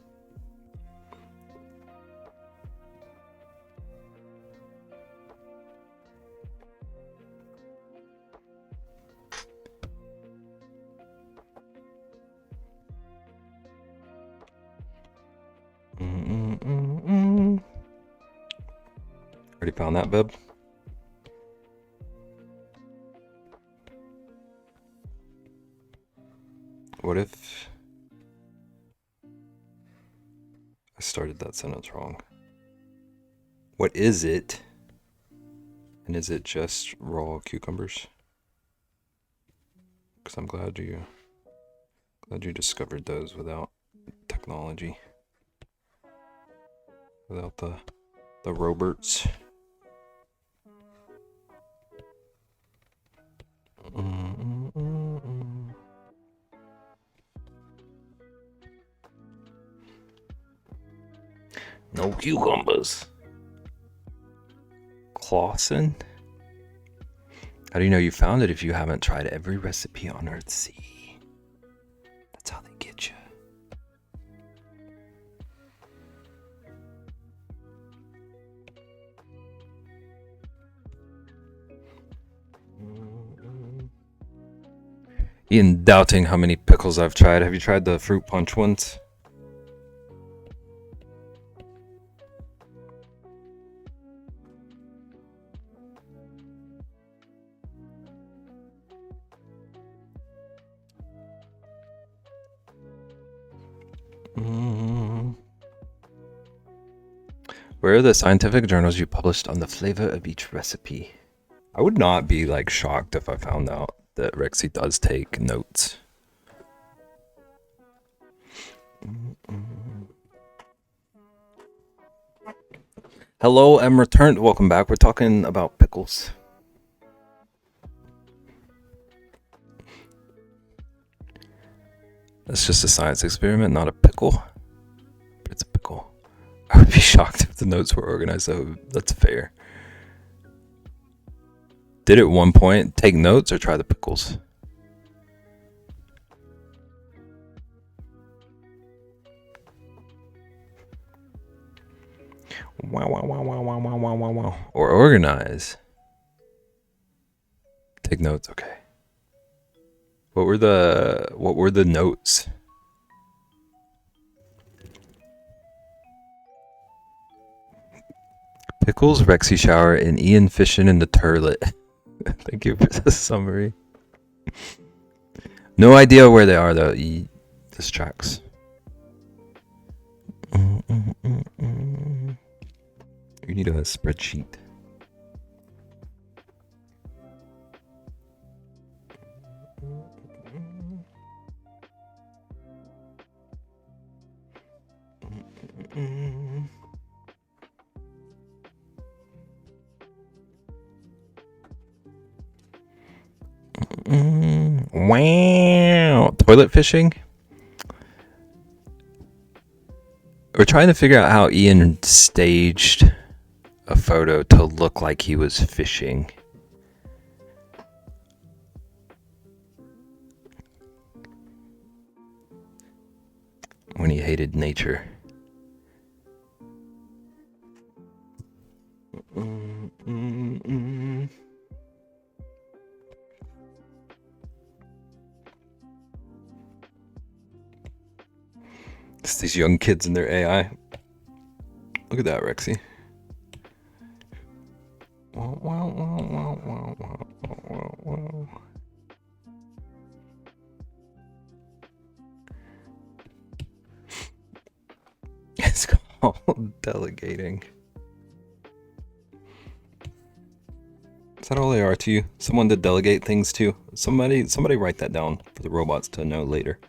Already found that, Beb? What if I started that sentence wrong? What is it? And is it just raw cucumbers? Because I'm glad you discovered those without technology, without the Roberts. No cucumbers. Clausen? How do you know you found it if you haven't tried every recipe on Earthsea? That's how they get you. Ian doubting how many pickles I've tried. Have you tried the fruit punch ones? Where are the scientific journals you published on the flavor of each recipe? I would not be like shocked if I found out that Rexy does take notes. Hello and returned. Welcome back. We're talking about pickles. That's just a science experiment, not a pickle. But it's a pickle. I would be shocked if the notes were organized, so that's fair. Did at one point take notes or try the pickles? Wow. Or organize. Take notes, okay. What were the notes? Pickles, Rexy shower, and Ian fishing in the toilet. Thank you for the summary. No idea where they are though. This tracks. You need a spreadsheet. Wow. Toilet fishing? We're trying to figure out how Ian staged a photo to look like he was fishing. When he hated nature. It's these young kids and their AI. Look at that, Rexy. It's called delegating. Is that all they are to you? Someone to delegate things to? Somebody write that down for the robots to know later.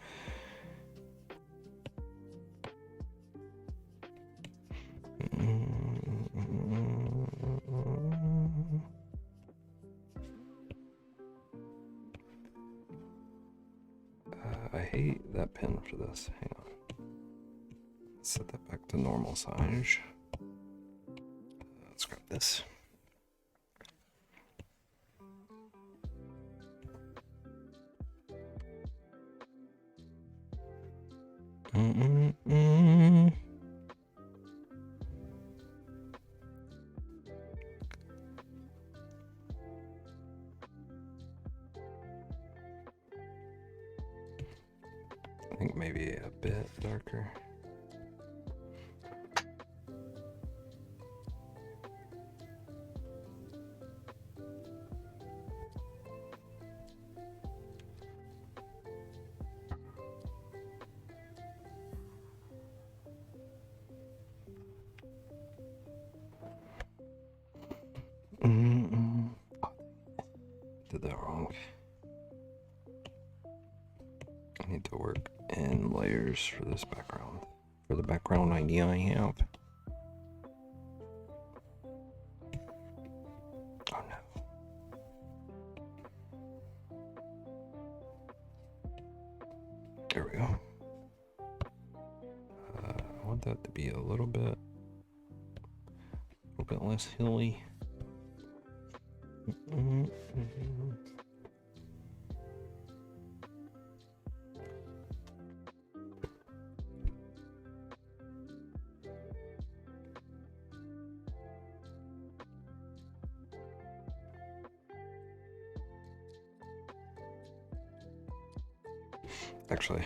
I hate that pen for this. Hang on. Let's set that back to normal size. Let's grab this. I think maybe a bit darker. Did that wrong. I need to work in layers for this background. For the background idea I have. Oh no. There we go. I want that to be a little bit less hilly. Actually,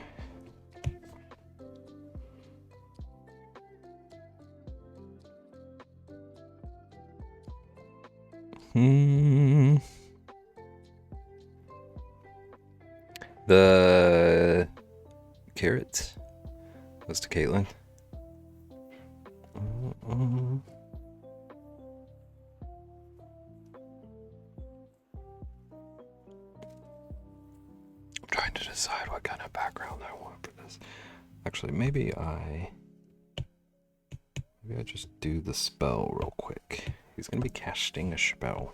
the carrots goes to Caitlin. I'm trying to decide what kind of background I want for this. Actually, maybe I just do the spell real quick. He's gonna be casting a spell.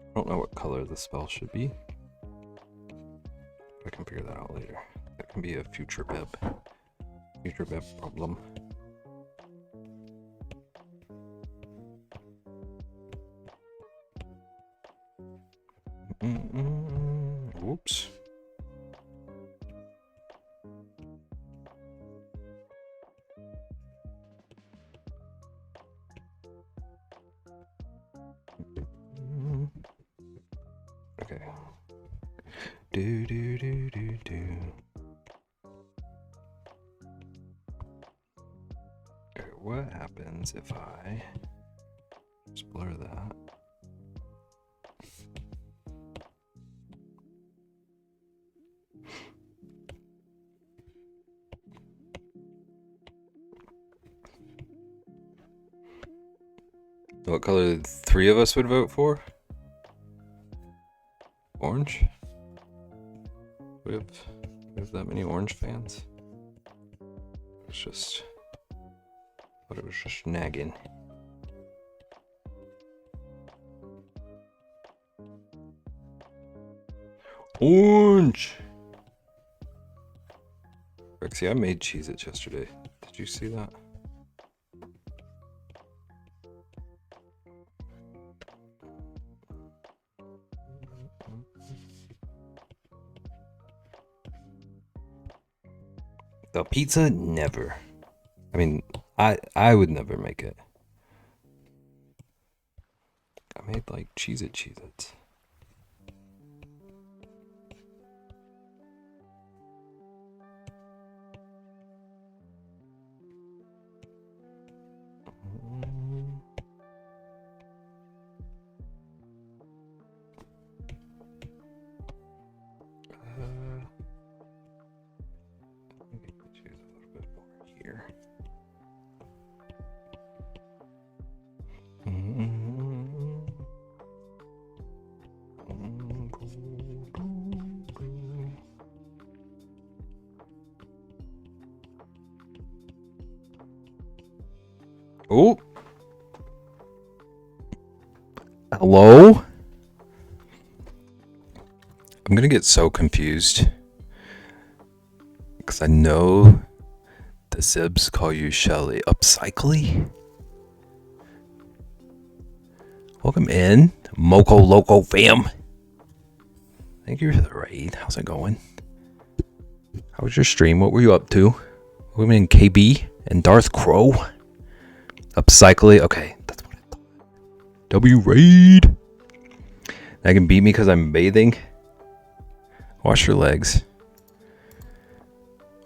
I don't know what color the spell should be. I can figure that out later. That can be a future bib problem. Whoops. Okay. Okay, what happens if I just blur that? What color the three of us would vote for? Orange? We have that many orange fans? It's just... But it was just nagging. Orange! Rexy, I made Cheez-Its yesterday. Did you see that? The pizza, never. I mean, I would never make it. I made like Cheez-Its. Oh. Hello? I'm gonna get so confused. Because I know the Zibs call you Shelly. Upcycly? Welcome in, Moco Loco fam. Thank you for the raid. How's it going? How was your stream? What were you up to? Welcome in KB and Darth Crow. Upcycly. Okay, that's what I thought. W raid. That can beat me because I'm bathing. Wash your legs.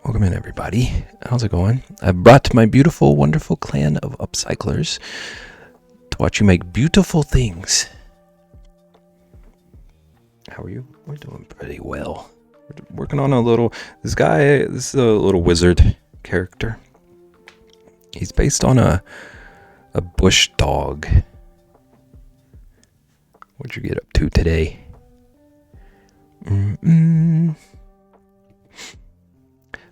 Welcome in, everybody. How's it going? I've brought my beautiful, wonderful clan of upcyclers to watch you make beautiful things. How are you? We're doing pretty well. We're working on a little... This is a little wizard character. He's based on a bush dog. What'd you get up to today?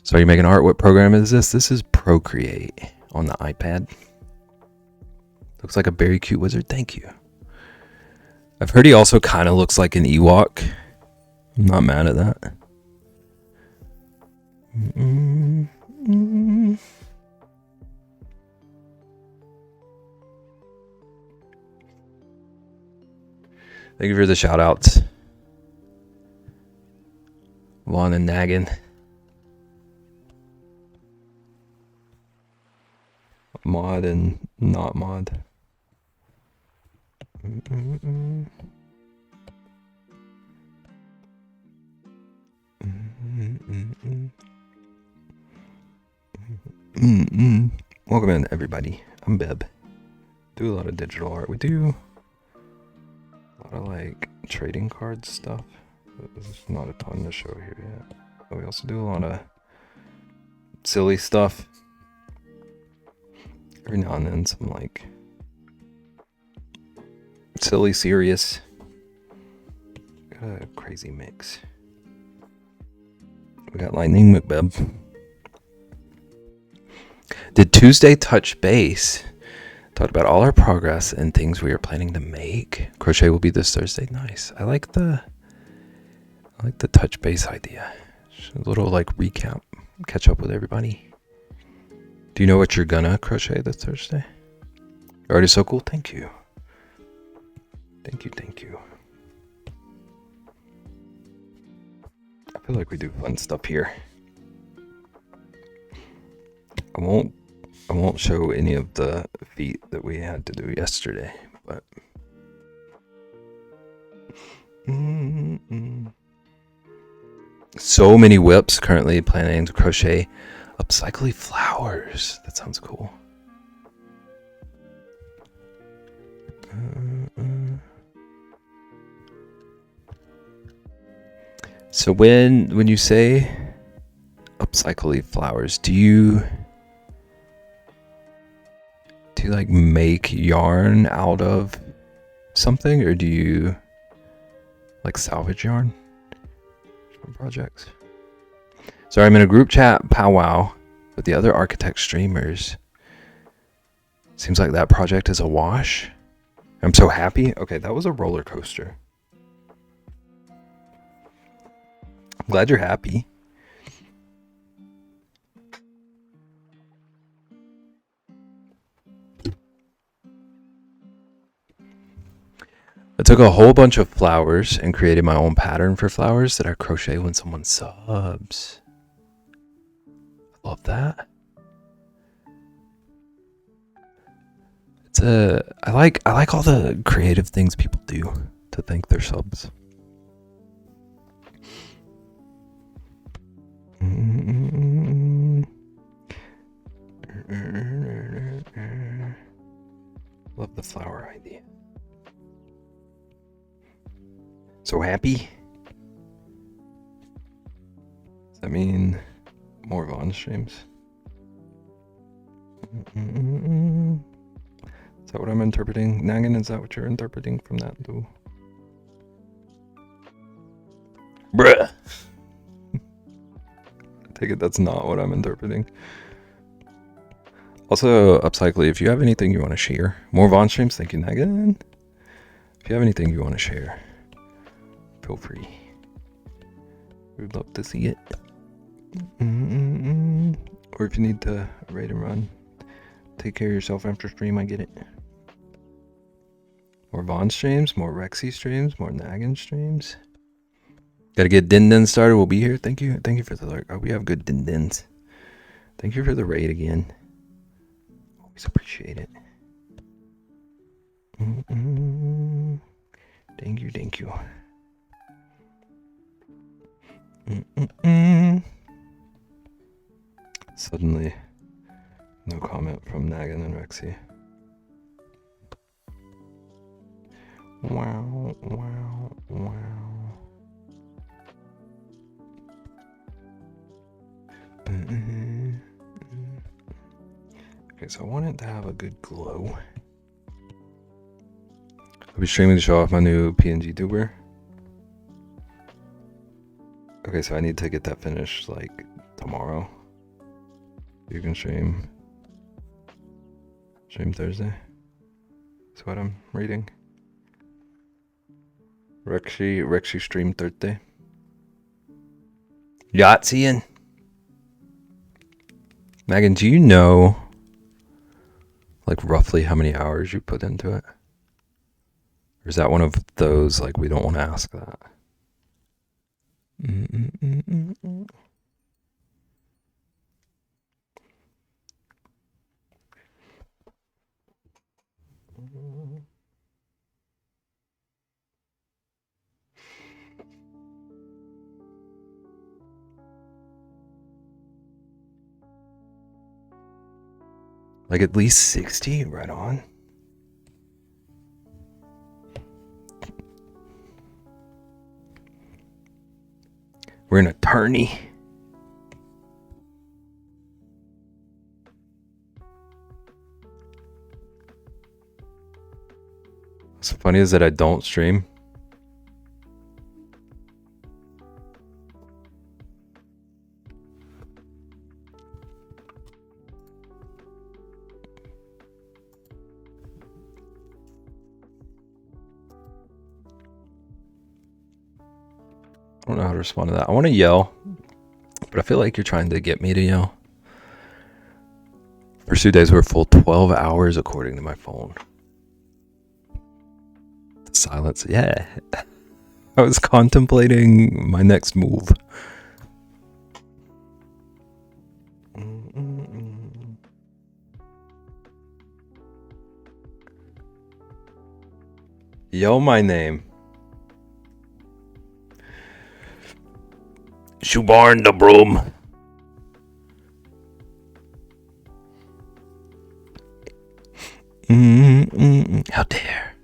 So are you making art? What program is this? This is Procreate on the iPad. Looks like a very cute wizard. Thank you. I've heard he also kind of looks like an Ewok. I'm not mad at that. Thank you for the shout outs. Vaughn and Naggin. Mod and not mod. Welcome in, everybody. I'm Beb. Do a lot of digital art. We do a lot of like trading card stuff. There's not a ton to show here yet. But we also do a lot of silly stuff. Every now and then some like silly, serious. Got a crazy mix. We got Lightning McBeb. Did Tuesday touch base? Talked about all our progress and things we are planning to make. Crochet will be this Thursday. Nice. I like the touch base idea. Just a little like recap, catch up with everybody. Do you know what you're gonna crochet this Thursday? Art is so cool. Thank you. Thank you. I feel like we do fun stuff here. I won't show any of the feet that we had to do yesterday, but so many whips. Currently planning to crochet upcycly flowers. That sounds cool. So when you say upcycly flowers, do you you like make yarn out of something, or do you like salvage yarn from projects? Sorry, I'm in a group chat powwow with the other architect streamers. Seems like that project is a wash. I'm so happy. Okay, that was a roller coaster. I'm glad you're happy. I took a whole bunch of flowers and created my own pattern for flowers that I crochet when someone subs. Love that. I like all the creative things people do to thank their subs. Love the flower idea. So happy. Does that mean more Vaughn streams? Is that what I'm interpreting? Nagan, is that what you're interpreting from that too? Bruh. Take it that's not what I'm interpreting. Also, Upcycly, if you have anything you want to share, more Vaughn streams, thank you, Nagan. If you have anything you want to share, feel free. We'd love to see it. Or if you need to raid and run, take care of yourself after stream, I get it. More Vaughn streams, more Rexy streams, more Nagan streams. Gotta get Din Din started. We'll be here. Thank you for the alert. Oh, we have good Din Dins. Thank you for the raid again. Always appreciate it. Thank you. Suddenly, no comment from Nagan and Rexy. Wow. Okay, so I want it to have a good glow. I'll be streaming to show off my new PNG tuber. Okay, so I need to get that finished like tomorrow. You can stream Thursday. That's what I'm reading. Rexy stream Thursday. Yahtseeing. Megan, do you know like roughly how many hours you put into it? Or is that one of those like we don't want to ask that? Like at least 60, right on. We're an attorney. What's funny is that I don't stream. I don't know how to respond to that. I want to yell, but I feel like you're trying to get me to yell. First 2 days were full 12 hours according to my phone. The silence, yeah. I was contemplating my next move. Yell my name. Shoebarn the broom. How dare.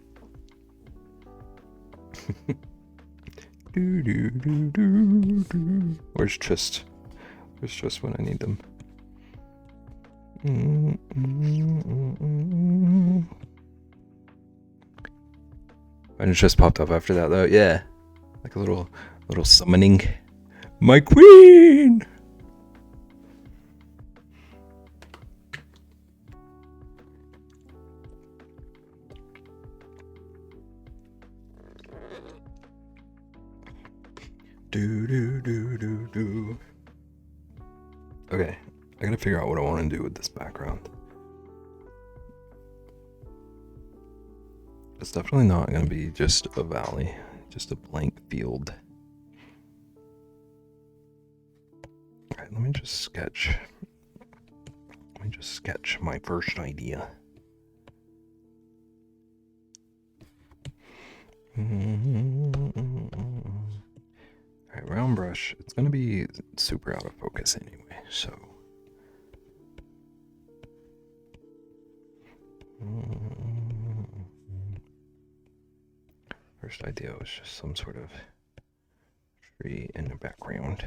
Where's Trist? Where's Trist when I need them? And it just popped up after that, though. Yeah, like a little summoning. My queen. Do. Okay, I gotta figure out what I want to do with this background. It's definitely not gonna be just a valley, just a blank field. Alright, let me just sketch my first idea. Alright, round brush. It's gonna be super out of focus anyway, so. First idea was just some sort of tree in the background.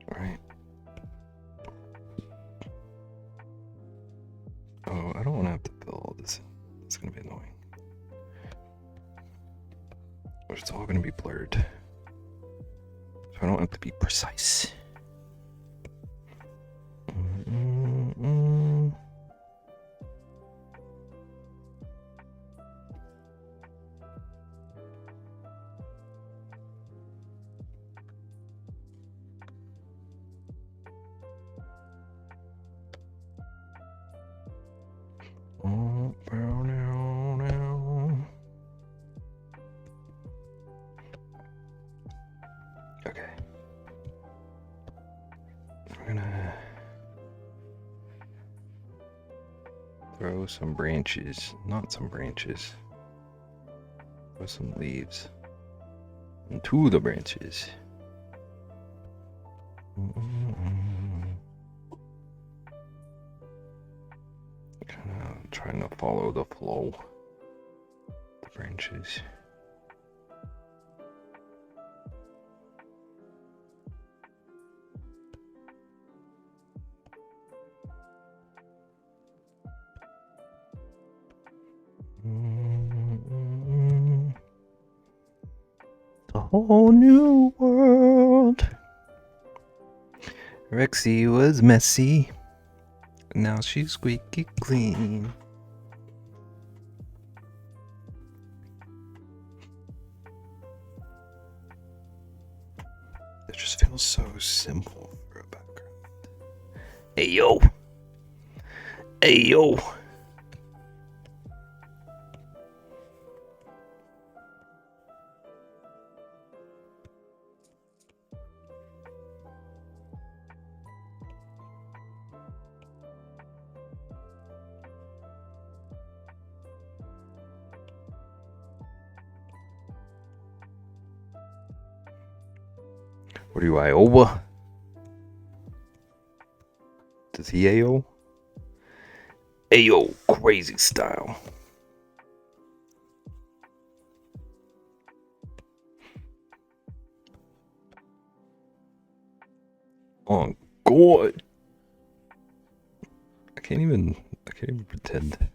Alright. Oh, I don't want to have to fill all this. It's gonna be annoying. It's all gonna be blurred. So I don't have to be precise. Okay. We're gonna throw some branches, not some branches. Throw some leaves into the branches. Kind of trying to follow the flow. The branches. A whole new world. Rexy was messy. Now she's squeaky clean. It just feels so simple for a background. Hey yo. Hey yo. What are you, Iowa? Does he AO? AO crazy style. Oh God. I can't even pretend.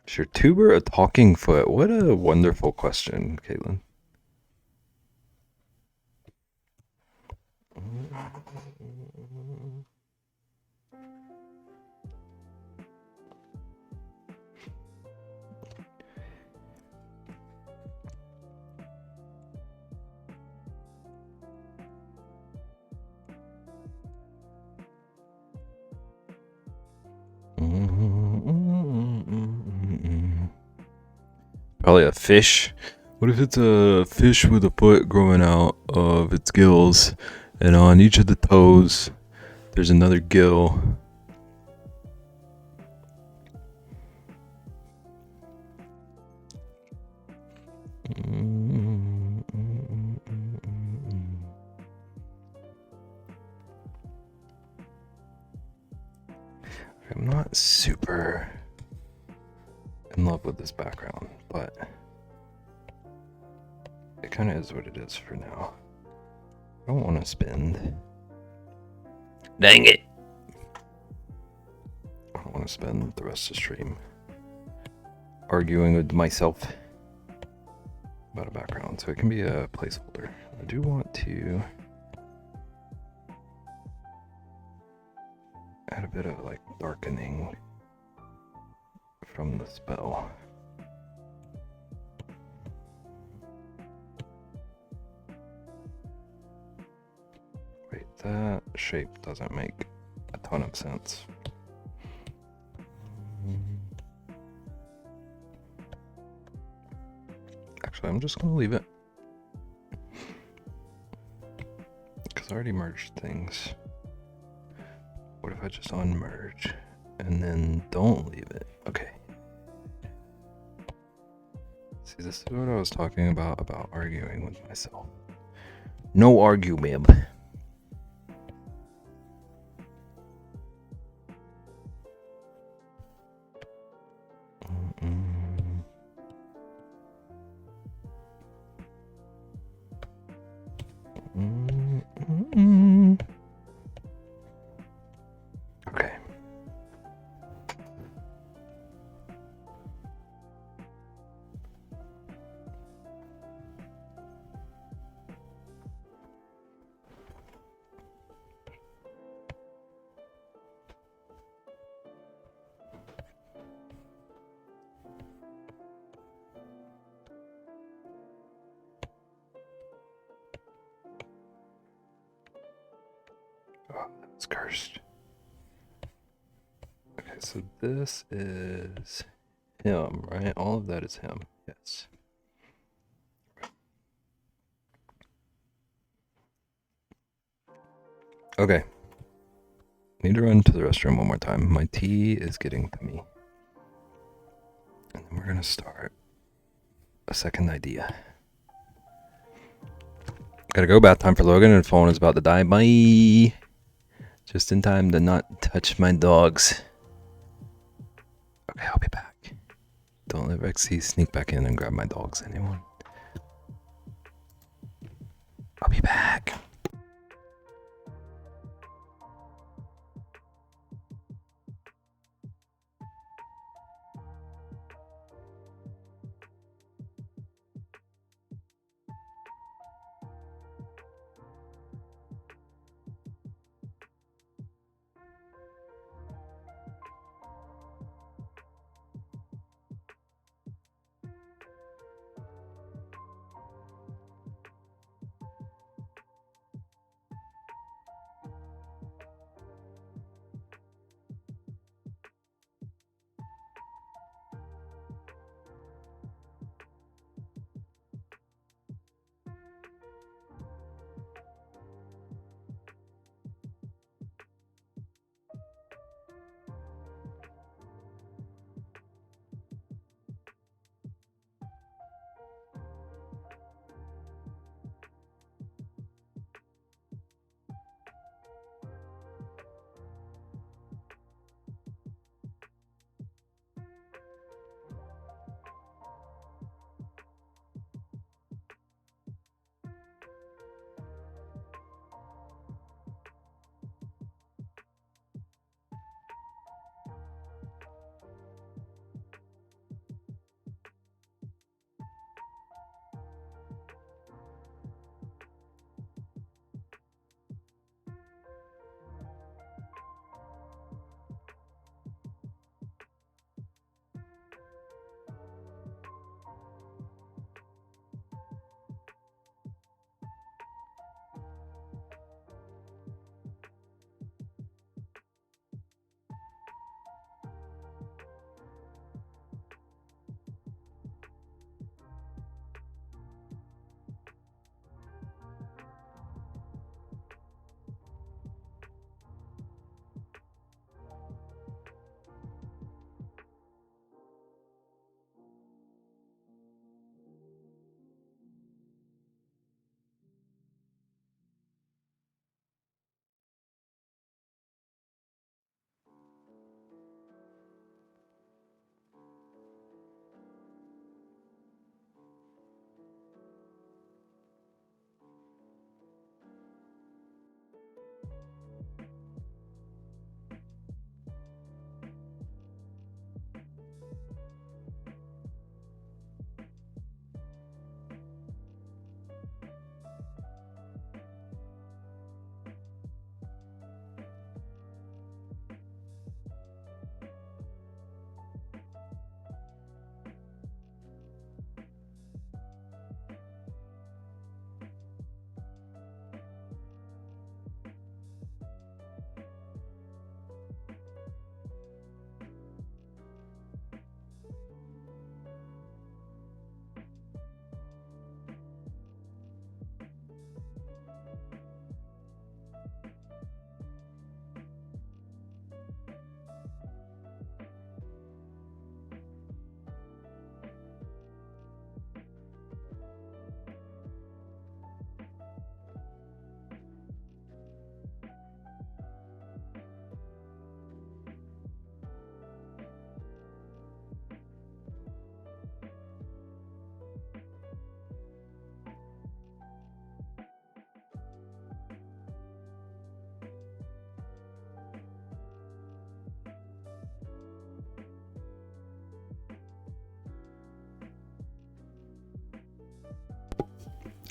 Is your tuber a talking foot? What a wonderful question, Caitlin. Probably a fish. What if it's a fish with a foot growing out of its gills, and on each of the toes there's another gill? not super in love with this background, but it kind of is what it is for now. I don't want to spend. Dang it! I don't want to spend the rest of the stream arguing with myself about a background, so it can be a placeholder. I do want to add a bit of like darkening from the spell. Wait, that shape doesn't make a ton of sense. Actually, I'm just gonna leave it because I already merged things. What if I just unmerge and then don't leave it? Okay. See, this is what I was talking about arguing with myself. No argument. Okay. Oh, that's cursed. Okay, so this is him, right? All of that is him. Yes. Okay. Need to run to the restroom one more time. My tea is getting to me. And then we're gonna start a second idea. Gotta go, bath time for Logan, and phone is about to die. Bye. Just in time to not touch my dogs. Okay, I'll be back. Don't let Rexy sneak back in and grab my dogs, anyone. I'll be back.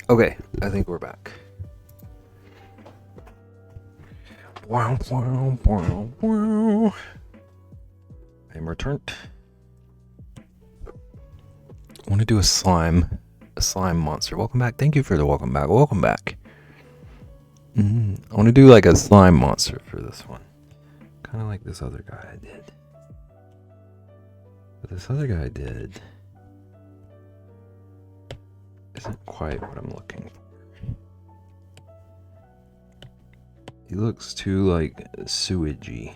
Okay, I think we're back. Wow, wow, wow, wow. I am returned. I want to do a slime monster. Welcome back. Thank you for the welcome back. Welcome back. I want to do like a slime monster for this one. Kind of like this other guy I did. But this other guy I did isn't quite what I'm looking for. He looks too like sewagey.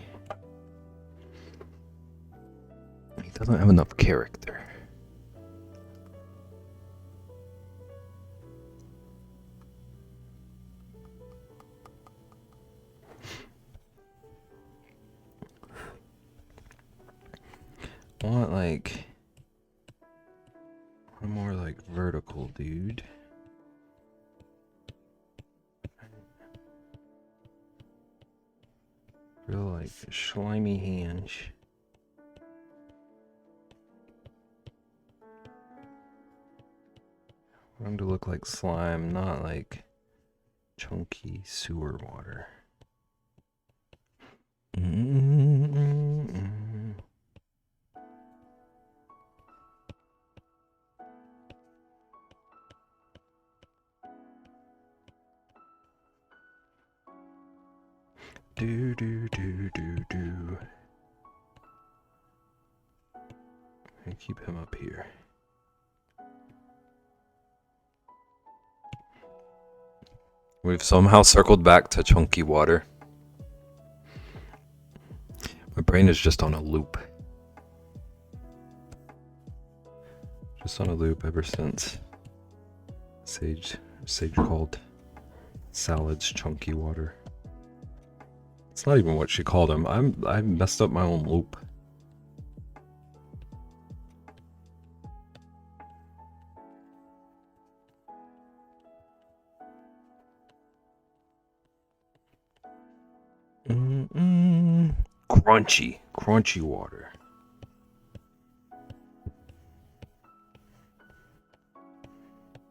He doesn't have enough character. I want like a more like vertical dude. Real like slimy hands. I want him to look like slime, not like chunky sewer water. Do do do do do. I keep him up here. We've somehow circled back to chunky water. My brain is just on a loop. Just on a loop ever since Sage called salads chunky water. It's not even what she called him. I messed up my own loop. Crunchy water.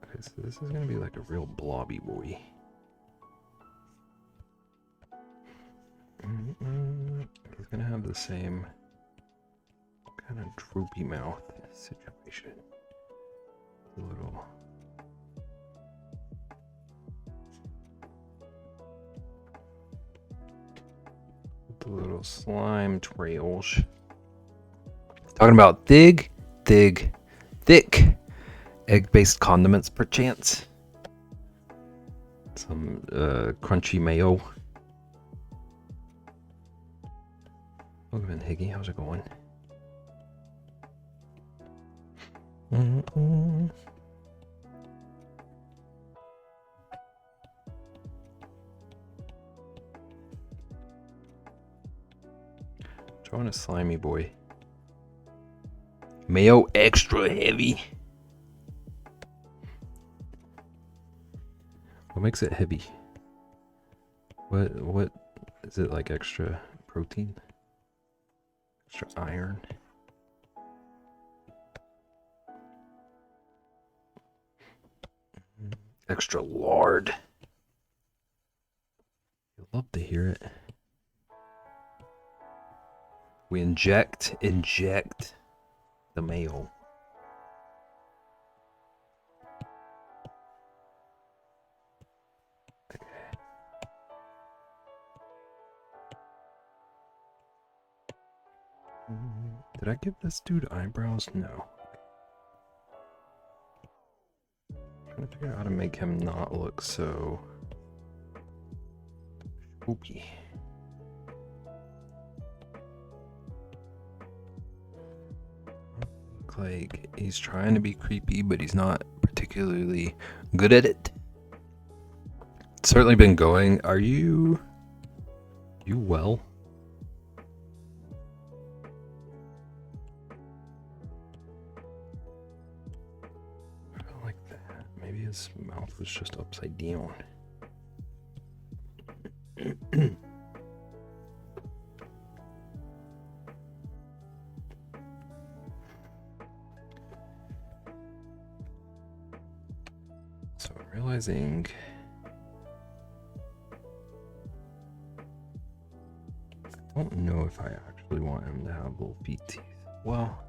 Okay, so this is gonna be like a real blobby boy. He's gonna have the same kind of droopy mouth situation. A little. The little slime trails. Talking about thick egg-based condiments, perchance. Some crunchy mayo. Welcome in, Higgy. How's it going? Drawing a slimy boy. Mayo extra heavy. What makes it heavy? What is it, like extra protein? Extra iron? Extra lard. You'll love to hear it. We inject the mayo. Okay. Did I give this dude eyebrows? No. I'm trying to figure out how to make him not look so spooky. Look like he's trying to be creepy, but he's not particularly good at it. It's certainly been going. Are you well? I don't like that. Maybe his mouth was just upside down. So realizing I don't know if I actually want him to have little feet teeth. Well,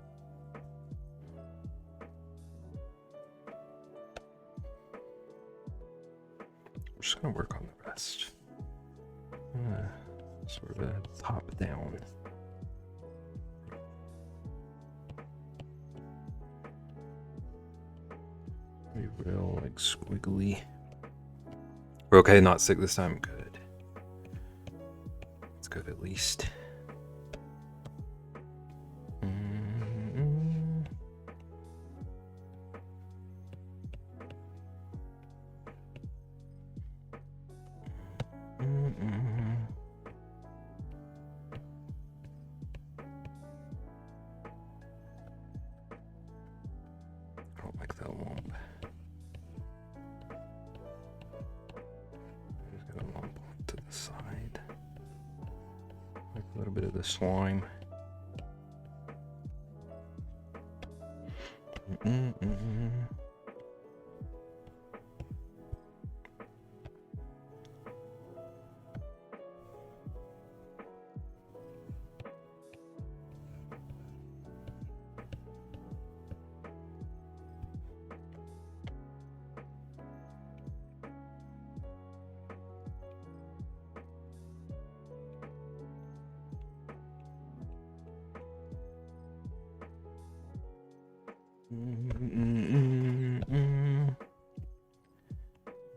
I'm just gonna work on the rest. Sort of a top down. Be real like squiggly. We're okay, not sick this time. Good. It's good at least. I don't like that lump. Just got a lump off to the side. Like a little bit of the slime.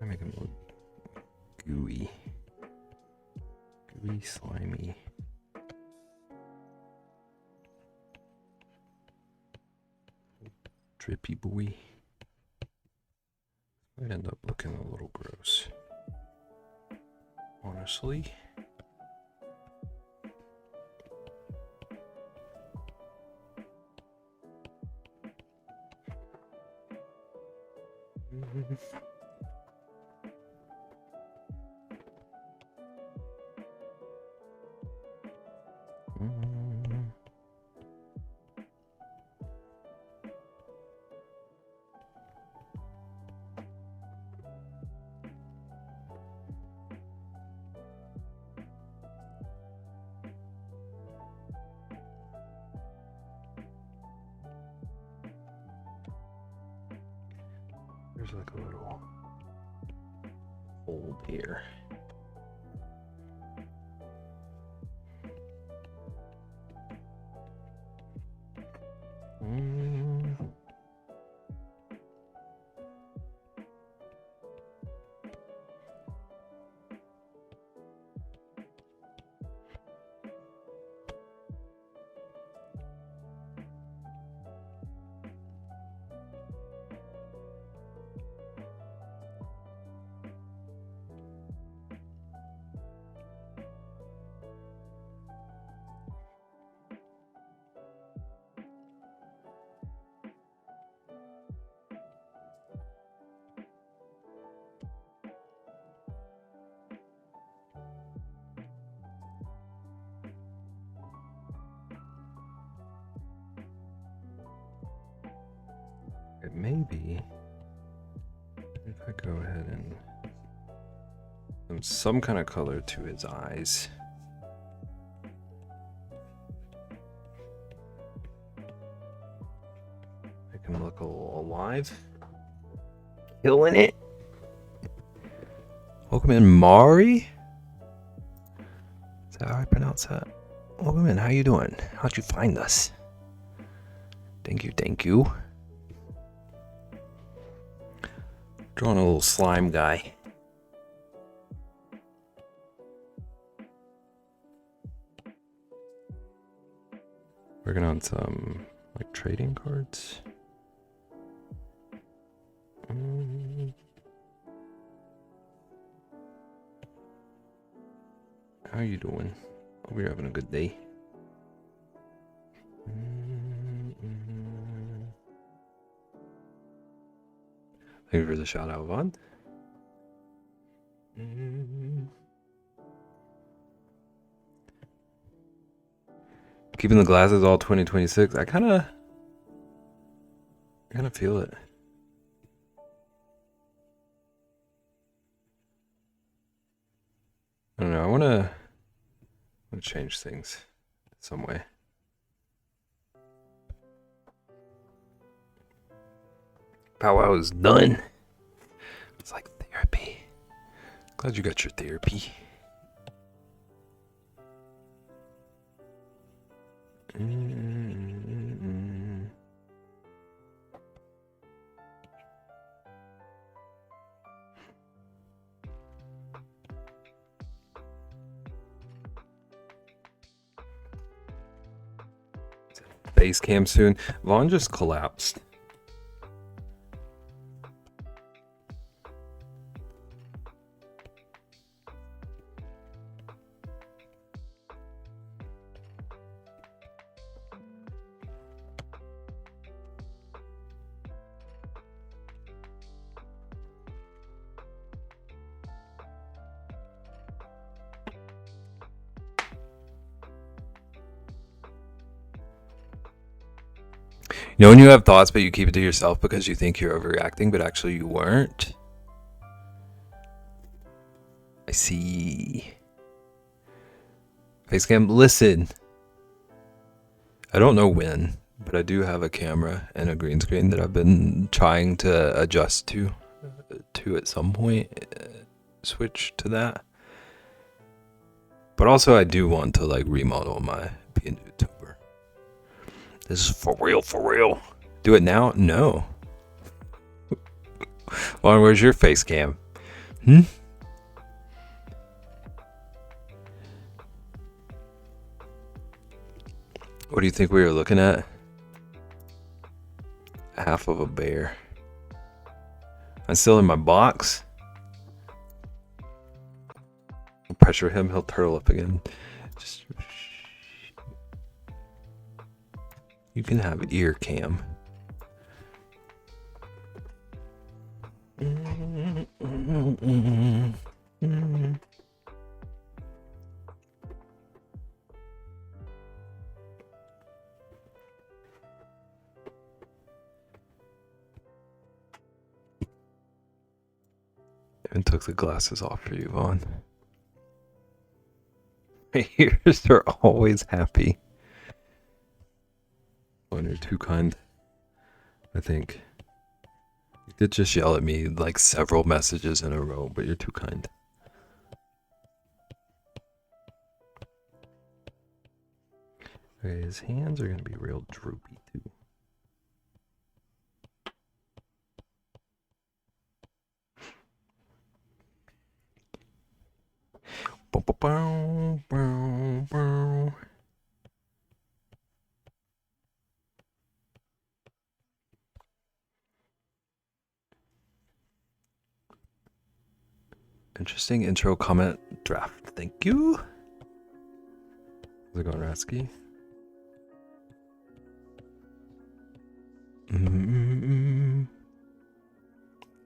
I make him look gooey, slimy. Drippy boy. Might end up looking a little gross, honestly. There's like a little fold here. It may be if I go ahead and add some kind of color to his eyes. Make him look a little alive. Killing it. Welcome in, Mari. Is that how I pronounce that? Welcome in. How you doing? How'd you find us? Thank you. Thank you. Drawing a little slime guy. Working on some like trading cards. How you doing? Hope you're having a good day. Thank you for the shout out, Vaughn. Keeping the glasses all 2026. I kind of feel it. change things some way. Powwow is done. It's like therapy. Glad you got your therapy. Base cam soon. Vaughn just collapsed. You know when you have thoughts but you keep it to yourself because you think you're overreacting, but actually you weren't? I see. Facecam, listen. I don't know when, but I do have a camera and a green screen that I've been trying to adjust to at some point. Switch to that. But also I do want to like remodel my being a YouTuber. This is for real, for real. Do it now? No. Well, where's your face cam? What do you think we were looking at? Half of a bear. I'm still in my box. I'll pressure him, he'll turtle up again. Just... You can have ear cam. And took the glasses off for you, Vaughn. My ears are always happy. Vaughn, you're too kind. I think. You did just yell at me like several messages in a row, but you're too kind. Okay, his hands are gonna be real droopy too. Interesting intro comment draft. Thank you. How's it going, Rasky?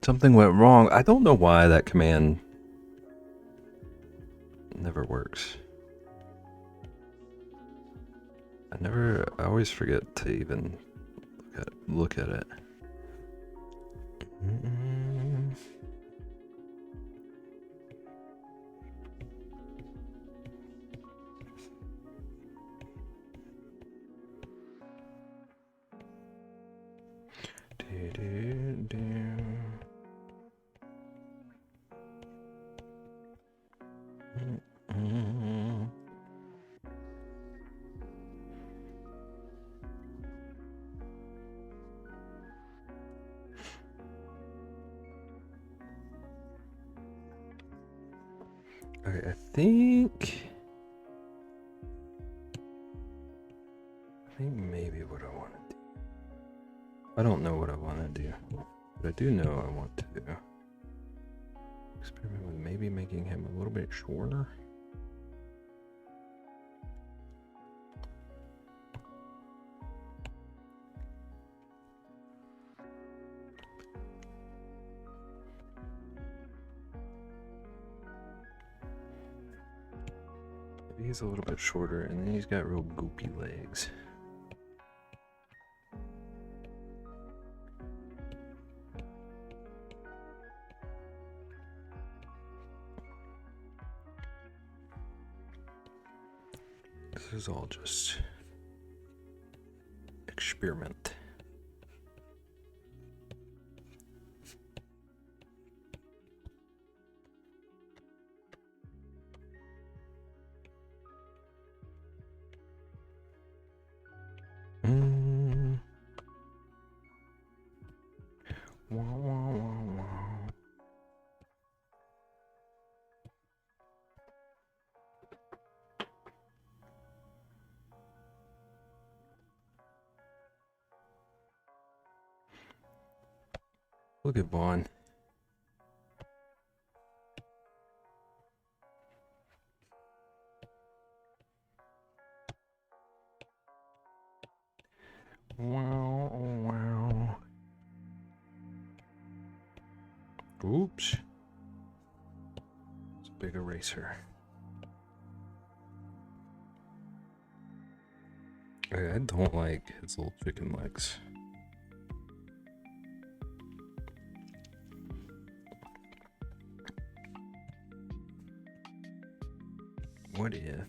Something went wrong. I don't know why that command never works. I always forget to even look at it. Okay, I think maybe what I want to do. I don't know what I want to do, but I do know I want to experiment with maybe making him a little bit shorter. Maybe he's a little bit shorter, and then he's got real goopy legs. This is all just experiment. Wow, wow, wow, wow. Look at Vaughn. Wow, wow. Oops. It's a big eraser. I don't like his little chicken legs. What if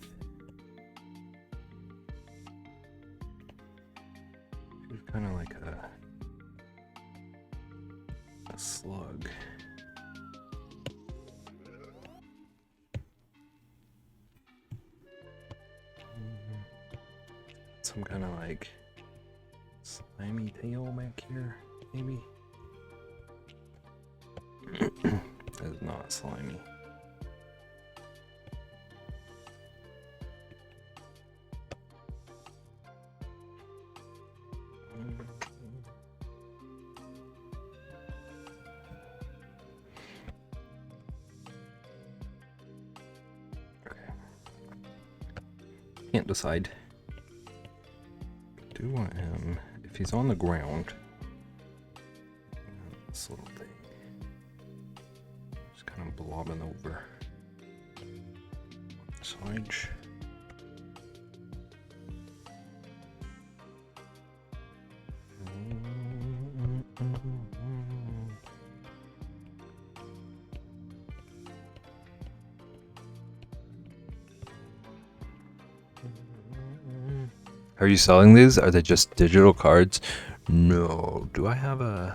she's kind of like a slug? Some kind of like slimy tail back here, maybe? That is not slimy. Can't decide. Do want him, if he's on the ground, this little thing, just kind of blobbing over the sides. Are you selling these? Are they just digital cards? No. Do I have an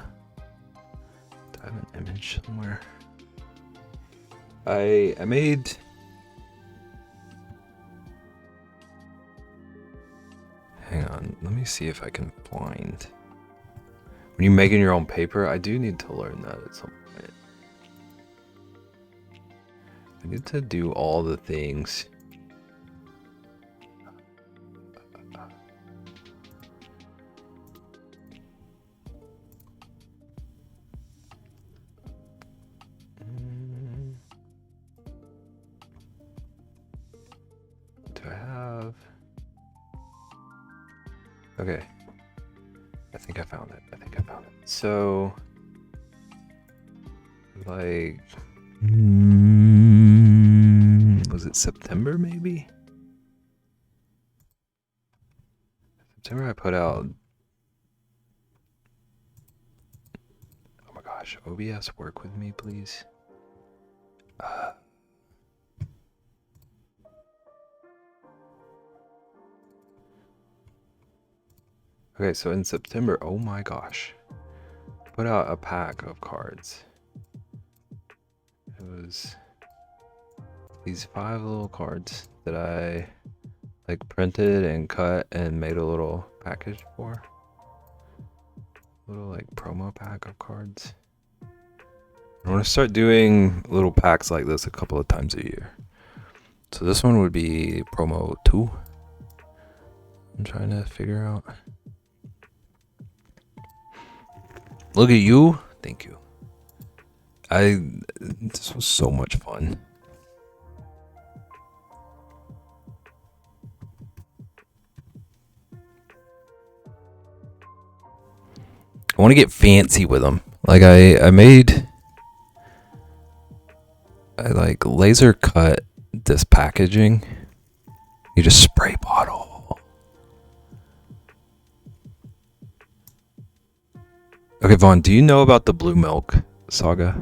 image somewhere? I made... Hang on. Let me see if I can find... When you're making your own paper, I do need to learn that at some point. I need to do all the things. Do I have... Okay. I think I found it. So... Like... was it September, maybe? September I put out... Oh my gosh, OBS, work with me, please. Okay, so in September, oh my gosh, put out a pack of cards. It was these 5 little cards that I like printed and cut and made a little package for. Little like promo pack of cards. I want to start doing little packs like this a couple of times a year. So this one would be promo 2. I'm trying to figure out. Look at you. Thank you. This was so much fun. I want to get fancy with them. Like I like laser cut this packaging. You just spray bottle. Okay, Vaughn, do you know about the Blue Milk saga?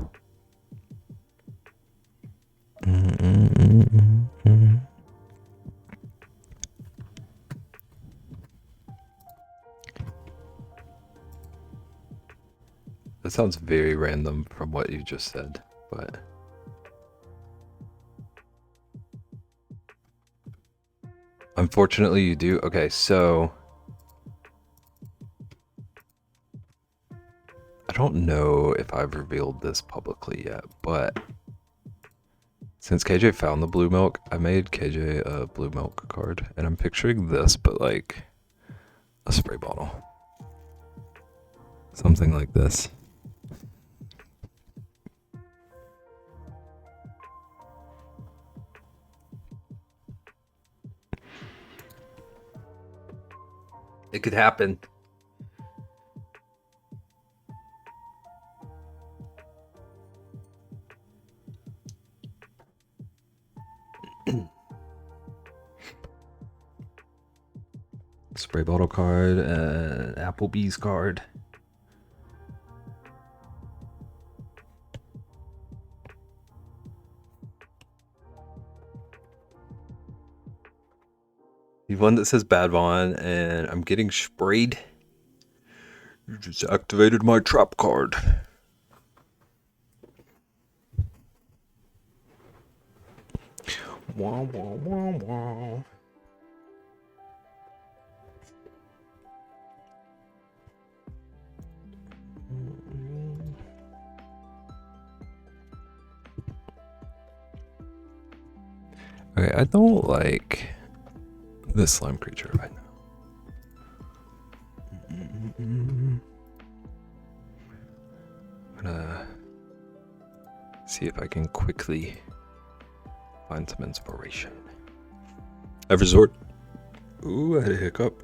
That sounds very random from what you just said, but unfortunately you do. Okay, so I don't know if I've revealed this publicly yet, but since KJ found the blue milk, I made KJ a blue milk card, and I'm picturing this, but like a spray bottle. Something like this. It could happen. Spray bottle card, Applebee's card. The one that says Bad Von, and I'm getting sprayed. You just activated my trap card. Wah, wah, wah, wah. Okay, I don't like this slime creature right now. I'm gonna see if I can quickly find some inspiration. I've resorted. Ooh, I had a hiccup.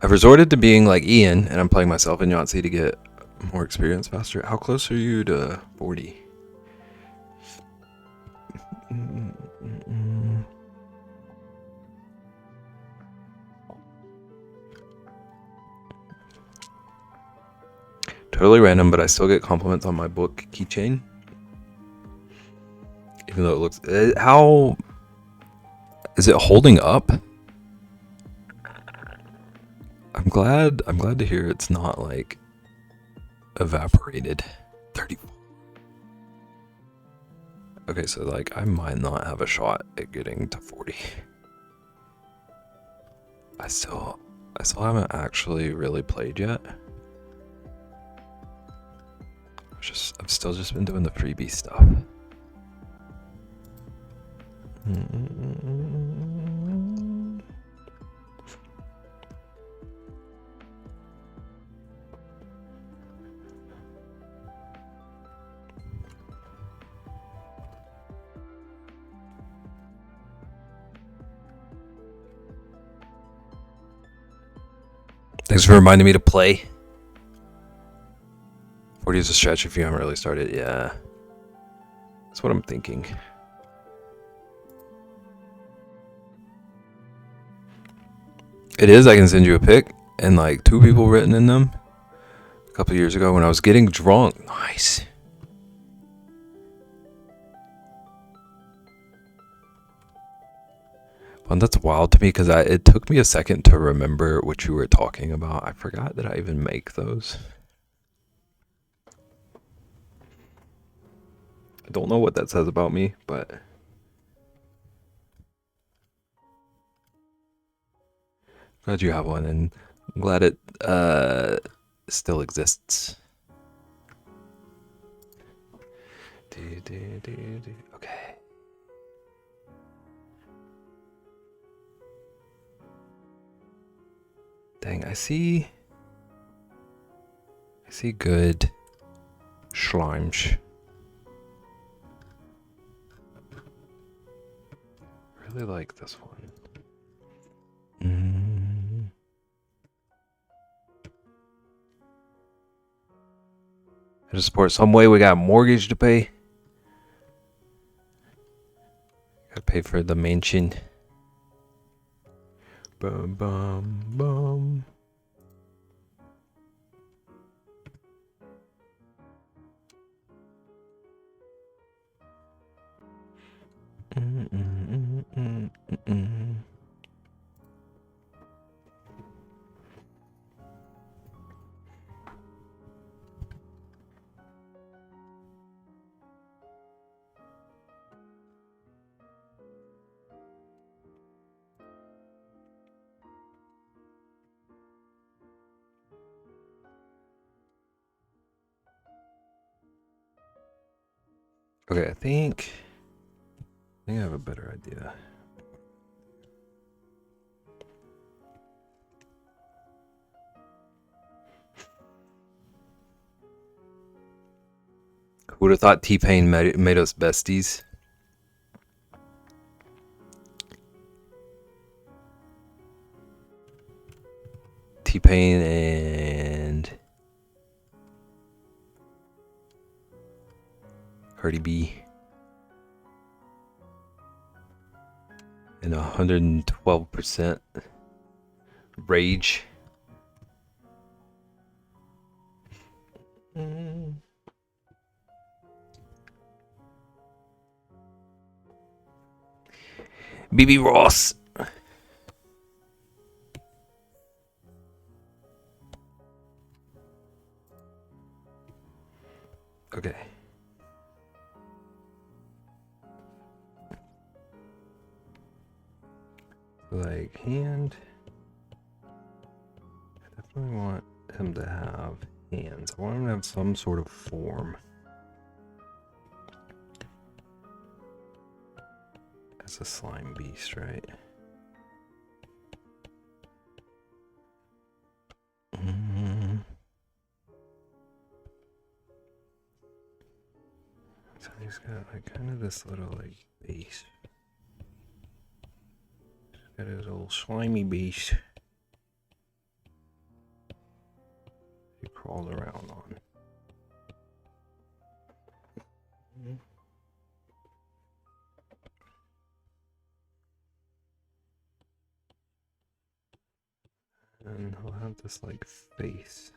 I've resorted to being like Ian, and I'm playing myself in Yahtzee to get more experience faster. How close are you to 40? Totally random, but I still get compliments on my book keychain. Even though it looks... how... is it holding up? I'm glad to hear it's not like evaporated. 34. Okay, so like I might not have a shot at getting to 40. I still haven't actually really played yet. I've still just been doing the freebie stuff. Thanks for reminding me to play. 40 is a stretch if you haven't really started. Yeah. That's what I'm thinking. It is. I can send you a pic and like 2 people written in them a couple years ago when I was getting drunk. Nice. Well, that's wild to me because it took me a second to remember what you were talking about. I forgot that I even make those. I don't know what that says about me, but glad you have one, and I'm glad it still exists. Okay. Dang, I see good slimes. Really like this one. To support some way, we got a mortgage to pay. Gotta pay for the mansion. Bum bum bum. Okay, I think I have a better idea. Who would have thought T-Pain made us besties? T-Pain and Cardi B and 112% rage. BB Ross. Okay. Like hand. I definitely want him to have hands. I want him to have some sort of form. As a slime beast, right? So he's got like kind of this little like base. He's got his little slimy base. He crawls around on. And he'll have this like face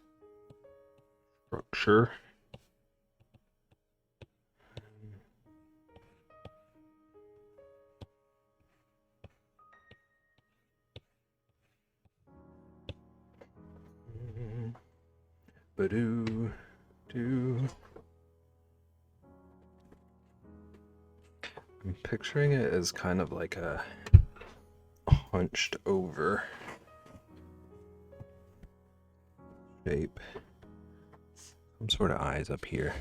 structure. Ba-doo, doo. I'm picturing it as kind of like a hunched over shape. Some sort of eyes up here.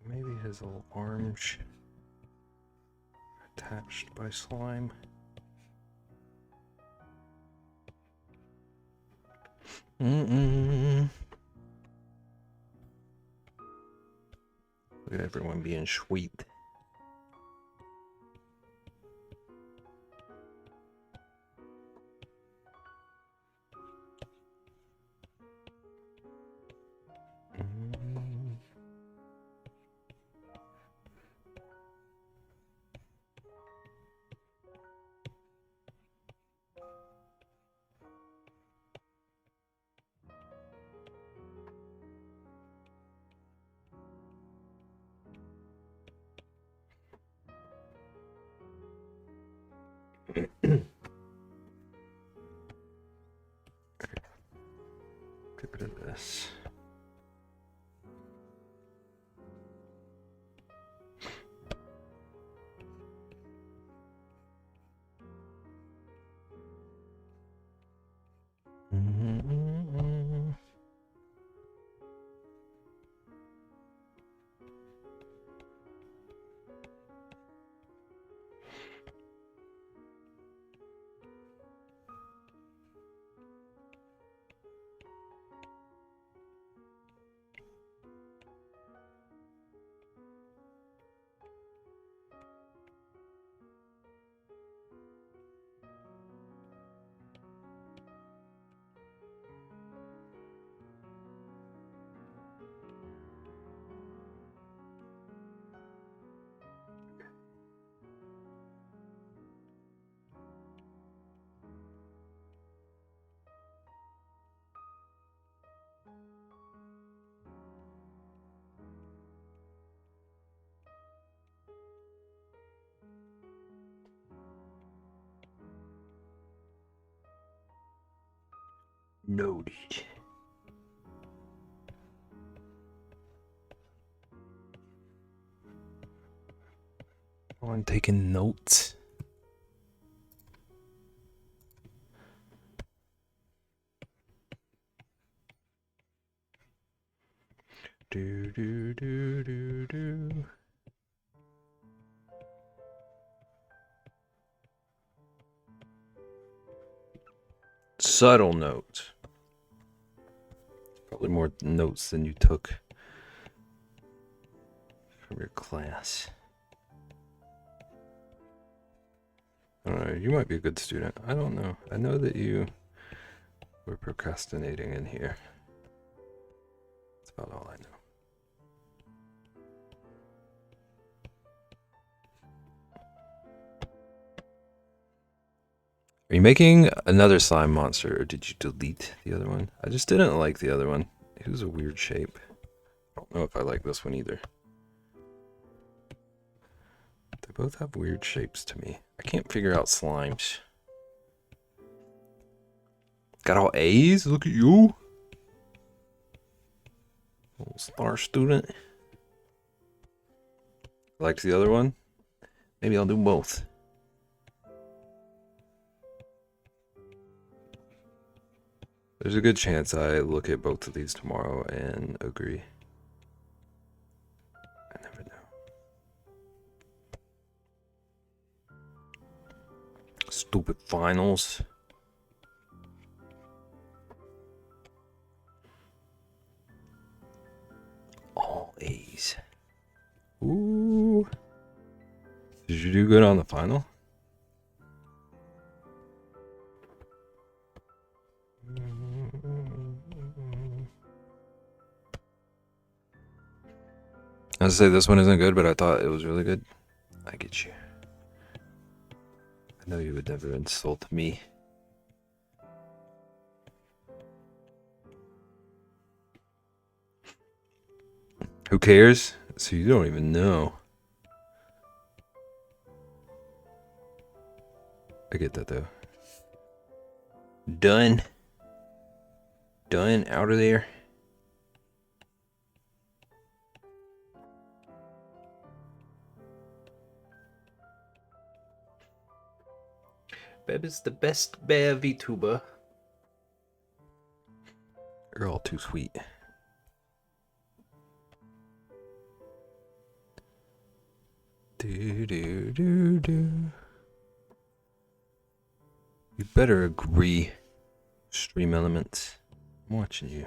Maybe his little arms attached by slime. Look at everyone being sweet. Get rid of this. Noted. Someone taking notes. Do do do do do. Subtle notes. Probably more notes than you took from your class. I don't know, you might be a good student. I don't know. I know that you were procrastinating in here. That's about all I know. Are you making another slime monster, or did you delete the other one? I just didn't like the other one. It was a weird shape. I don't know if I like this one either. They both have weird shapes to me. I can't figure out slimes. Got all A's? Look at you. Little star student. Liked the other one? Maybe I'll do both. There's a good chance I look at both of these tomorrow and agree. I never know. Stupid finals. All A's. Ooh. Did you do good on the final? I was gonna say this one isn't good, but I thought it was really good. I get you. I know you would never insult me. Who cares? So you don't even know. I get that though. Done. Done. Out of there. Beb is the best bear VTuber. You're all too sweet. Do do do do. You better agree, Stream Elements. I'm watching you.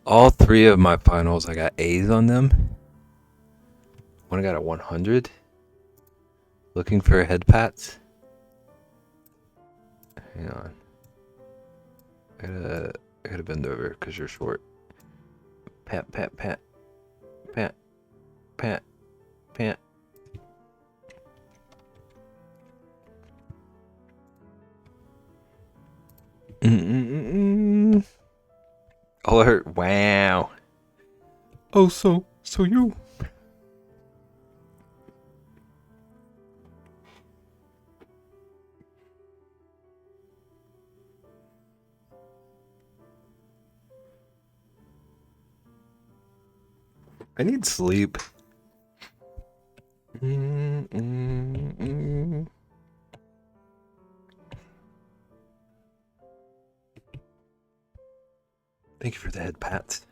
All three of my finals, I got A's on them. One I got a 100. Looking for head pats. Hang on. I gotta bend over because you're short. Pat, pat, pat. Pat, pat, pat. Alert! Wow. Oh, so you. I need sleep. Thank you for the head pats.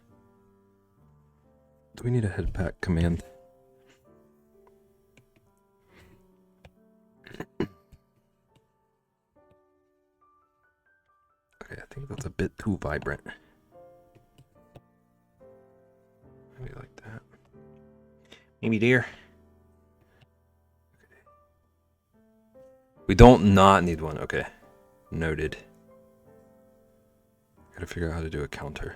Do we need a head pat command? Okay, I think that's a bit too vibrant. Maybe like that. Maybe there. Okay. We don't not need one. Okay. Noted. Gotta figure out how to do a counter.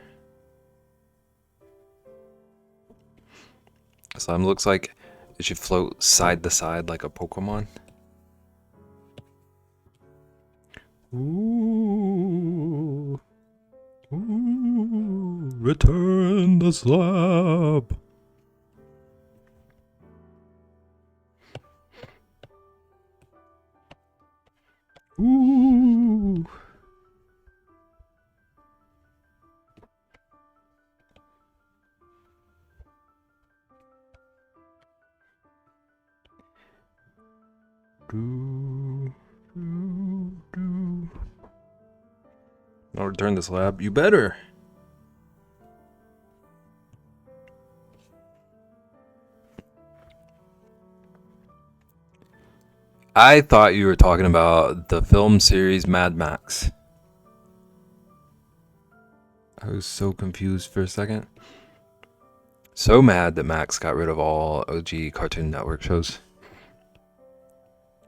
Slime looks like it should float side to side like a Pokemon. Ooh. Ooh. Return the slab. Ooh. Do, do. I'll return this lab. You better. I thought you were talking about the film series Mad Max. I was so confused for a second. So mad that Max got rid of all OG Cartoon Network shows.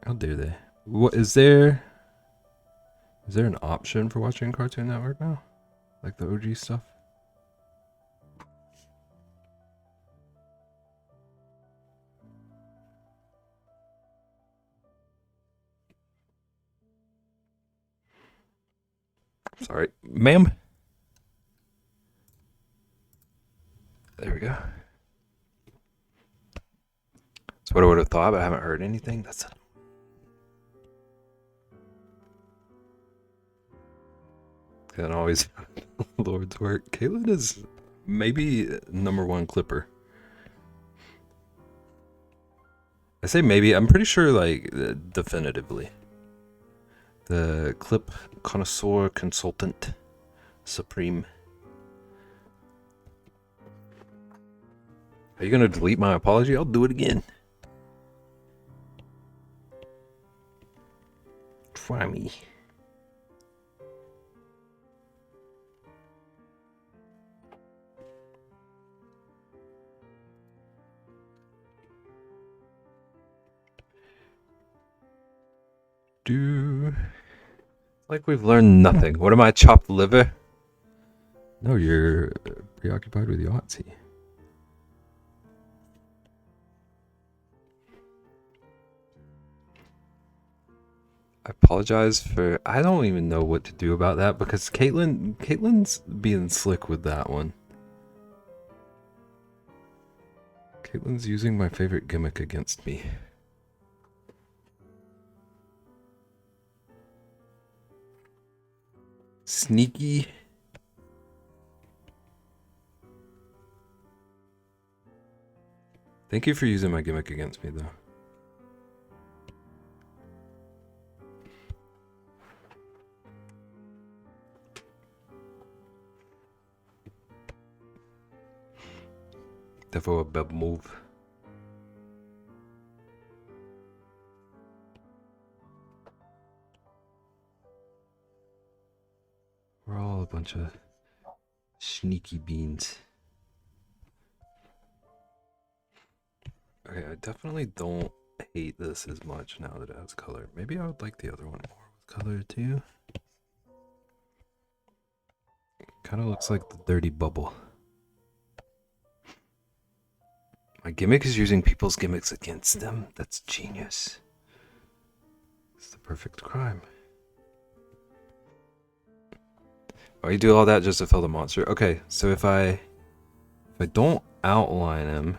How dare they? What is there? Is there an option for watching Cartoon Network now? Like the OG stuff? Sorry, ma'am. There we go. That's what I would have thought, but I haven't heard anything. That's can always Lord's work. Caitlin is maybe #1 clipper. I say maybe. I'm pretty sure, like, definitively. The clip connoisseur consultant supreme. Are you gonna delete my apology? I'll do it again. Try me. Like we've learned nothing. What am I, chopped liver? No, you're preoccupied with Yahtzee. I apologize for. I don't even know what to do about that because Caitlin's being slick with that one. Caitlin's using my favorite gimmick against me. Sneaky. Thank you for using my gimmick against me, though. Definitely a bad move. We're all a bunch of sneaky beans. Okay, I definitely don't hate this as much now that it has color. Maybe I would like the other one more with color too. Kind of looks like the dirty bubble. My gimmick is using people's gimmicks against them. That's genius. It's the perfect crime. Oh, you do all that just to fill the monster? Okay, so if I don't outline him.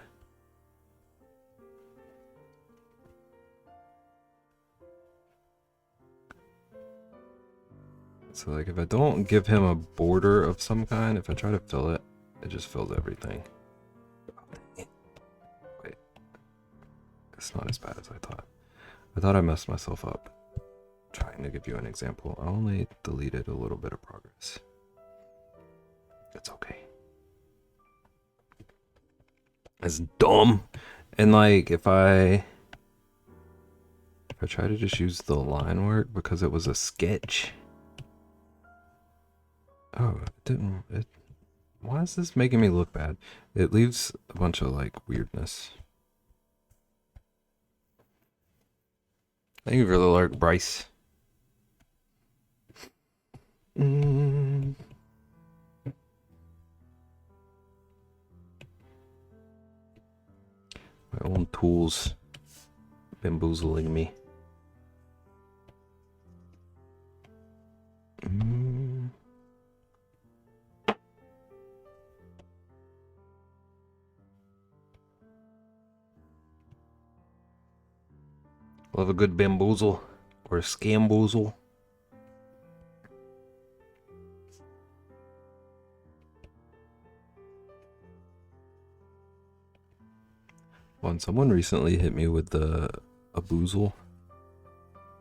So like if I don't give him a border of some kind, if I try to fill it, it just fills everything. Wait. It's not as bad as I thought. I thought I messed myself up trying to give you an example. I only deleted a little bit of progress. It's okay. It's dumb. And like if I try to just use the line work because it was a sketch. Oh, it didn't. Why is this making me look bad? It leaves a bunch of like weirdness. Thank you for the alert, Bryce. My own tools bamboozling me. Love a good bamboozle or a scamboozle. When someone recently hit me with a boozle,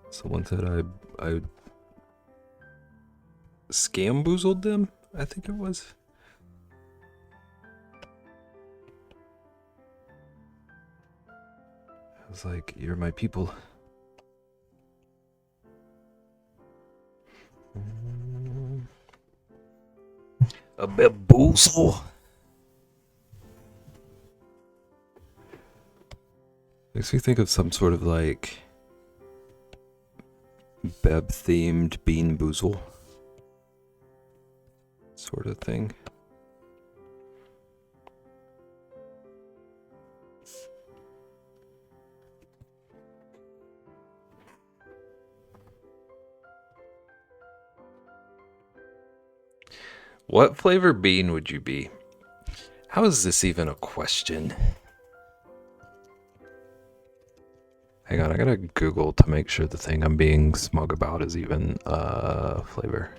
someone said I scamboozled them, I think it was. I was like, you're my people. A bamboozle. Makes me think of some sort of like Beb themed bean boozle sort of thing. What flavor bean would you be? How is this even a question? Hang on, I gotta Google to make sure the thing I'm being smug about is even flavor.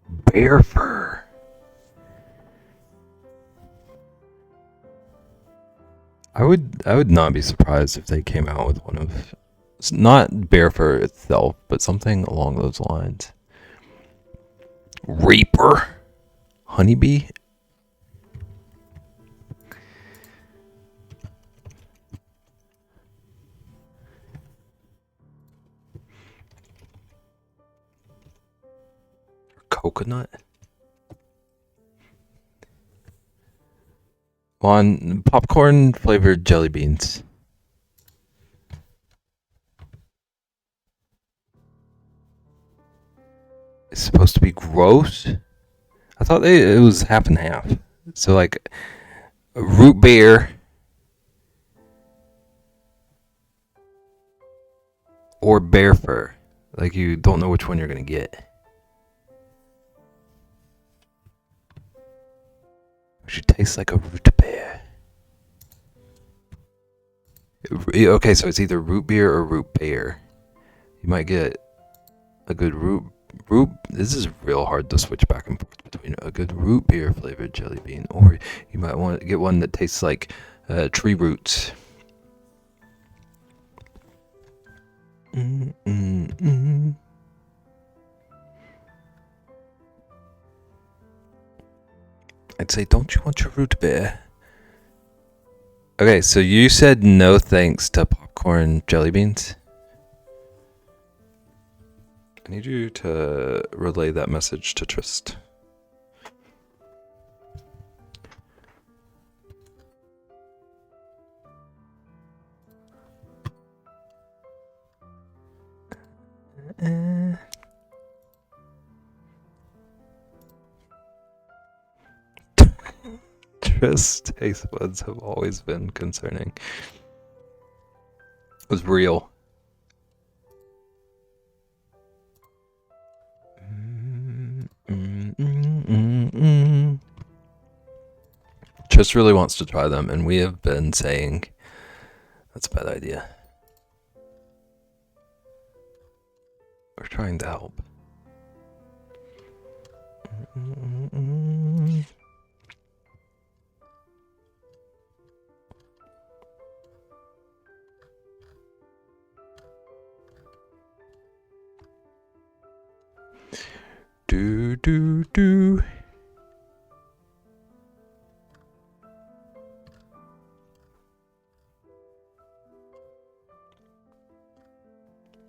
Bear fur. I would not be surprised if they came out with one of, not bear fur itself, but something along those lines. Reaper, honeybee. Coconut. On popcorn flavored jelly beans. It's supposed to be gross. I thought it was half and half. So like root beer or bear fur. Like you don't know which one you're gonna get. It should taste like a root beer. Okay, so it's either root beer or root bear. You might get a good root. This is real hard to switch back and forth between a good root beer flavored jelly bean, or you might want to get one that tastes like tree roots. I'd say, don't you want your root beer? Okay, so you said no thanks to popcorn jelly beans. I need you to relay that message to Trist. Trist taste buds have always been concerning. It was real. Trist really wants to try them, and we have been saying that's a bad idea. We're trying to help. Do.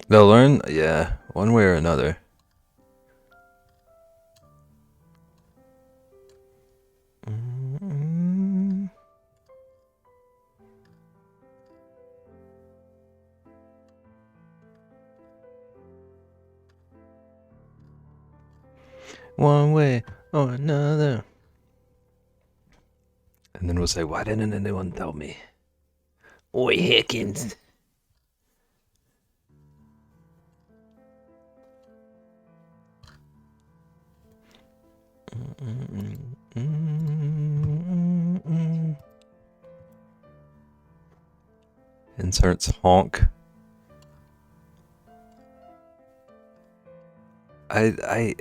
They'll learn, yeah, one way or another. One way or another. And then we'll say, why didn't anyone tell me? Oi, Hickens. And Inserts honk. I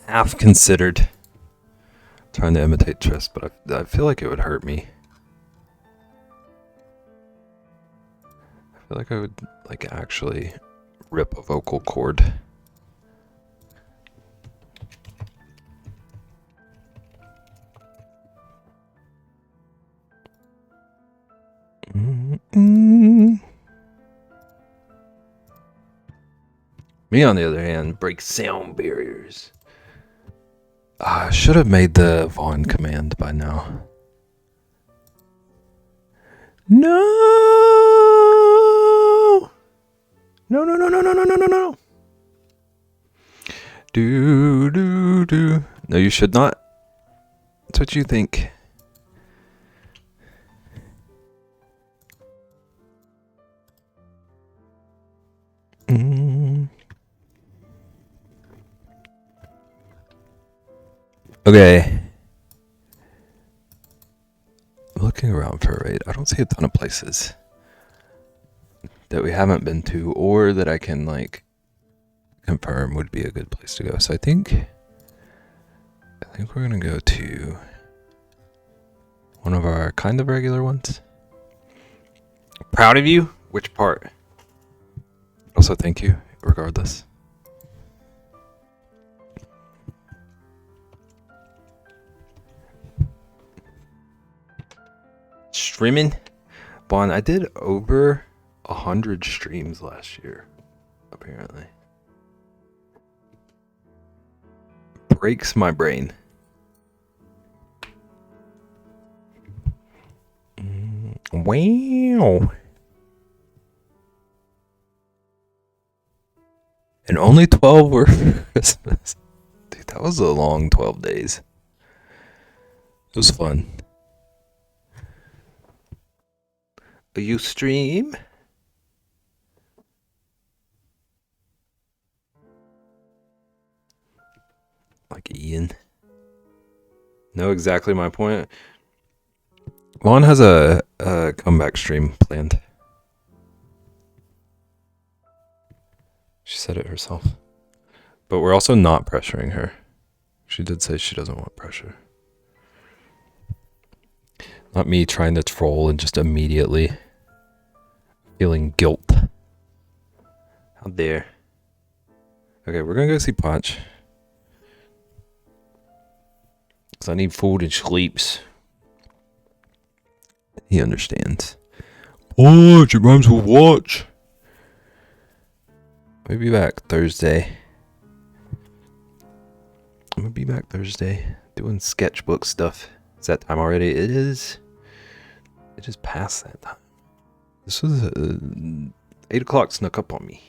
half considered trying to imitate Triss, but I feel like it would hurt me. I feel like I would like actually rip a vocal cord. Me, on the other hand, breaks sound barriers. I should have made the Vaughn command by now. No! No, no, no, no, no, no, no, no, no. Do, do, do. No, you should not. That's what you think. Okay. I'm looking around for a raid. I don't see a ton of places that we haven't been to or that I can like confirm would be a good place to go. So I think we're gonna go to one of our kind of regular ones. Proud of you? Which part? Also, thank you, regardless. Streaming? Bon, I did over 100 streams last year, apparently. Breaks my brain. Wow. And only 12 were for Christmas. Dude, that was a long 12 days. It was fun. You stream? Like Ian. Know exactly my point. Vaughn has a comeback stream planned. She said it herself. But we're also not pressuring her. She did say she doesn't want pressure. Not me trying to troll and just immediately feeling guilt. How dare. Okay, we're gonna go see Punch. Because I need food and sleeps. He understands. Punch, it rhymes with watch. We'll be back Thursday. I'm gonna be back Thursday doing sketchbook stuff. Is that time already? It is. It just passed that time. This was 8 o'clock snuck up on me.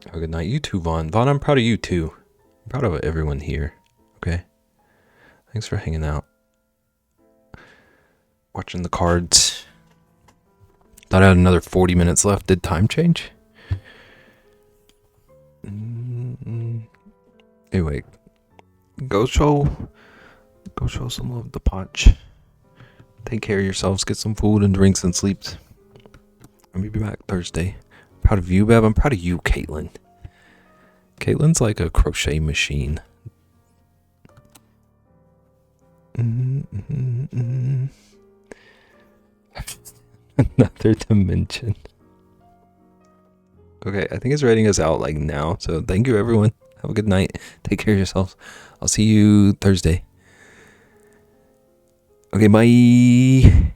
Have a good night. You too, Vaughn. Vaughn, I'm proud of you too. I'm proud of everyone here. Okay? Thanks for hanging out. Watching the cards. Thought I had another 40 minutes left. Did time change? Anyway, go show some love to Punch. Take care of yourselves. Get some food and drinks and sleeps. I'll be back Thursday. Proud of you, Bev. I'm proud of you, Caitlin. Caitlin's like a crochet machine. Another dimension. Okay, I think it's writing us out like now. So thank you, everyone. Have a good night. Take care of yourselves. I'll see you Thursday. Okay, bye.